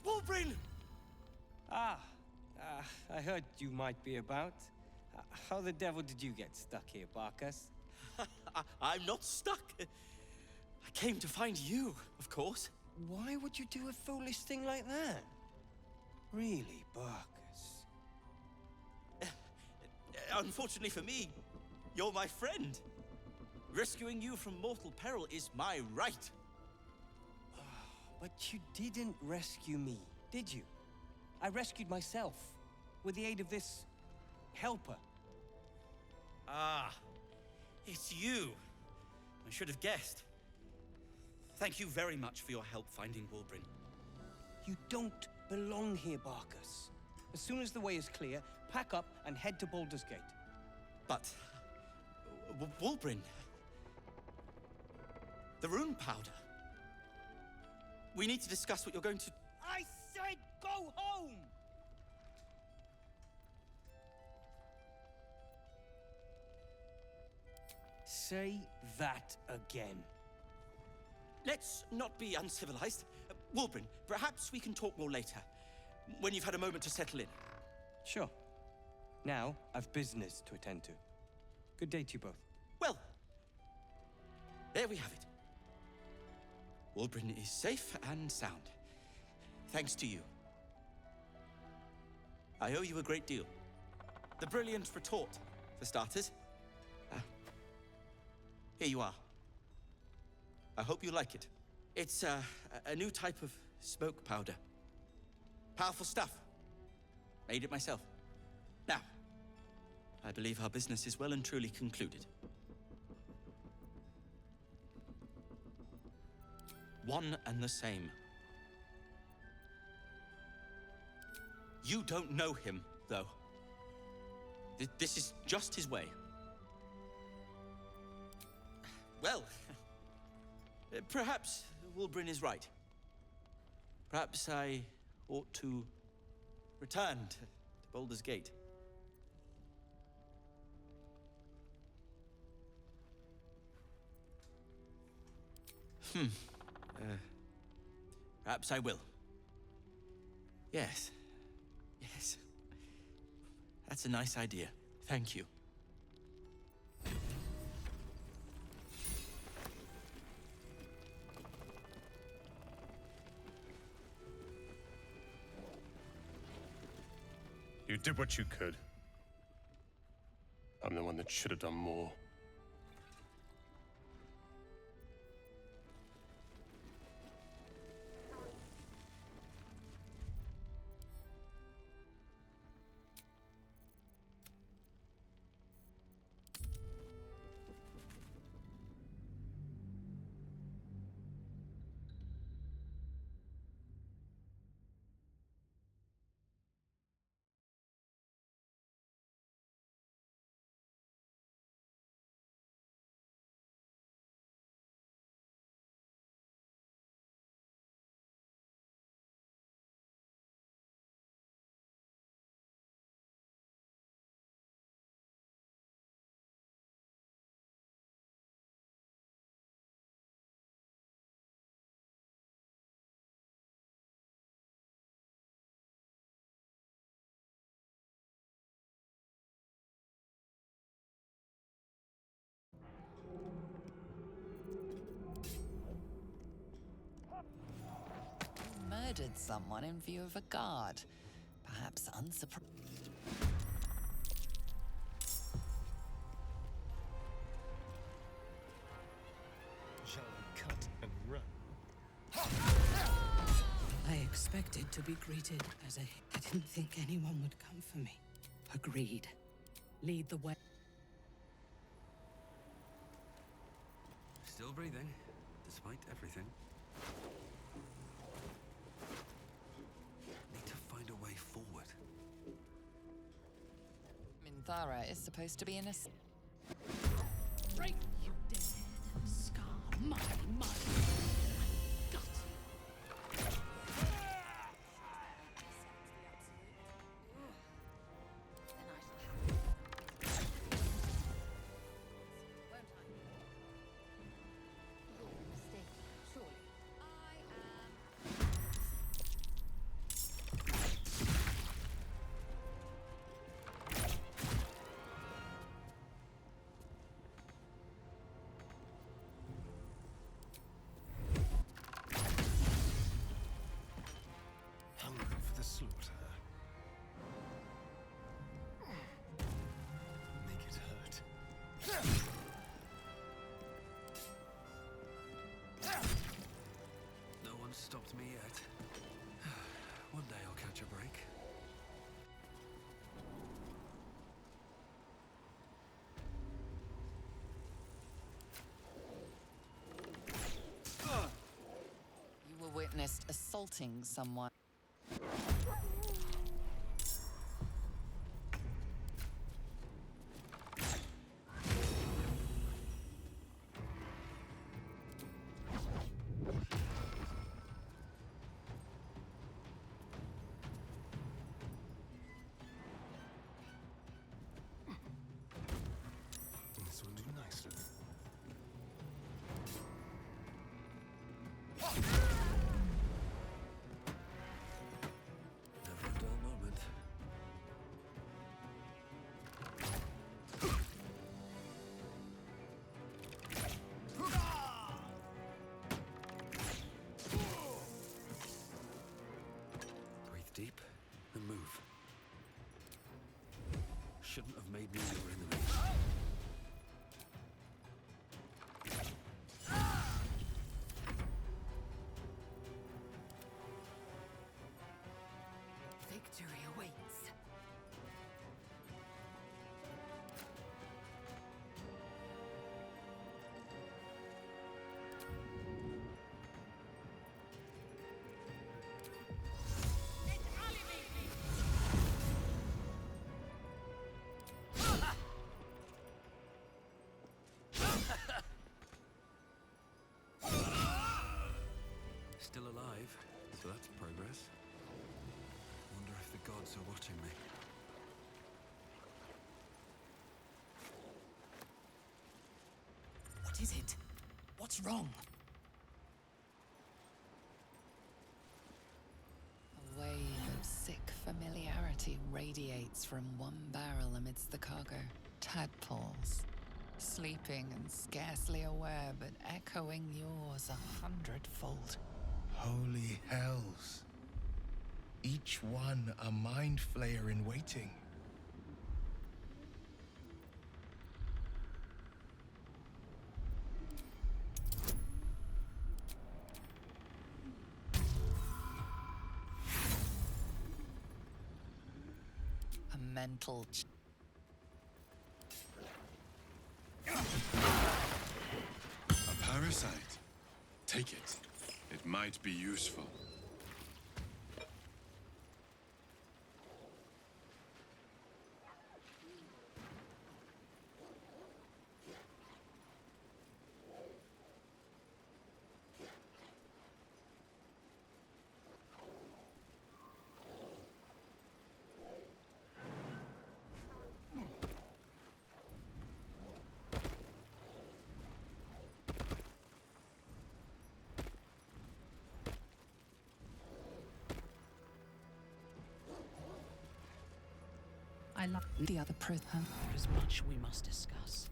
Wulbrin! I heard you might be about. How the devil did you get stuck here, Barkas? I'm not stuck. I came to find you, of course. Why would you do a foolish thing like that? Really, Barkas? Unfortunately for me, you're my friend. Rescuing you from mortal peril is my right. But you didn't rescue me, did you? I rescued myself with the aid of this helper. Ah, it's you. I should have guessed. Thank you very much for your help finding Wulbrin. You don't belong here, Barkus. As soon as the way is clear, pack up and head to Baldur's Gate. But... Wulbrin... The rune powder... We need to discuss what you're going to... I said go home! Say that again. Let's not be uncivilized. Wulbrin, perhaps we can talk more later, when you've had a moment to settle in. Sure. Now, I've business to attend to. Good day to you both. Well, there we have it. Wulbrin is safe and sound. Thanks to you. I owe you a great deal. The brilliant retort, for starters. Here you are. I hope you like it. It's a new type of smoke powder. Powerful stuff. Made it myself. Now, I believe our business is well and truly concluded. One and the same. You don't know him, though. This is just his way. Well, perhaps Wulbrin is right. Perhaps I ought to return to Baldur's Gate. Perhaps I will. Yes. Yes. That's a nice idea. Thank you. You did what you could. I'm the one that should have done more. Murdered someone in view of a guard. Perhaps unsurprised. Shall we cut and run? I expected to be greeted as I didn't think anyone would come for me. Agreed. Lead the way. Still breathing, despite everything. Need to find a way forward. Minthara is supposed to be in a... Break, you dead, scar my mind. assaulting someone. This will do nicely. Never a dull moment. Breathe deep and move. Shouldn't have made me your enemy. Victory awaits. Still alive, so that's progress. Wonder if the gods are watching me. What is it? What's wrong? A wave of sick familiarity radiates from one barrel amidst the cargo. Tadpoles, sleeping and scarcely aware, but echoing yours 100-fold. Holy hells. Each one a mind flayer in waiting. A mental A parasite. Take it. It might be useful. I love the other prisoner. There is much we must discuss.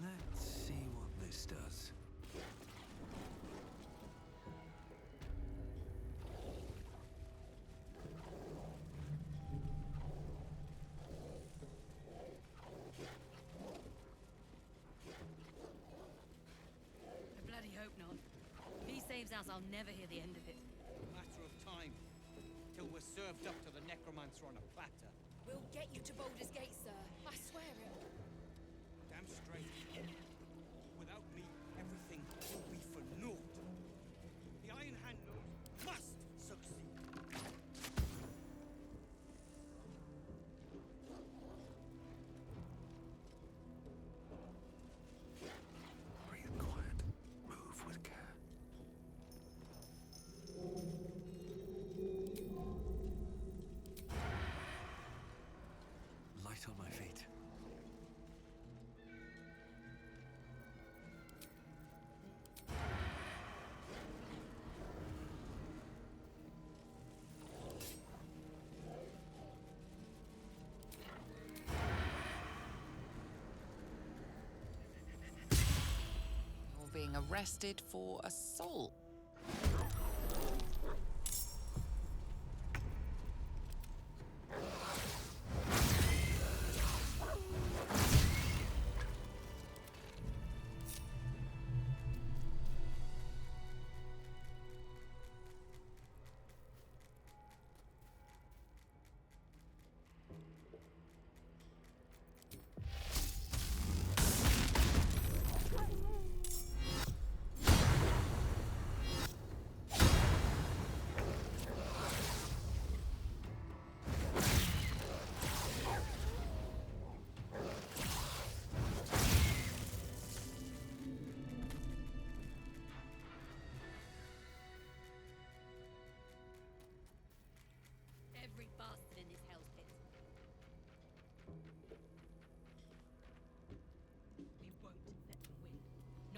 Let's see what this does. I bloody hope not. If he saves us, I'll never hear the end of it. Matter of time. Till we're served up to the necromancer on a platter. We'll get you to Baldur's Gate, sir. I swear it. Damn straight. Without me, everything will be for naught. The Iron Hand must succeed. Breathe quiet. Move with care. Light on my feet. You're being arrested for assault.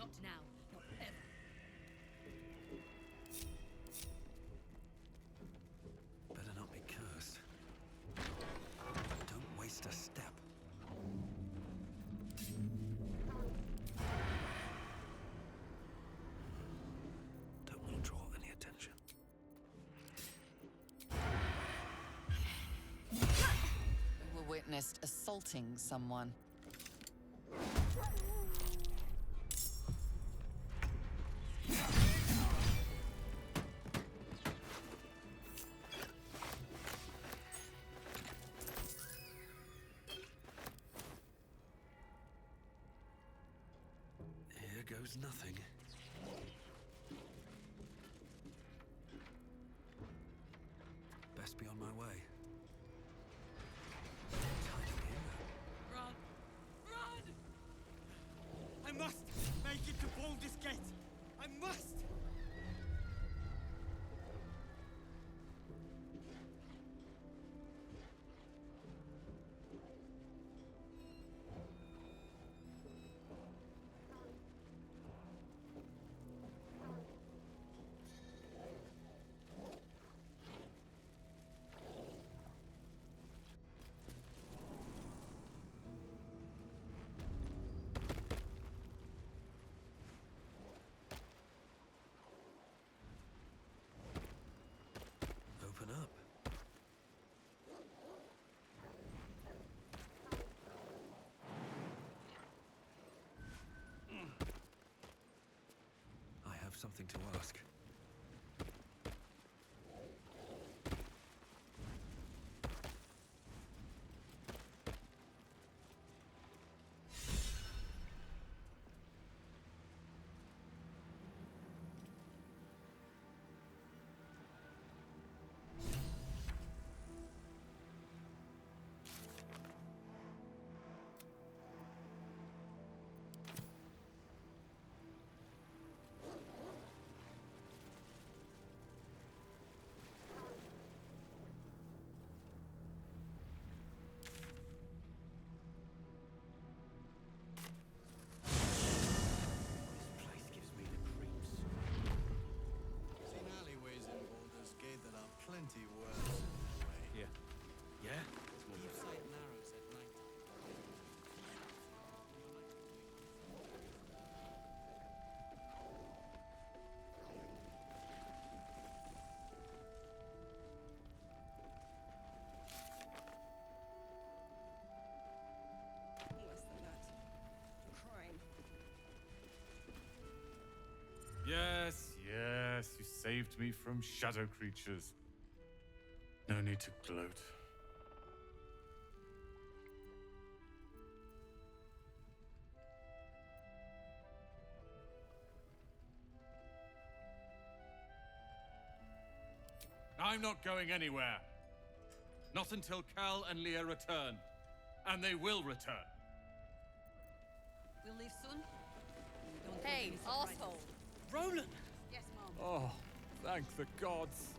Not now. Not ever. Better not be cursed. Don't waste a step. Don't want to draw any attention. We were witnessed assaulting someone. Here goes nothing. Best be on my way. Run! Run! I must make it to Baldur's Gate! I must! Open up. I have something to ask. Seen alleyways in Baldur's Gate that are plenty worse in their way. Yeah. Yeah? Keep sight narrows at night. Worse than that. Crime. Yes, yes, you saved me from shadow creatures. No need to gloat. I'm not going anywhere. Not until Cal and Leah return. And they will return. We'll leave soon? Hey, asshole! Roland! Yes, Mom. Oh, thank the gods.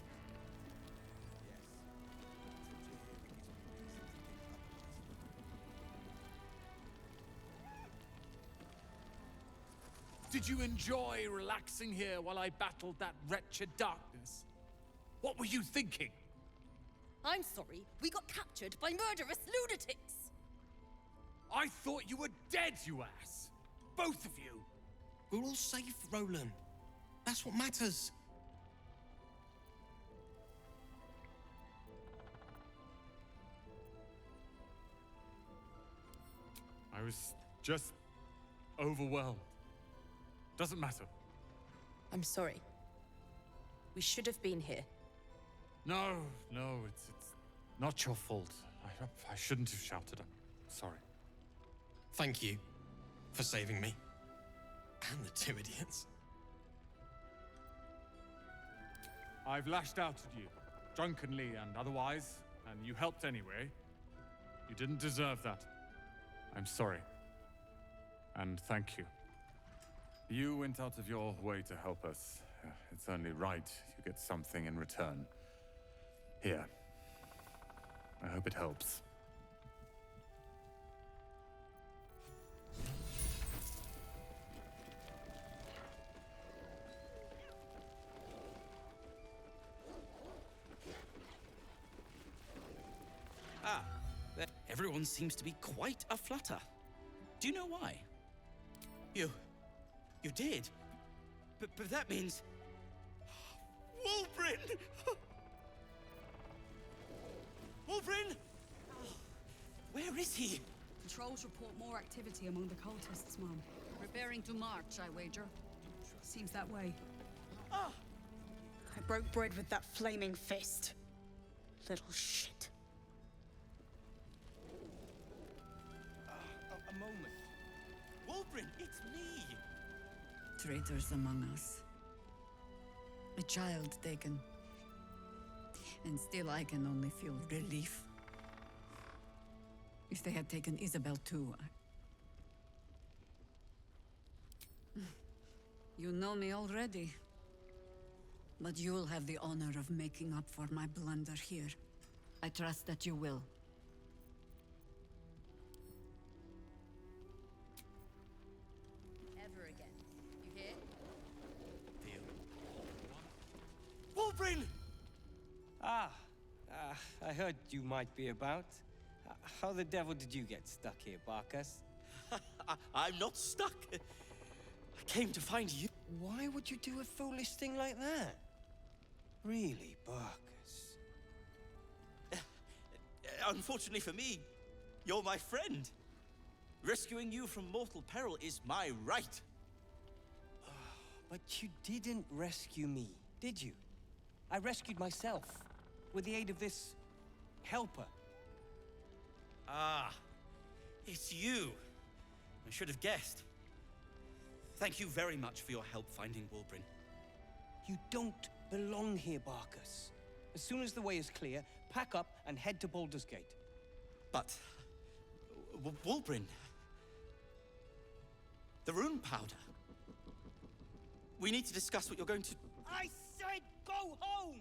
Did you enjoy relaxing here while I battled that wretched darkness? What were you thinking? I'm sorry, we got captured by murderous lunatics! I thought you were dead, you ass! Both of you! We're all safe, Roland. That's what matters. I was just overwhelmed. Doesn't matter. I'm sorry. We should have been here. No, it's not your fault. I shouldn't have shouted. I'm sorry. Thank you for saving me. And the two idiots. I've lashed out at you, drunkenly and otherwise, and you helped anyway. You didn't deserve that. I'm sorry. And thank you. You went out of your way to help us. It's only right you get something in return. Here. I hope it helps. everyone seems to be quite a flutter. Do you know why? You did. But that means... Wulbrin! Wulbrin! Where is he? Controls report more activity among the cultists, Mom. Preparing to march, I wager. Seems that way. Ah! I broke bread with that flaming fist. Little shit. A moment. Wulbrin, it's me! Traitors among us. A child taken. And still I can only feel relief. If they had taken Isabel too, You know me already. But you'll have the honor of making up for my blunder here. I trust that you will. Ever again. You hear? Wulbrin! I heard you might be about. How the devil did you get stuck here, Barcus? I'm not stuck. I came to find you. Why would you do a foolish thing like that? Really, Barcus? Unfortunately for me, you're my friend. Rescuing you from mortal peril is my right. But you didn't rescue me, did you? I rescued myself, with the aid of this helper. Ah, it's you. I should have guessed. Thank you very much for your help finding Wulbrin. You don't belong here, Barcus. As soon as the way is clear, pack up and head to Baldur's Gate. But... Wulbrin... The rune powder... We need to discuss what you're going to... I said go home!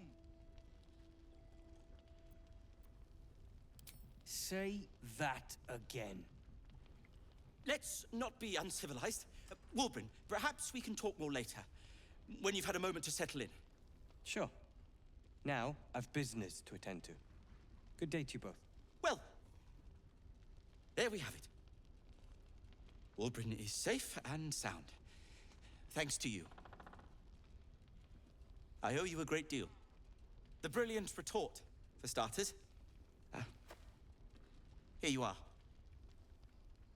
Say that again. Let's not be uncivilized. Wulbrin, perhaps we can talk more later, when you've had a moment to settle in. Sure. Now, I've business to attend to. Good day to you both. Well, there we have it. Wulbrin is safe and sound. Thanks to you. I owe you a great deal. The brilliant retort, for starters. Here you are.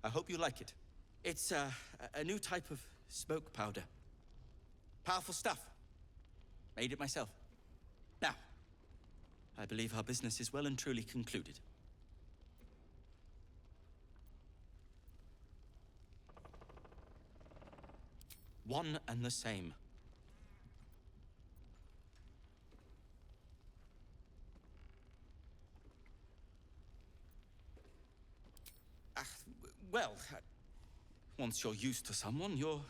I hope you like it. It's a new type of smoke powder. Powerful stuff. Made it myself. Now, I believe our business is well and truly concluded. One and the same. Well, once you're used to someone, you're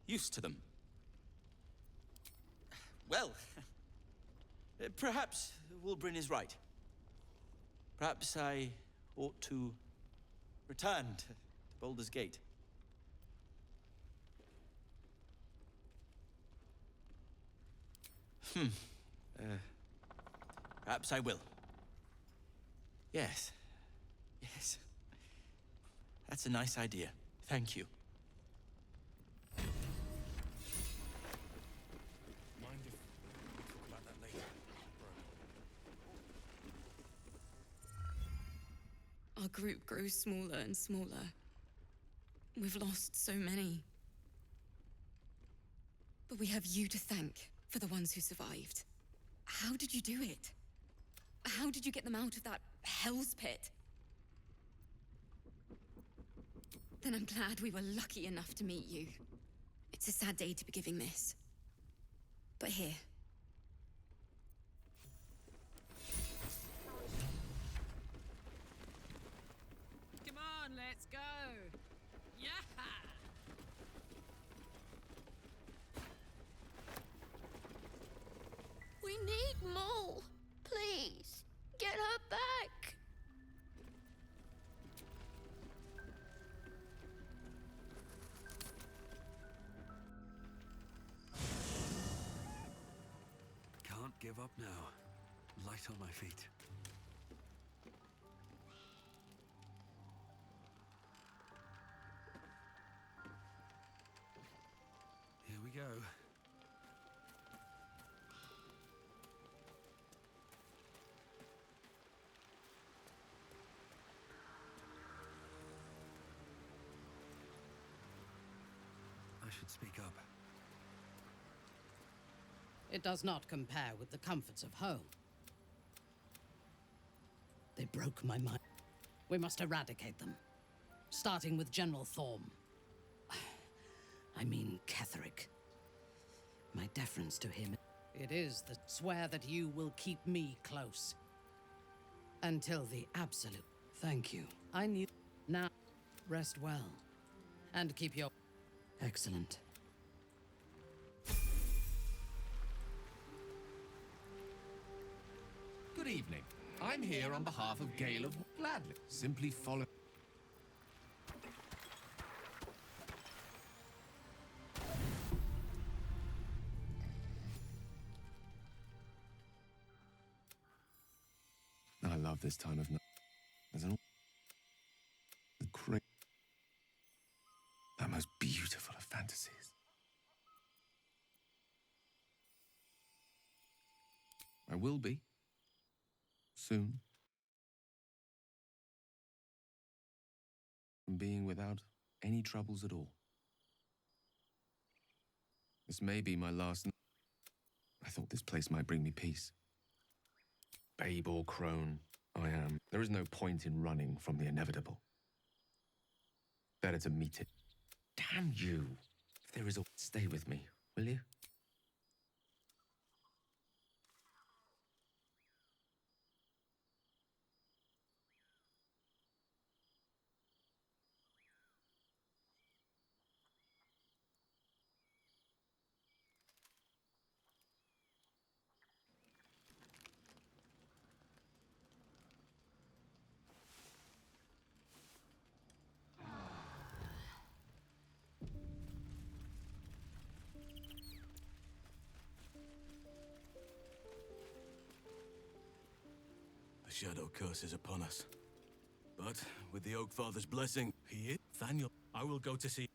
used to them. Well, perhaps Wulbrin is right. Perhaps I ought to return to Baldur's Gate. Perhaps I will. Yes. Yes. That's a nice idea. Thank you. Mind if we talk about that later, bro? Our group grows smaller and smaller. We've lost so many. But we have you to thank for the ones who survived. How did you do it? How did you get them out of that hell's pit? Then I'm glad we were lucky enough to meet you. It's a sad day to be giving this. But here. Come on, let's go. Yeah. We need Mole. Please, get her back. Can't give up now. Light on my feet. go. I should speak up. It does not compare with the comforts of home. They broke my mind. We must eradicate them, starting with General Thorm. I mean Ketheric. My deference to him. It is the swear that you will keep me close. Until the absolute. Thank you. I knew. Now, rest well. And keep your... Excellent. Good evening. I'm here on behalf of Gale of Gladly. Simply follow. I love this time of night. There's an that most beautiful of fantasies. I will be. Soon. From being without any troubles at all. This may be my last night. I thought this place might bring me peace. Babe or crone, I am. There is no point in running from the inevitable. Better to meet it. Damn you! If there is a... Stay with me, will you? The Shadow Curse is upon us. But with the Oak Father's blessing, he is. Thaniel, I will go to see.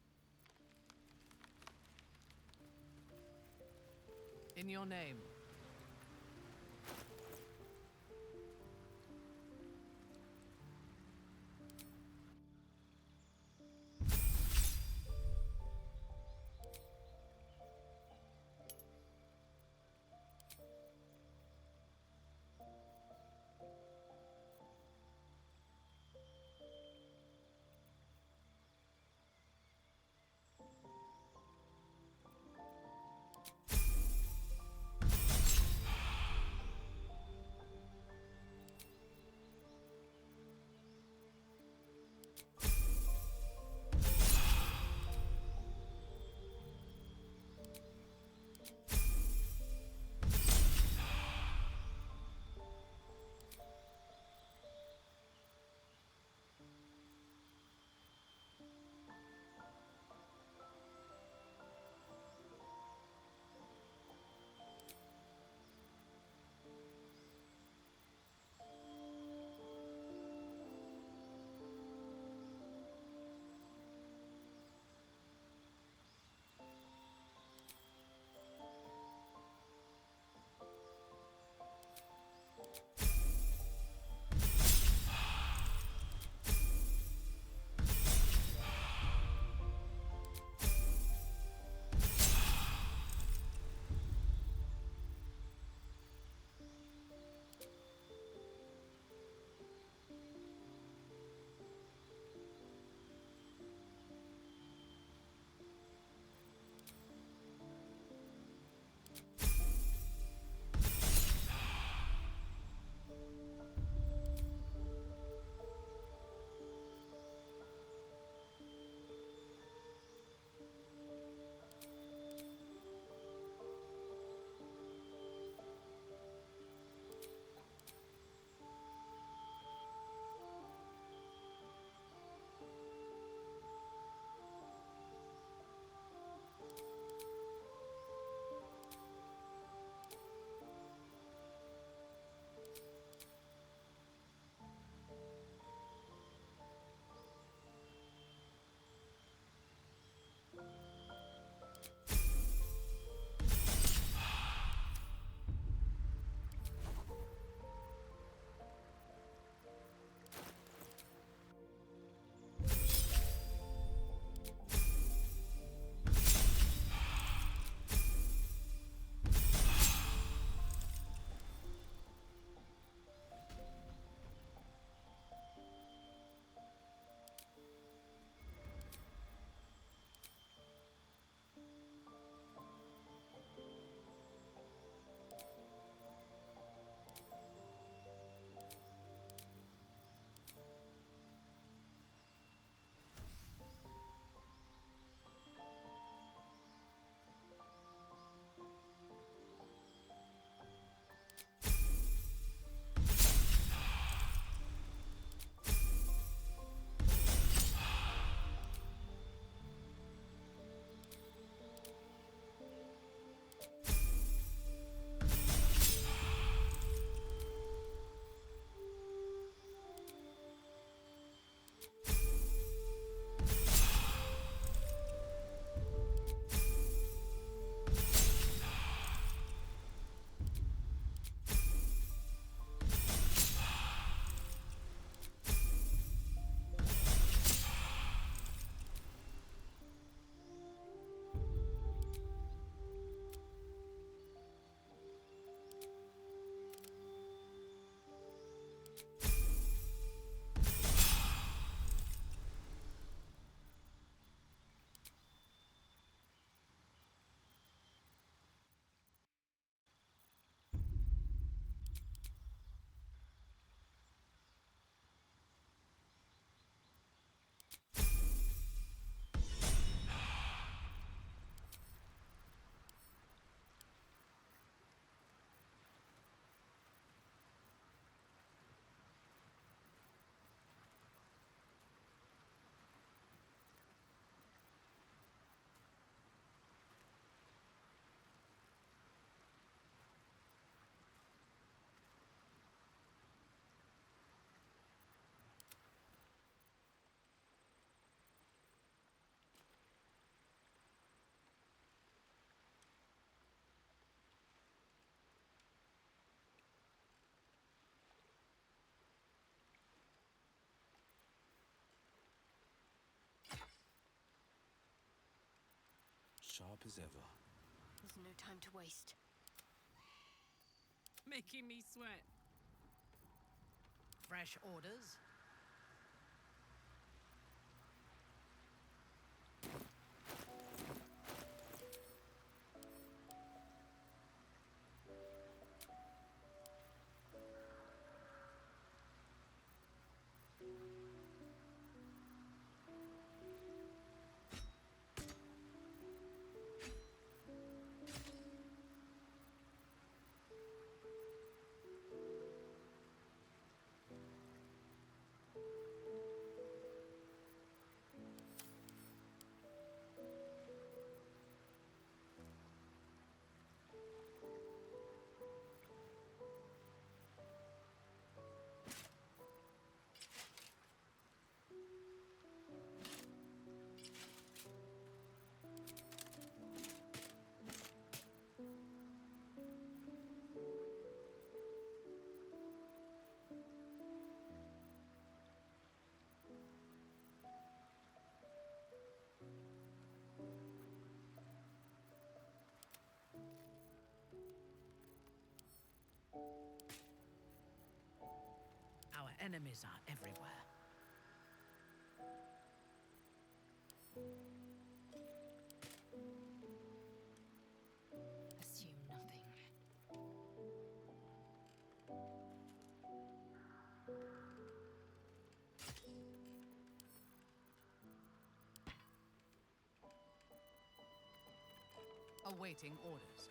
In your name. sharp as ever. There's no time to waste. Making me sweat. Fresh orders? Our enemies are everywhere. Assume nothing. Awaiting orders.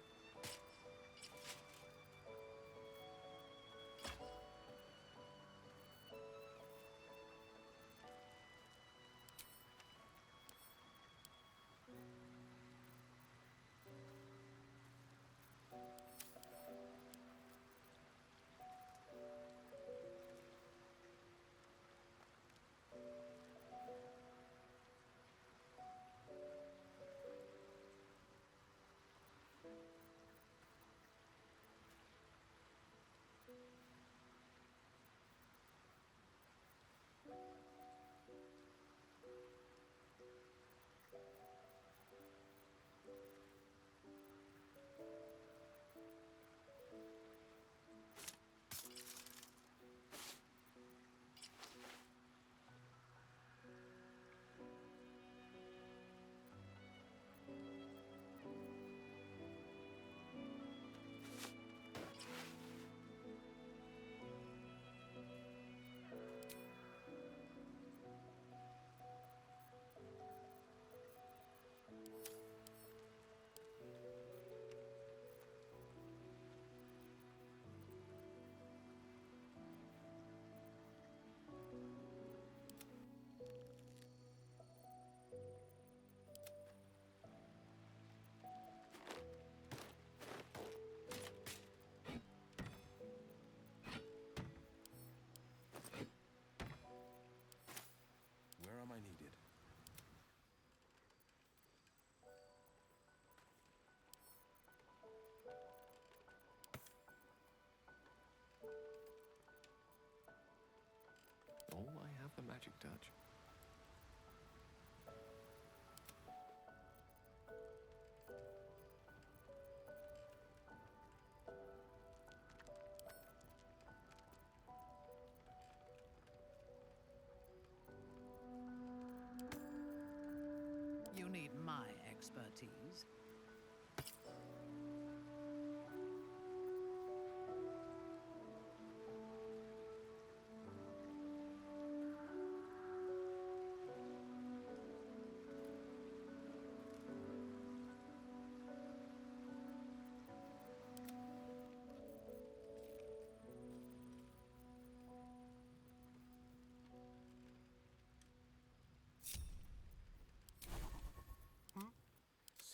Where am I needed? Oh, I have the magic touch. You need my expertise.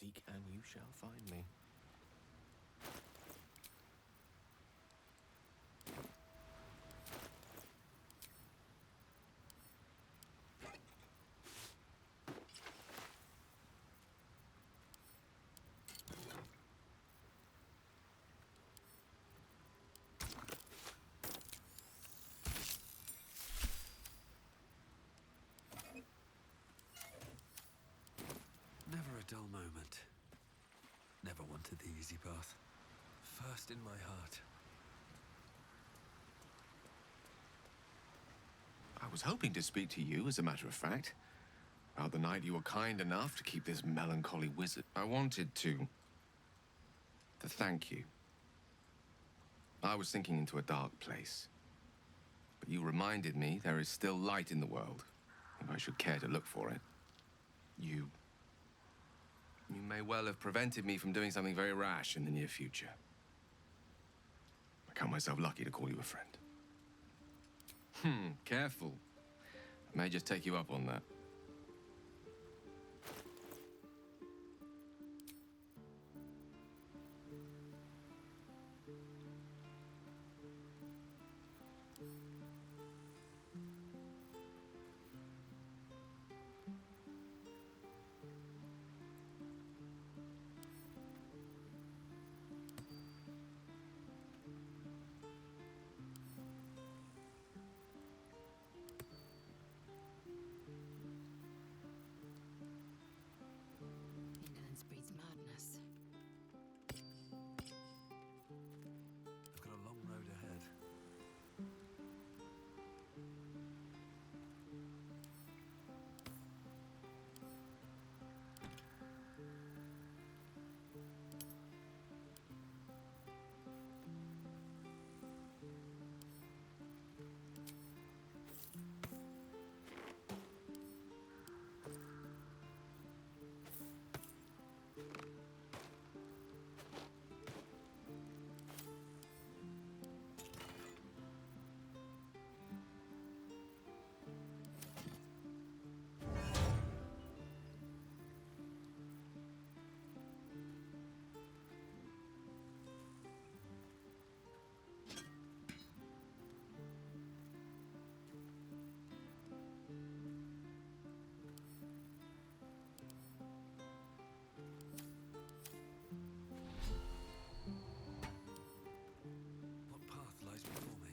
Seek and you shall find me. Never a dull moment. easy path. First in my heart. I was hoping to speak to you, as a matter of fact. About the night you were kind enough to keep this melancholy wizard. I wanted to thank you. I was sinking into a dark place. But you reminded me there is still light in the world, if I should care to look for it. You may well have prevented me from doing something very rash in the near future. I count myself lucky to call you a friend. Careful. I may just take you up on that. Ignorance breeds madness. I've got a long road ahead. What path lies before me?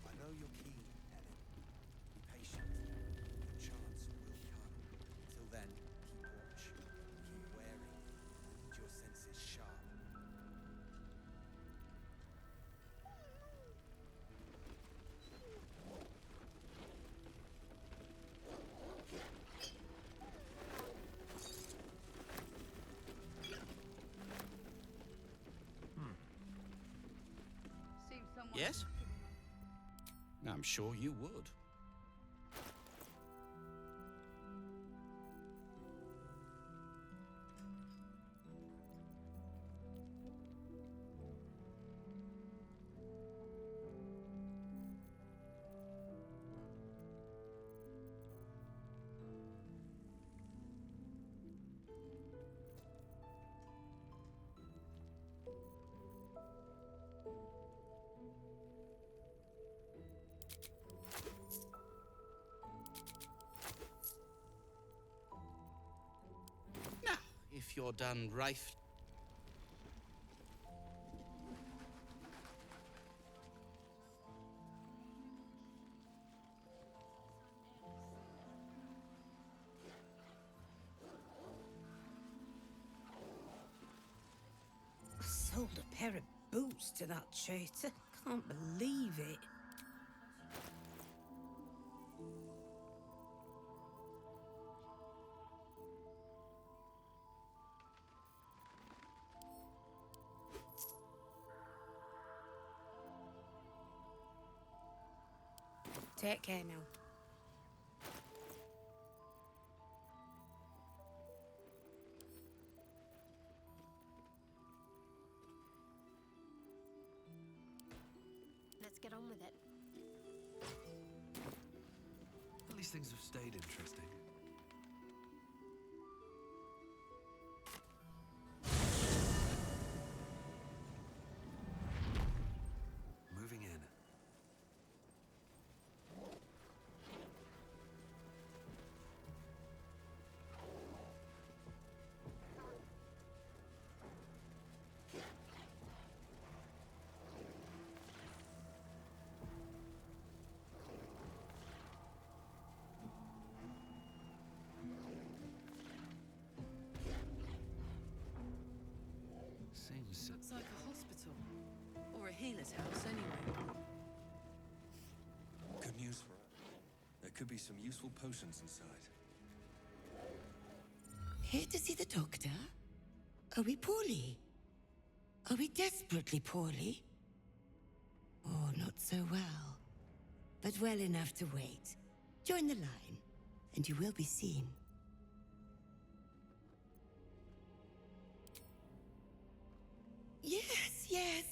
I know you're keen, Helen. Be patient. Your chance will come. Until then, keep watch. Keep wary. I need your senses sharp. Yes? I'm sure you would. Now, if you're done rifling. I sold a pair of boots to that traitor. Can't believe it. Take care now. Let's get on with it. At least things have stayed interesting. Moving in. seems... Looks like a hospital. Or a healer's house, anyway. Good news for us. There could be some useful potions inside. Here to see the doctor? Are we poorly? Are we desperately poorly? Oh, not so well. But well enough to wait. Join the line, and you will be seen. Yes, yes,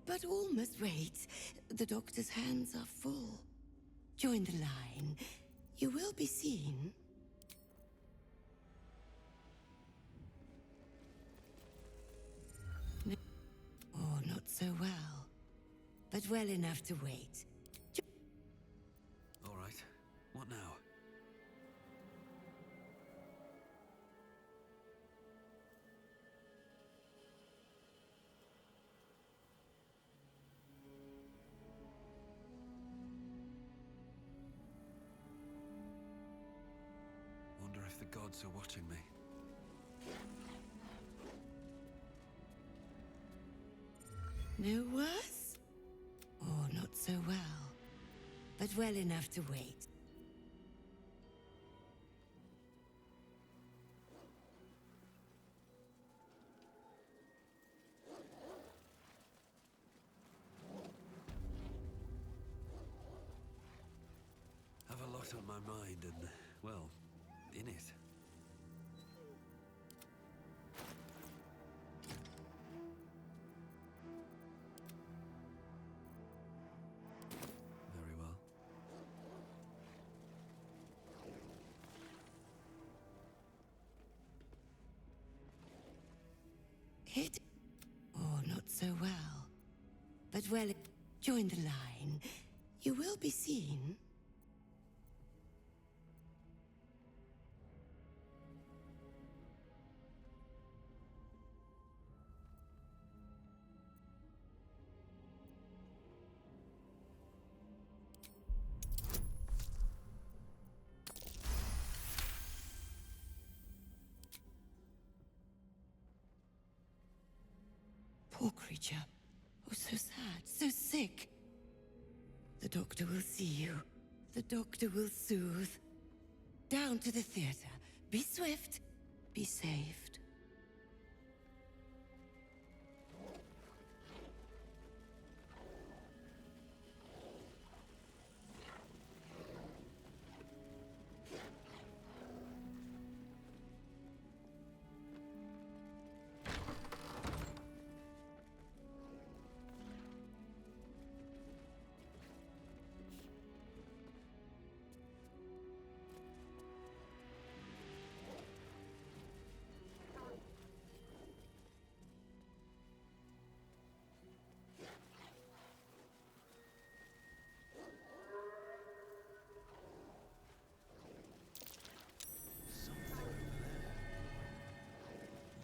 but all must wait. The doctor's hands are full. Join the line. You will be seen. Oh, not so well. But well enough to wait. All right. What now? Wonder if the gods are watching me. No worse? Oh, not so well. But well enough to wait. Have a lot on my mind and, well, in it. Very well. Hit? Oh, not so well. But well, join the line. You will be seen. Poor creature. Oh, so sad, so sick. The doctor will see you. The doctor will soothe. Down to the theater. Be swift. Be saved.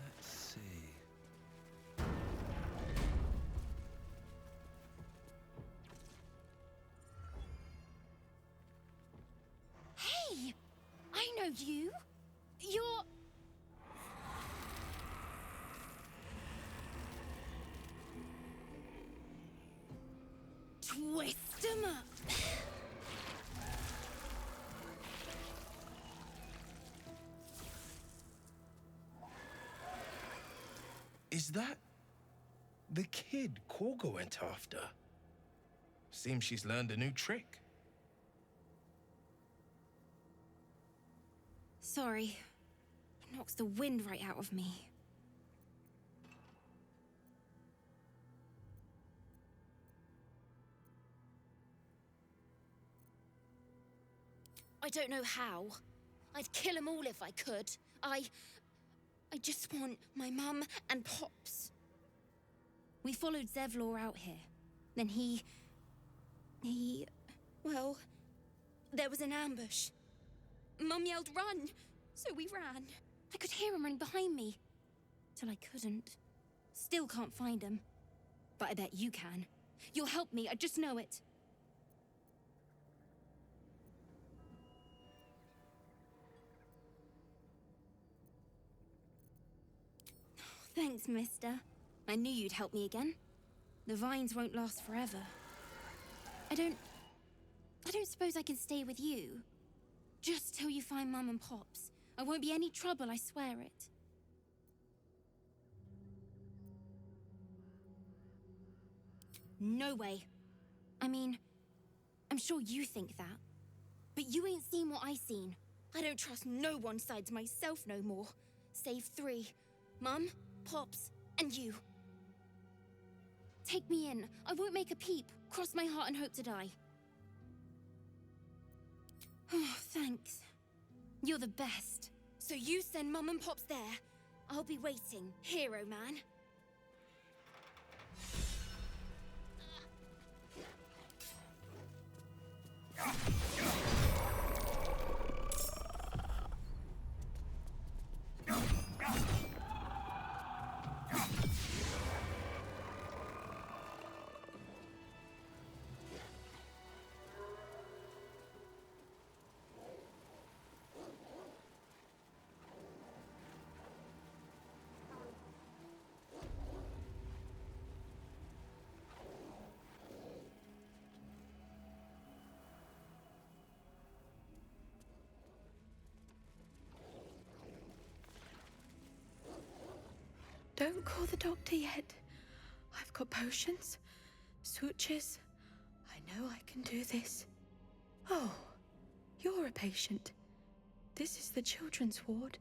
Let's see. Hey! I know you! You're... Twist 'em up! Is that the kid Korga went after? Seems she's learned a new trick. Sorry. It knocks the wind right out of me. I don't know how. I'd kill them all if I could. I just want my mum and Pops. We followed Zevlor out here. Then well, there was an ambush. Mum yelled, "Run!" So we ran. I could hear him running behind me. Till I couldn't. Still can't find him. But I bet you can. You'll help me, I just know it. Thanks, mister. I knew you'd help me again. The vines won't last forever. I don't suppose I can stay with you. Just till you find Mum and Pops. I won't be any trouble, I swear it. No way. I mean, I'm sure you think that. But you ain't seen what I seen. I don't trust no one sides myself no more. Save 3. Mum, Pops, and you. Take me in. I won't make a peep. Cross my heart and hope to die. Oh, thanks. You're the best. So you send Mum and Pops there. I'll be waiting, hero man. Don't call the doctor yet. I've got potions, sutures. I know I can do this. Oh, you're a patient. This is the children's ward.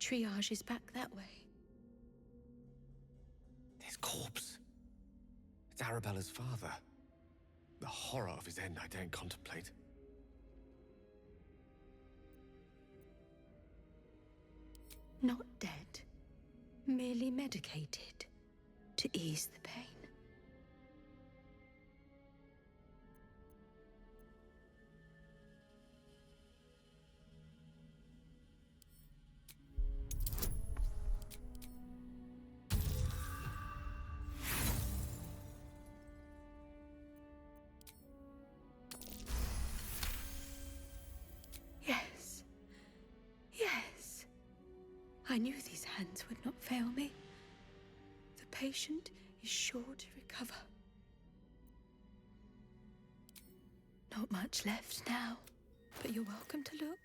Triage is back that way. This corpse. It's Arabella's father. The horror of his end I daren't contemplate. Not dead. Merely medicated to ease the pain. Yes. Yes. I knew these hands would not fail me. The patient is sure to recover. Not much left now, but you're welcome to look.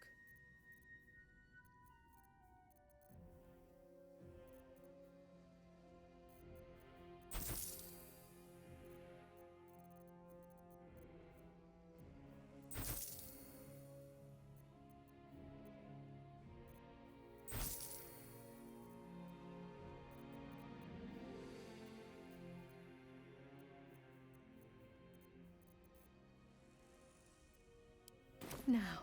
Now,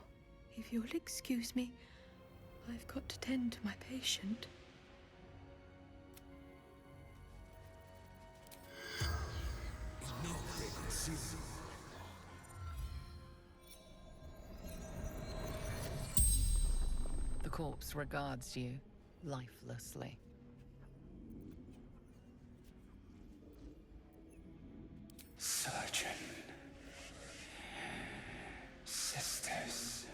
if you'll excuse me, I've got to tend to my patient. The corpse regards you lifelessly. Surgeon. Sisters.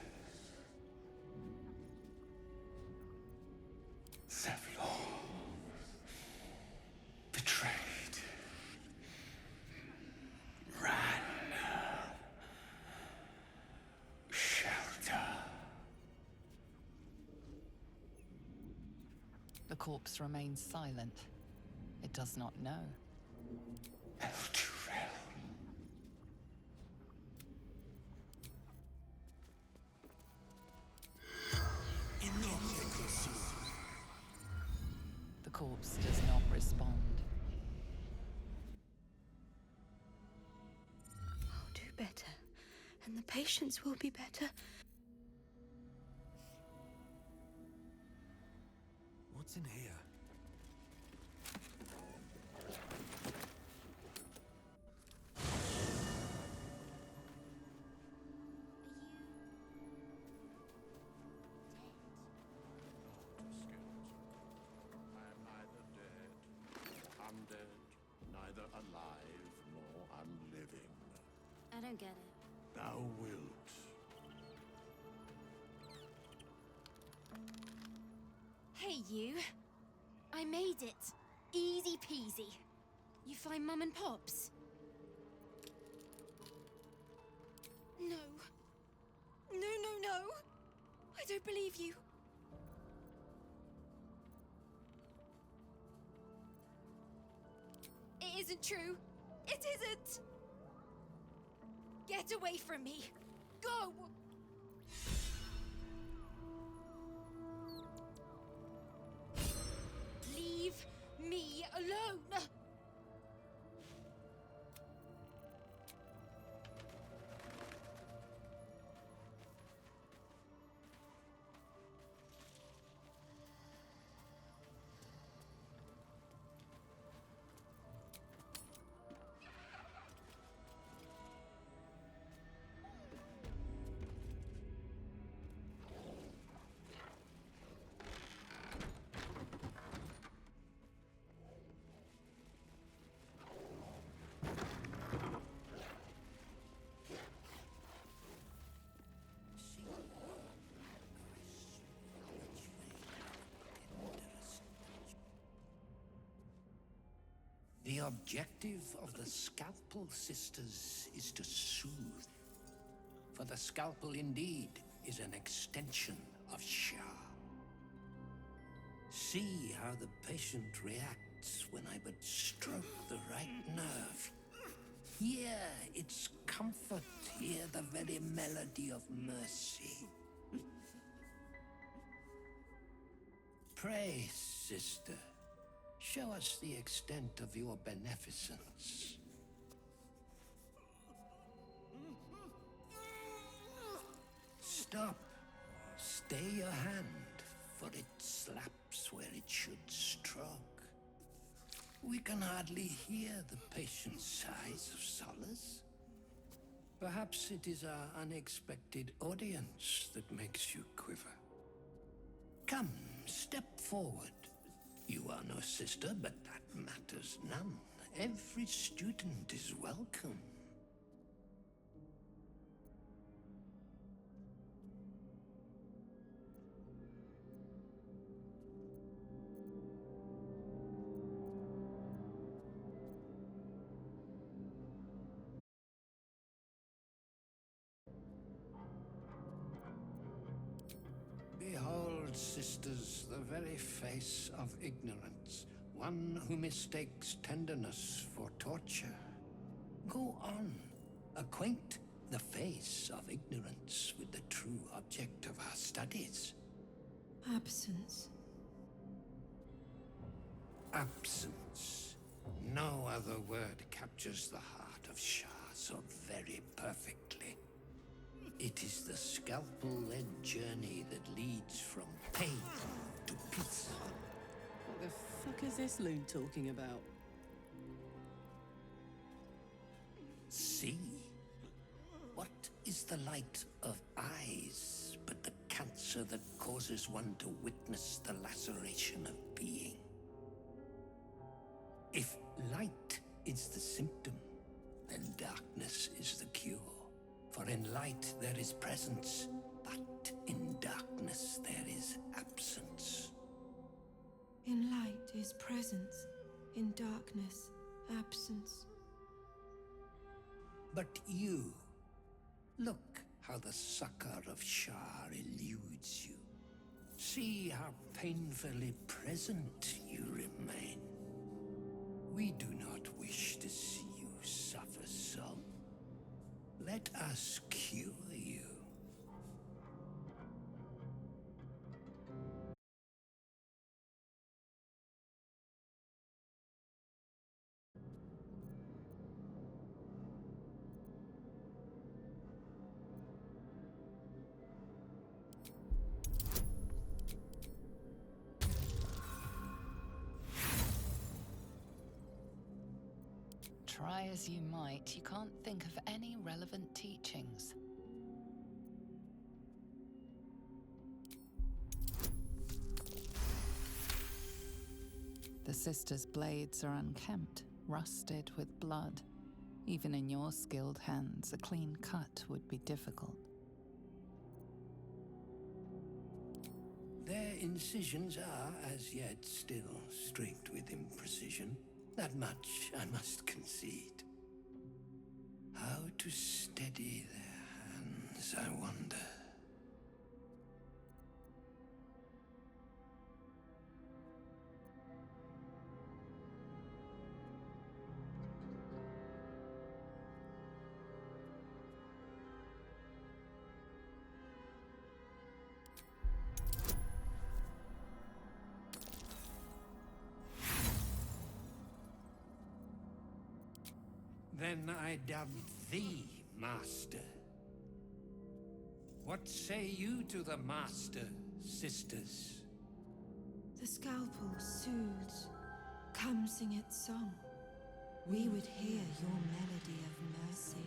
Zevlor. Betrayed. Ran. Shelter. The corpse remains silent. It does not know. The corpse does not respond. I'll do better, and the patients will be better. What's in here? Neither alive nor unliving. I don't get it. Thou wilt. Hey, you. I made it. Easy peasy. You find Mum and Pops? No. No. I don't believe you. It isn't true. It isn't! Get away from me! Go! Leave me alone! The objective of the Scalpel Sisters is to soothe. For the scalpel indeed is an extension of Shah. See how the patient reacts when I but stroke the right nerve. Hear its comfort, hear the very melody of mercy. Pray, sister, show us the extent of your beneficence. Stop. Stay your hand, for it slaps where it should stroke. We can hardly hear the patient's sighs of solace. Perhaps it is our unexpected audience that makes you quiver. Come, step forward. You are no sister, but that matters none. Every student is welcome. Behold, sisters, the very face of ignorance, one who mistakes tenderness for torture. Go on, acquaint the face of ignorance with the true object of our studies. Absence. Absence. No other word captures the heart of Shah so very perfectly. It is the scalpel-led journey that leads from pain to peace. What the fuck is this loon talking about? See? What is the light of eyes but the cancer that causes one to witness the laceration of being? If light is the symptom, then darkness is the cure. For in light there is presence, but in darkness there is absence. In light is presence, in darkness, absence. But you, look how the succor of Shah eludes you. See how painfully present you remain. We do not wish to see you suffer so. Let us cure you. Try as you might, you can't think of any relevant teachings. The sisters' blades are unkempt, rusted with blood. Even in your skilled hands, a clean cut would be difficult. There incisions are, as yet, still streaked with imprecision. That much I must concede. How to steady their hands, I wonder. Then I dubbed thee Master. What say you to the Master, sisters? The scalpel soothes. Come sing its song. We would hear your melody of mercy.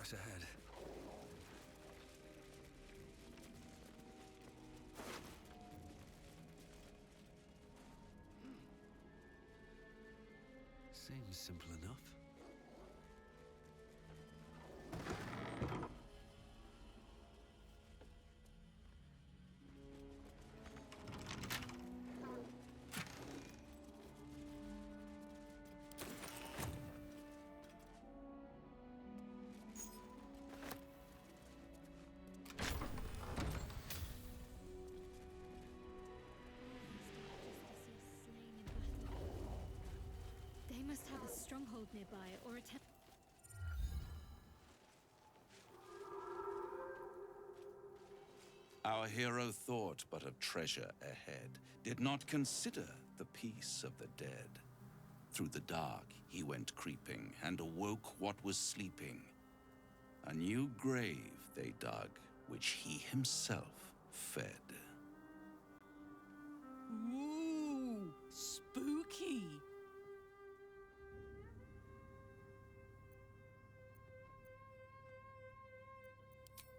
press ahead. Seems simple enough. They must have a stronghold nearby or a temple. Our hero thought but of treasure ahead, did not consider the peace of the dead. Through the dark he went creeping, and awoke what was sleeping. A new grave they dug, which he himself fed. Ooh, spooky.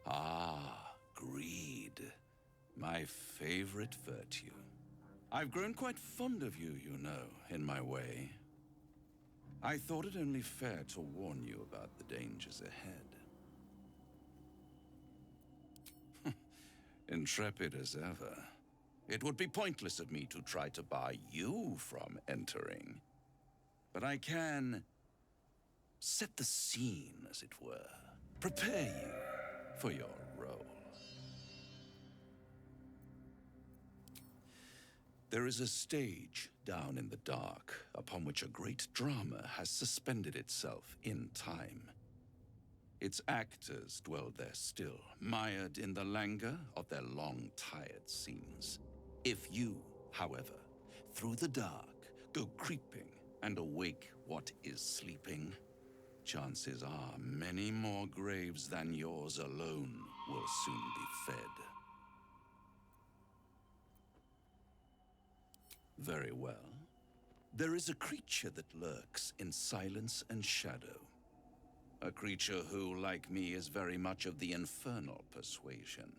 Ah, greed. My favorite virtue. I've grown quite fond of you, you know, in my way. I thought it only fair to warn you about the dangers ahead. Intrepid as ever. It would be pointless of me to try to bar you from entering. But I can set the scene, as it were. Prepare you for your role. There is a stage down in the dark upon which a great drama has suspended itself in time. Its actors dwell there still, mired in the languor of their long-tired scenes. If you, however, through the dark, go creeping and awake what is sleeping, chances are many more graves than yours alone will soon be fed. Very well. There is a creature that lurks in silence and shadow. A creature who, like me, is very much of the infernal persuasion.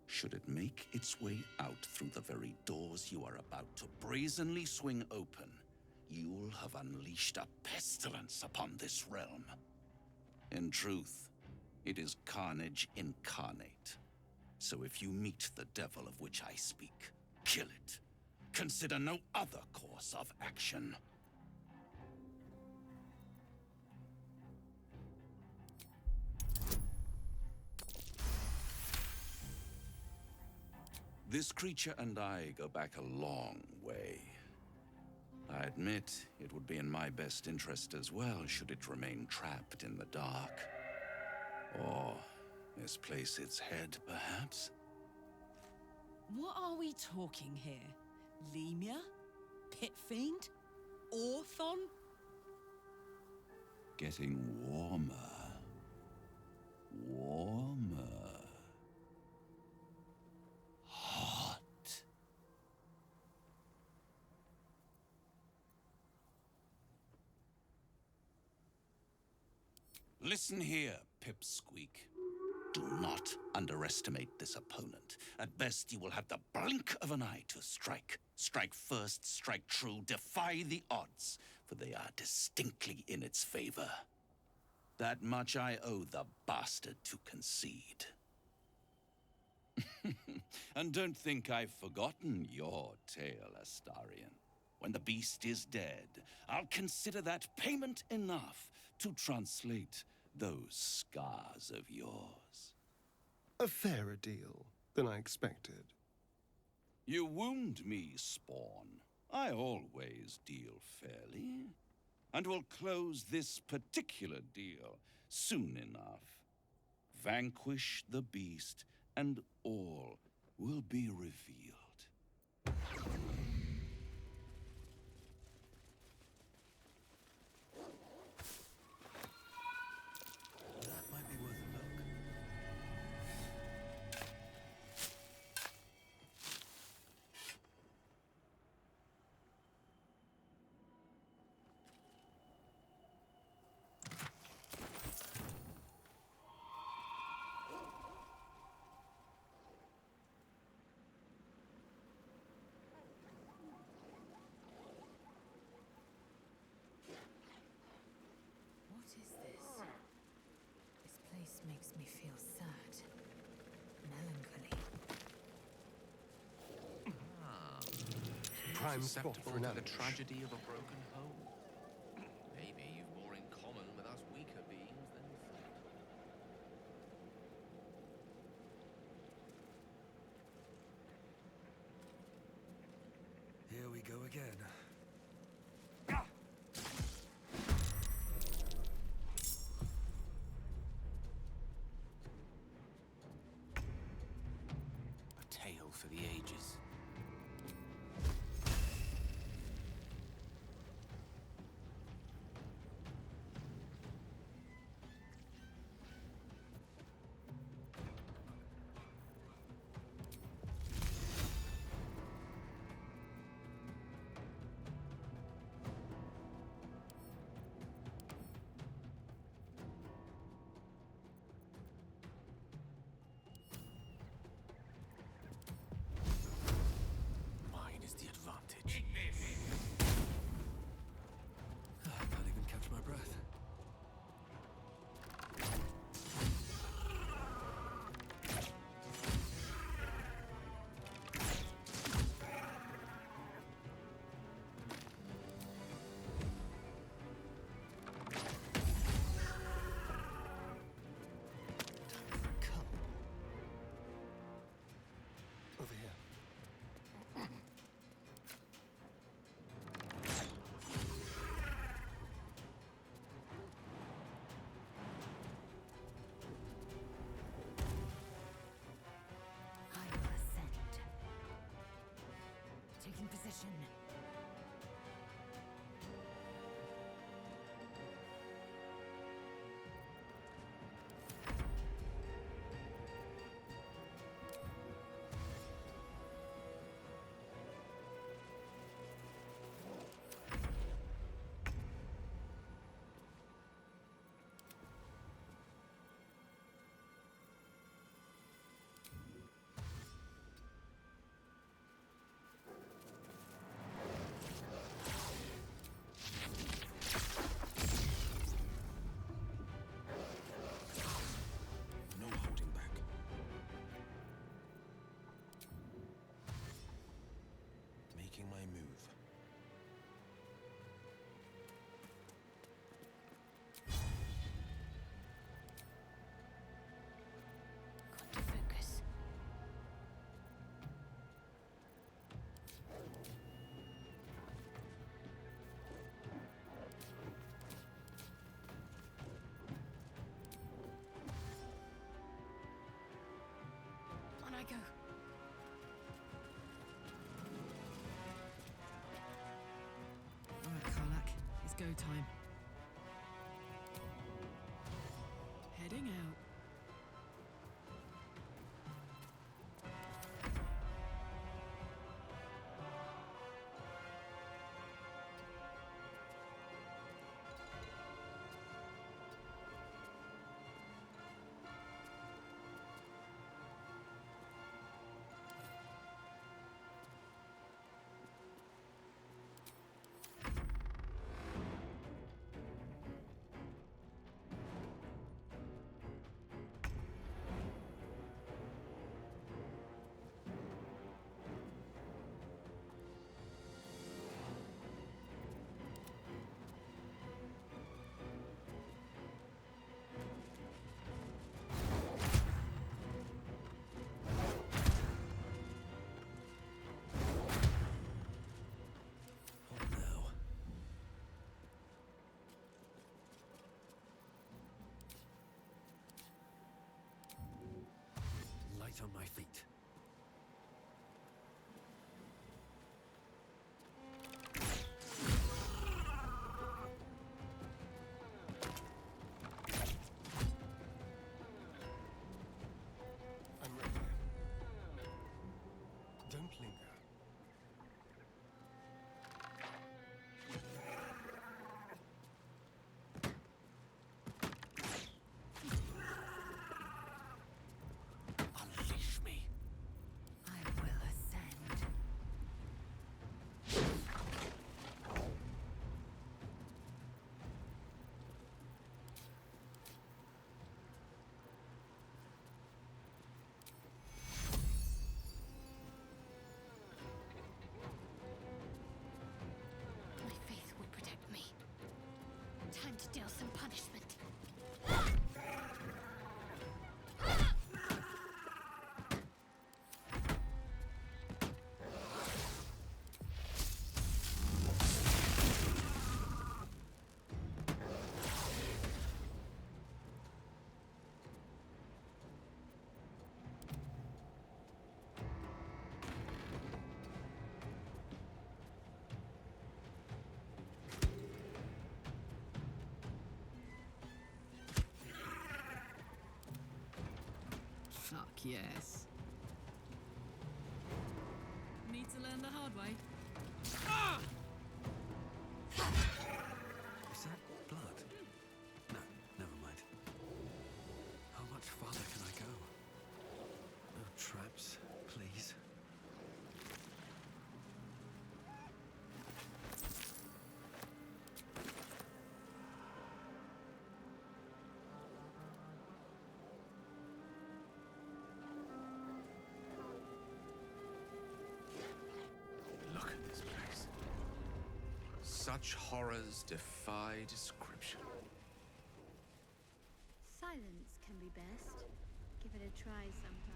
Should it make its way out through the very doors you are about to brazenly swing open, you'll have unleashed a pestilence upon this realm. In truth, it is carnage incarnate. So if you meet the devil of which I speak, kill it. Consider no other course of action. This creature and I go back a long way. I admit it would be in my best interest as well should it remain trapped in the dark. Or misplace its head, perhaps? What are we talking here? Lemur? Pit Fiend? Orthon? Getting warmer. Warmer. Hot. Listen here, Pipsqueak. Do not underestimate this opponent. At best, you will have the blink of an eye to strike. Strike first, strike true, defy the odds, for they are distinctly in its favor. That much I owe the bastard to concede. And don't think I've forgotten your tale, Astarion. When the beast is dead, I'll consider that payment enough to translate those scars of yours. A fairer deal than I expected. You wound me, Spawn. I always deal fairly. And will close this particular deal soon enough. Vanquish the beast, and all will be revealed. That might be worth a look. prime spot susceptible for an to the ambush. tragedy of a broken home. Maybe you've more in common with us weaker beings than you thought. Here we go again. A tale for the ages. Mine is the advantage. I can't even catch my breath. Over here. I will ascend. Taking position. No holding back. Making my move. Got to focus. On I go. All right, Karlak. It's go time. Heading out. What now? Light on my feet. I'm ready. Don't linger. Unleash me. yes. Need to learn the hard way. Is that blood? No, never mind. How much farther can I go? No traps, please. Look at this place. Such horrors defy description. Silence can be best. Give it a try sometime.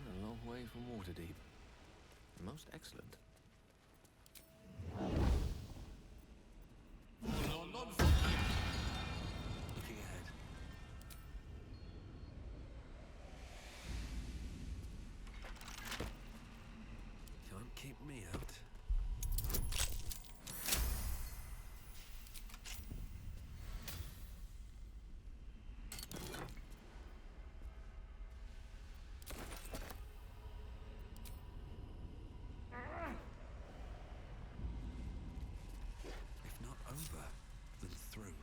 A long way from Waterdeep. Most excellent. Looking ahead. Can't keep me out. If not over, then through.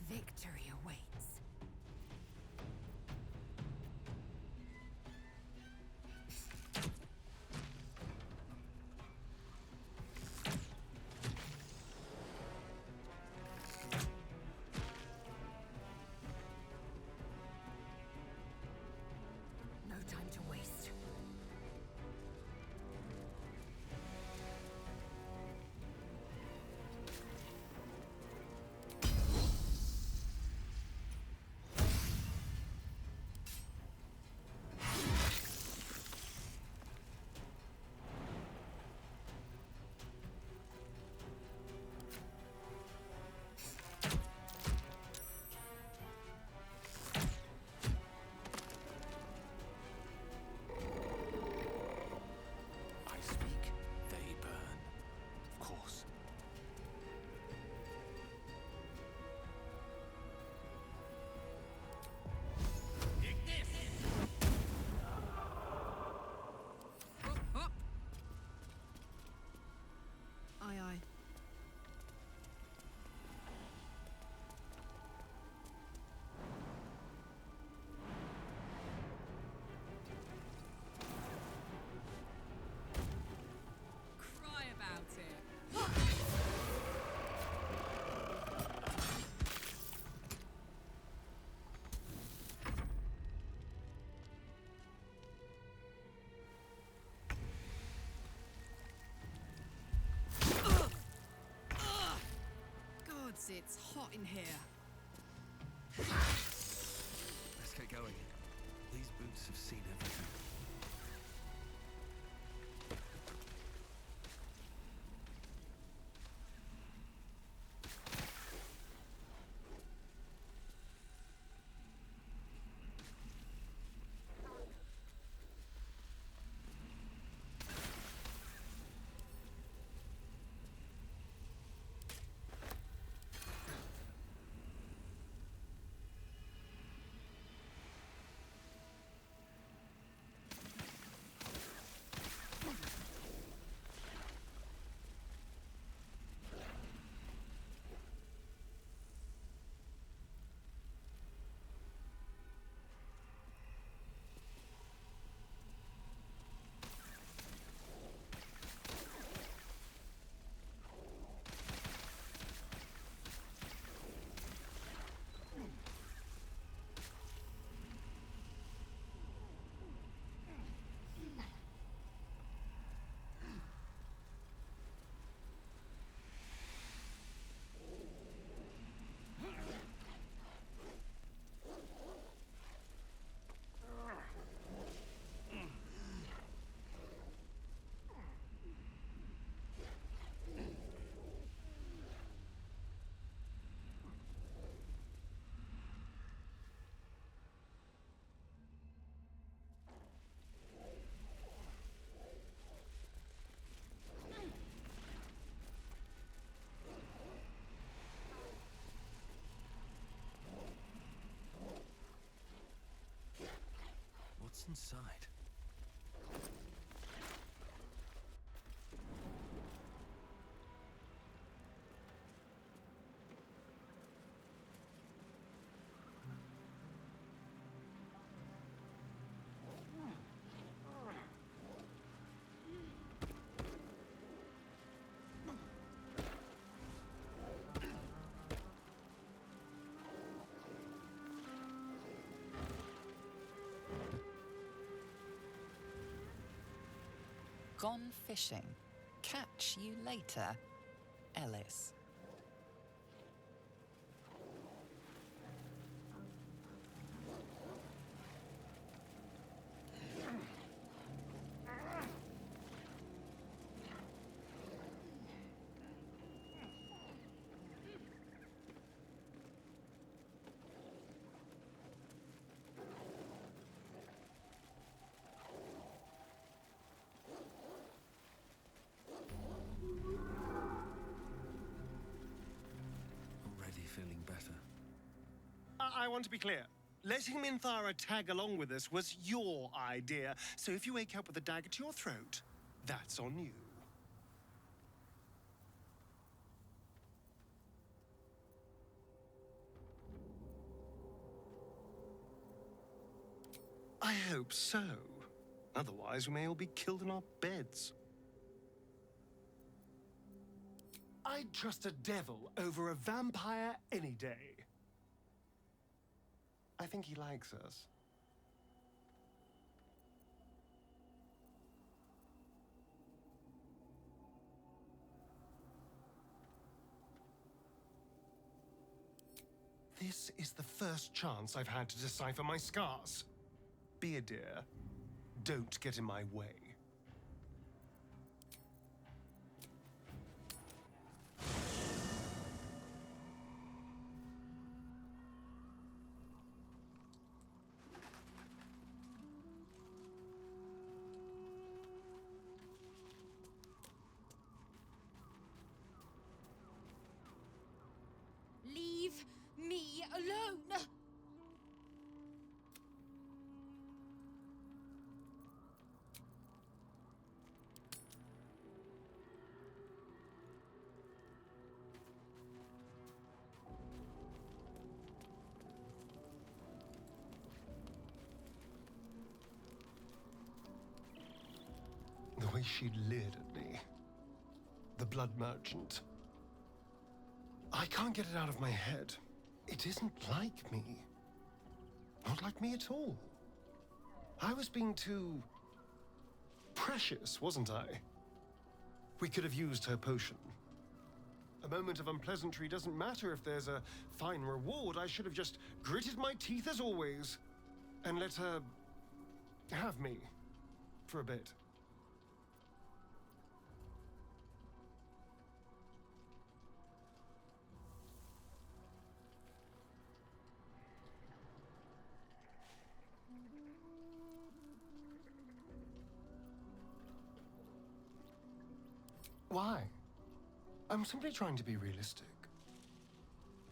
Victory awaits. No time to waste. I speak, they burn. Of course. Up! Aye, aye. Cry about it. Gods, it's hot in here. Let's get going. These boots have seen everything. inside? Gone fishing. Catch you later, Ellis. Already feeling better. I want to be clear. Letting Minthara tag along with us was your idea, so if you wake up with a dagger to your throat, that's on you. I hope so. Otherwise, we may all be killed in our beds. I'd trust a devil over a vampire any day. I think he likes us. This is the first chance I've had to decipher my scars. Be a dear. Don't get in my way. Leave me alone! The way she leered at me. The blood merchant. I can't get it out of my head. It isn't like me. Not like me at all. I was being too precious, wasn't I? We could have used her potion. A moment of unpleasantry doesn't matter if there's a fine reward. I should have just gritted my teeth as always and let her have me for a bit. Why? I'm simply trying to be realistic.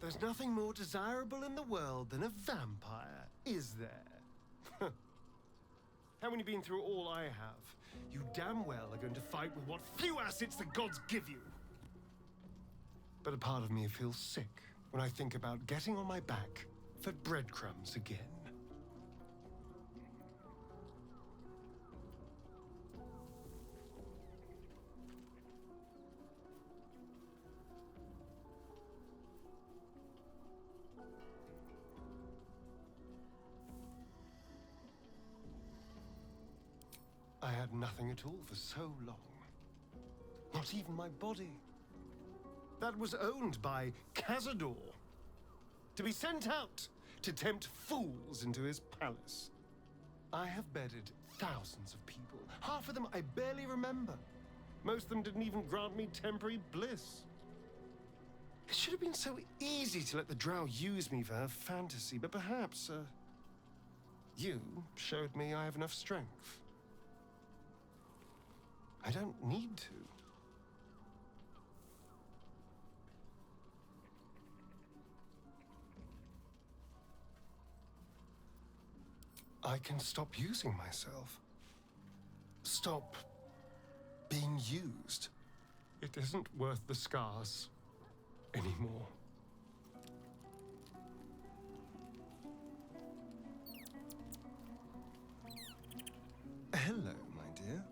There's nothing more desirable in the world than a vampire, is there? Haven't you been through all I have? You damn well are going to fight with what few assets the gods give you. But a part of me feels sick when I think about getting on my back for breadcrumbs again. I had nothing at all for so long. Not even my body. That was owned by Cazador. To be sent out to tempt fools into his palace. I have bedded thousands of people. Half of them I barely remember. Most of them didn't even grant me temporary bliss. It should have been so easy to let the drow use me for her fantasy, but perhaps, you showed me I have enough strength. I don't need to. I can stop using myself. Stop being used. It isn't worth the scars anymore. Hello, my dear.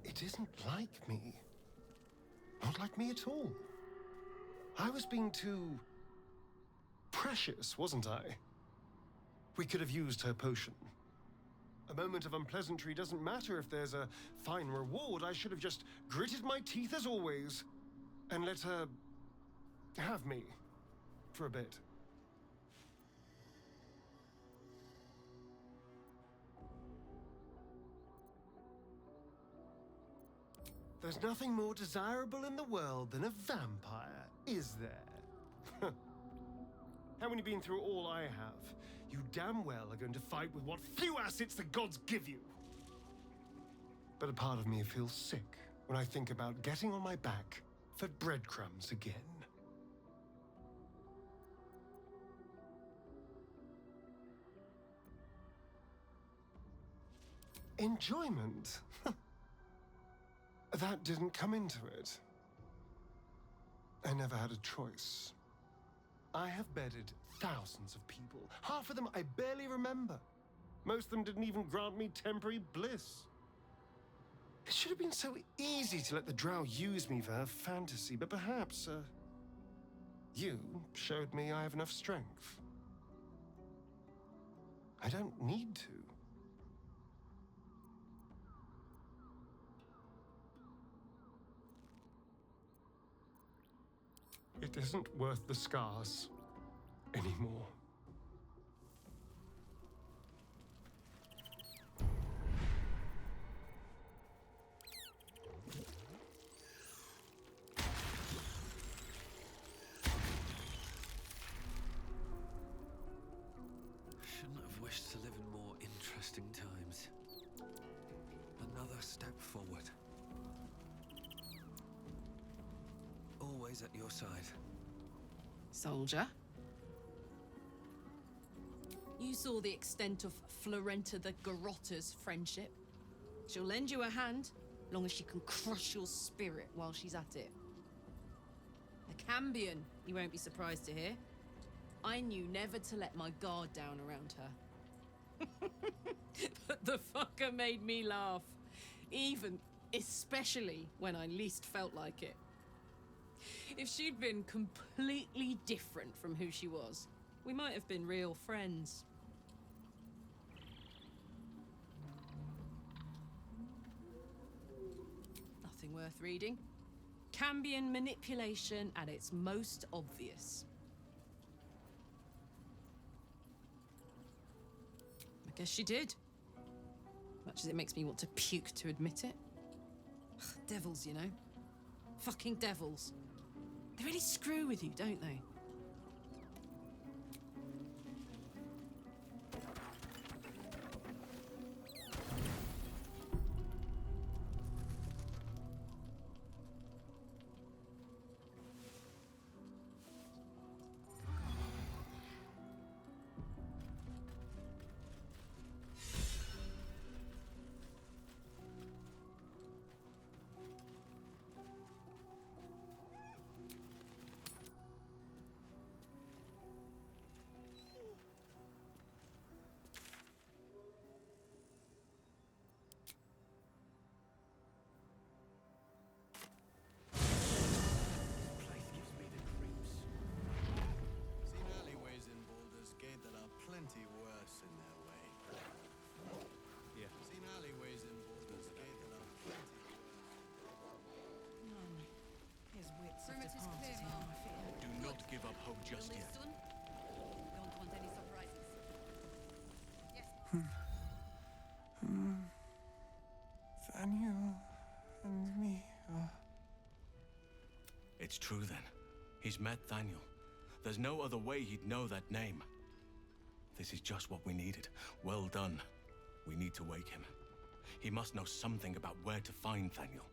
It isn't like me. Not like me at all. I was being too precious, wasn't I? We could have used her potion. A moment of unpleasantry doesn't matter if there's a fine reward. I should have just gritted my teeth as always and let her have me for a bit. There's nothing more desirable in the world than a vampire, is there? Having been through all I have, you damn well are going to fight with what few assets the gods give you. But a part of me feels sick when I think about getting on my back for breadcrumbs again. Enjoyment? That didn't come into it. I never had a choice. I have bedded thousands of people. Half of them I barely remember. Most of them didn't even grant me temporary bliss. It should have been so easy to let the drow use me for her fantasy, but perhaps, you showed me I have enough strength. I don't need to. It isn't worth the scars anymore. Shouldn't have wished to live in more interesting times. Another step forward. Always at your side. Soldier? You saw the extent of Florenta the Garrotta's friendship. She'll lend you a hand, long as she can crush your spirit while she's at it. A Cambion, you won't be surprised to hear. I knew never to let my guard down around her. But the fucker made me laugh. Especially when I least felt like it. If she'd been completely different from who she was, we might have been real friends. Nothing worth reading. Cambion manipulation at its most obvious. I guess she did. Much as it makes me want to puke to admit it. Devils, you know. Fucking devils. They really screw with you, don't they? Do not give up hope just yet. Thaniel and me are... It's true then. He's met Thaniel. There's no other way he'd know that name. This is just what we needed. Well done. We need to wake him. He must know something about where to find Thaniel.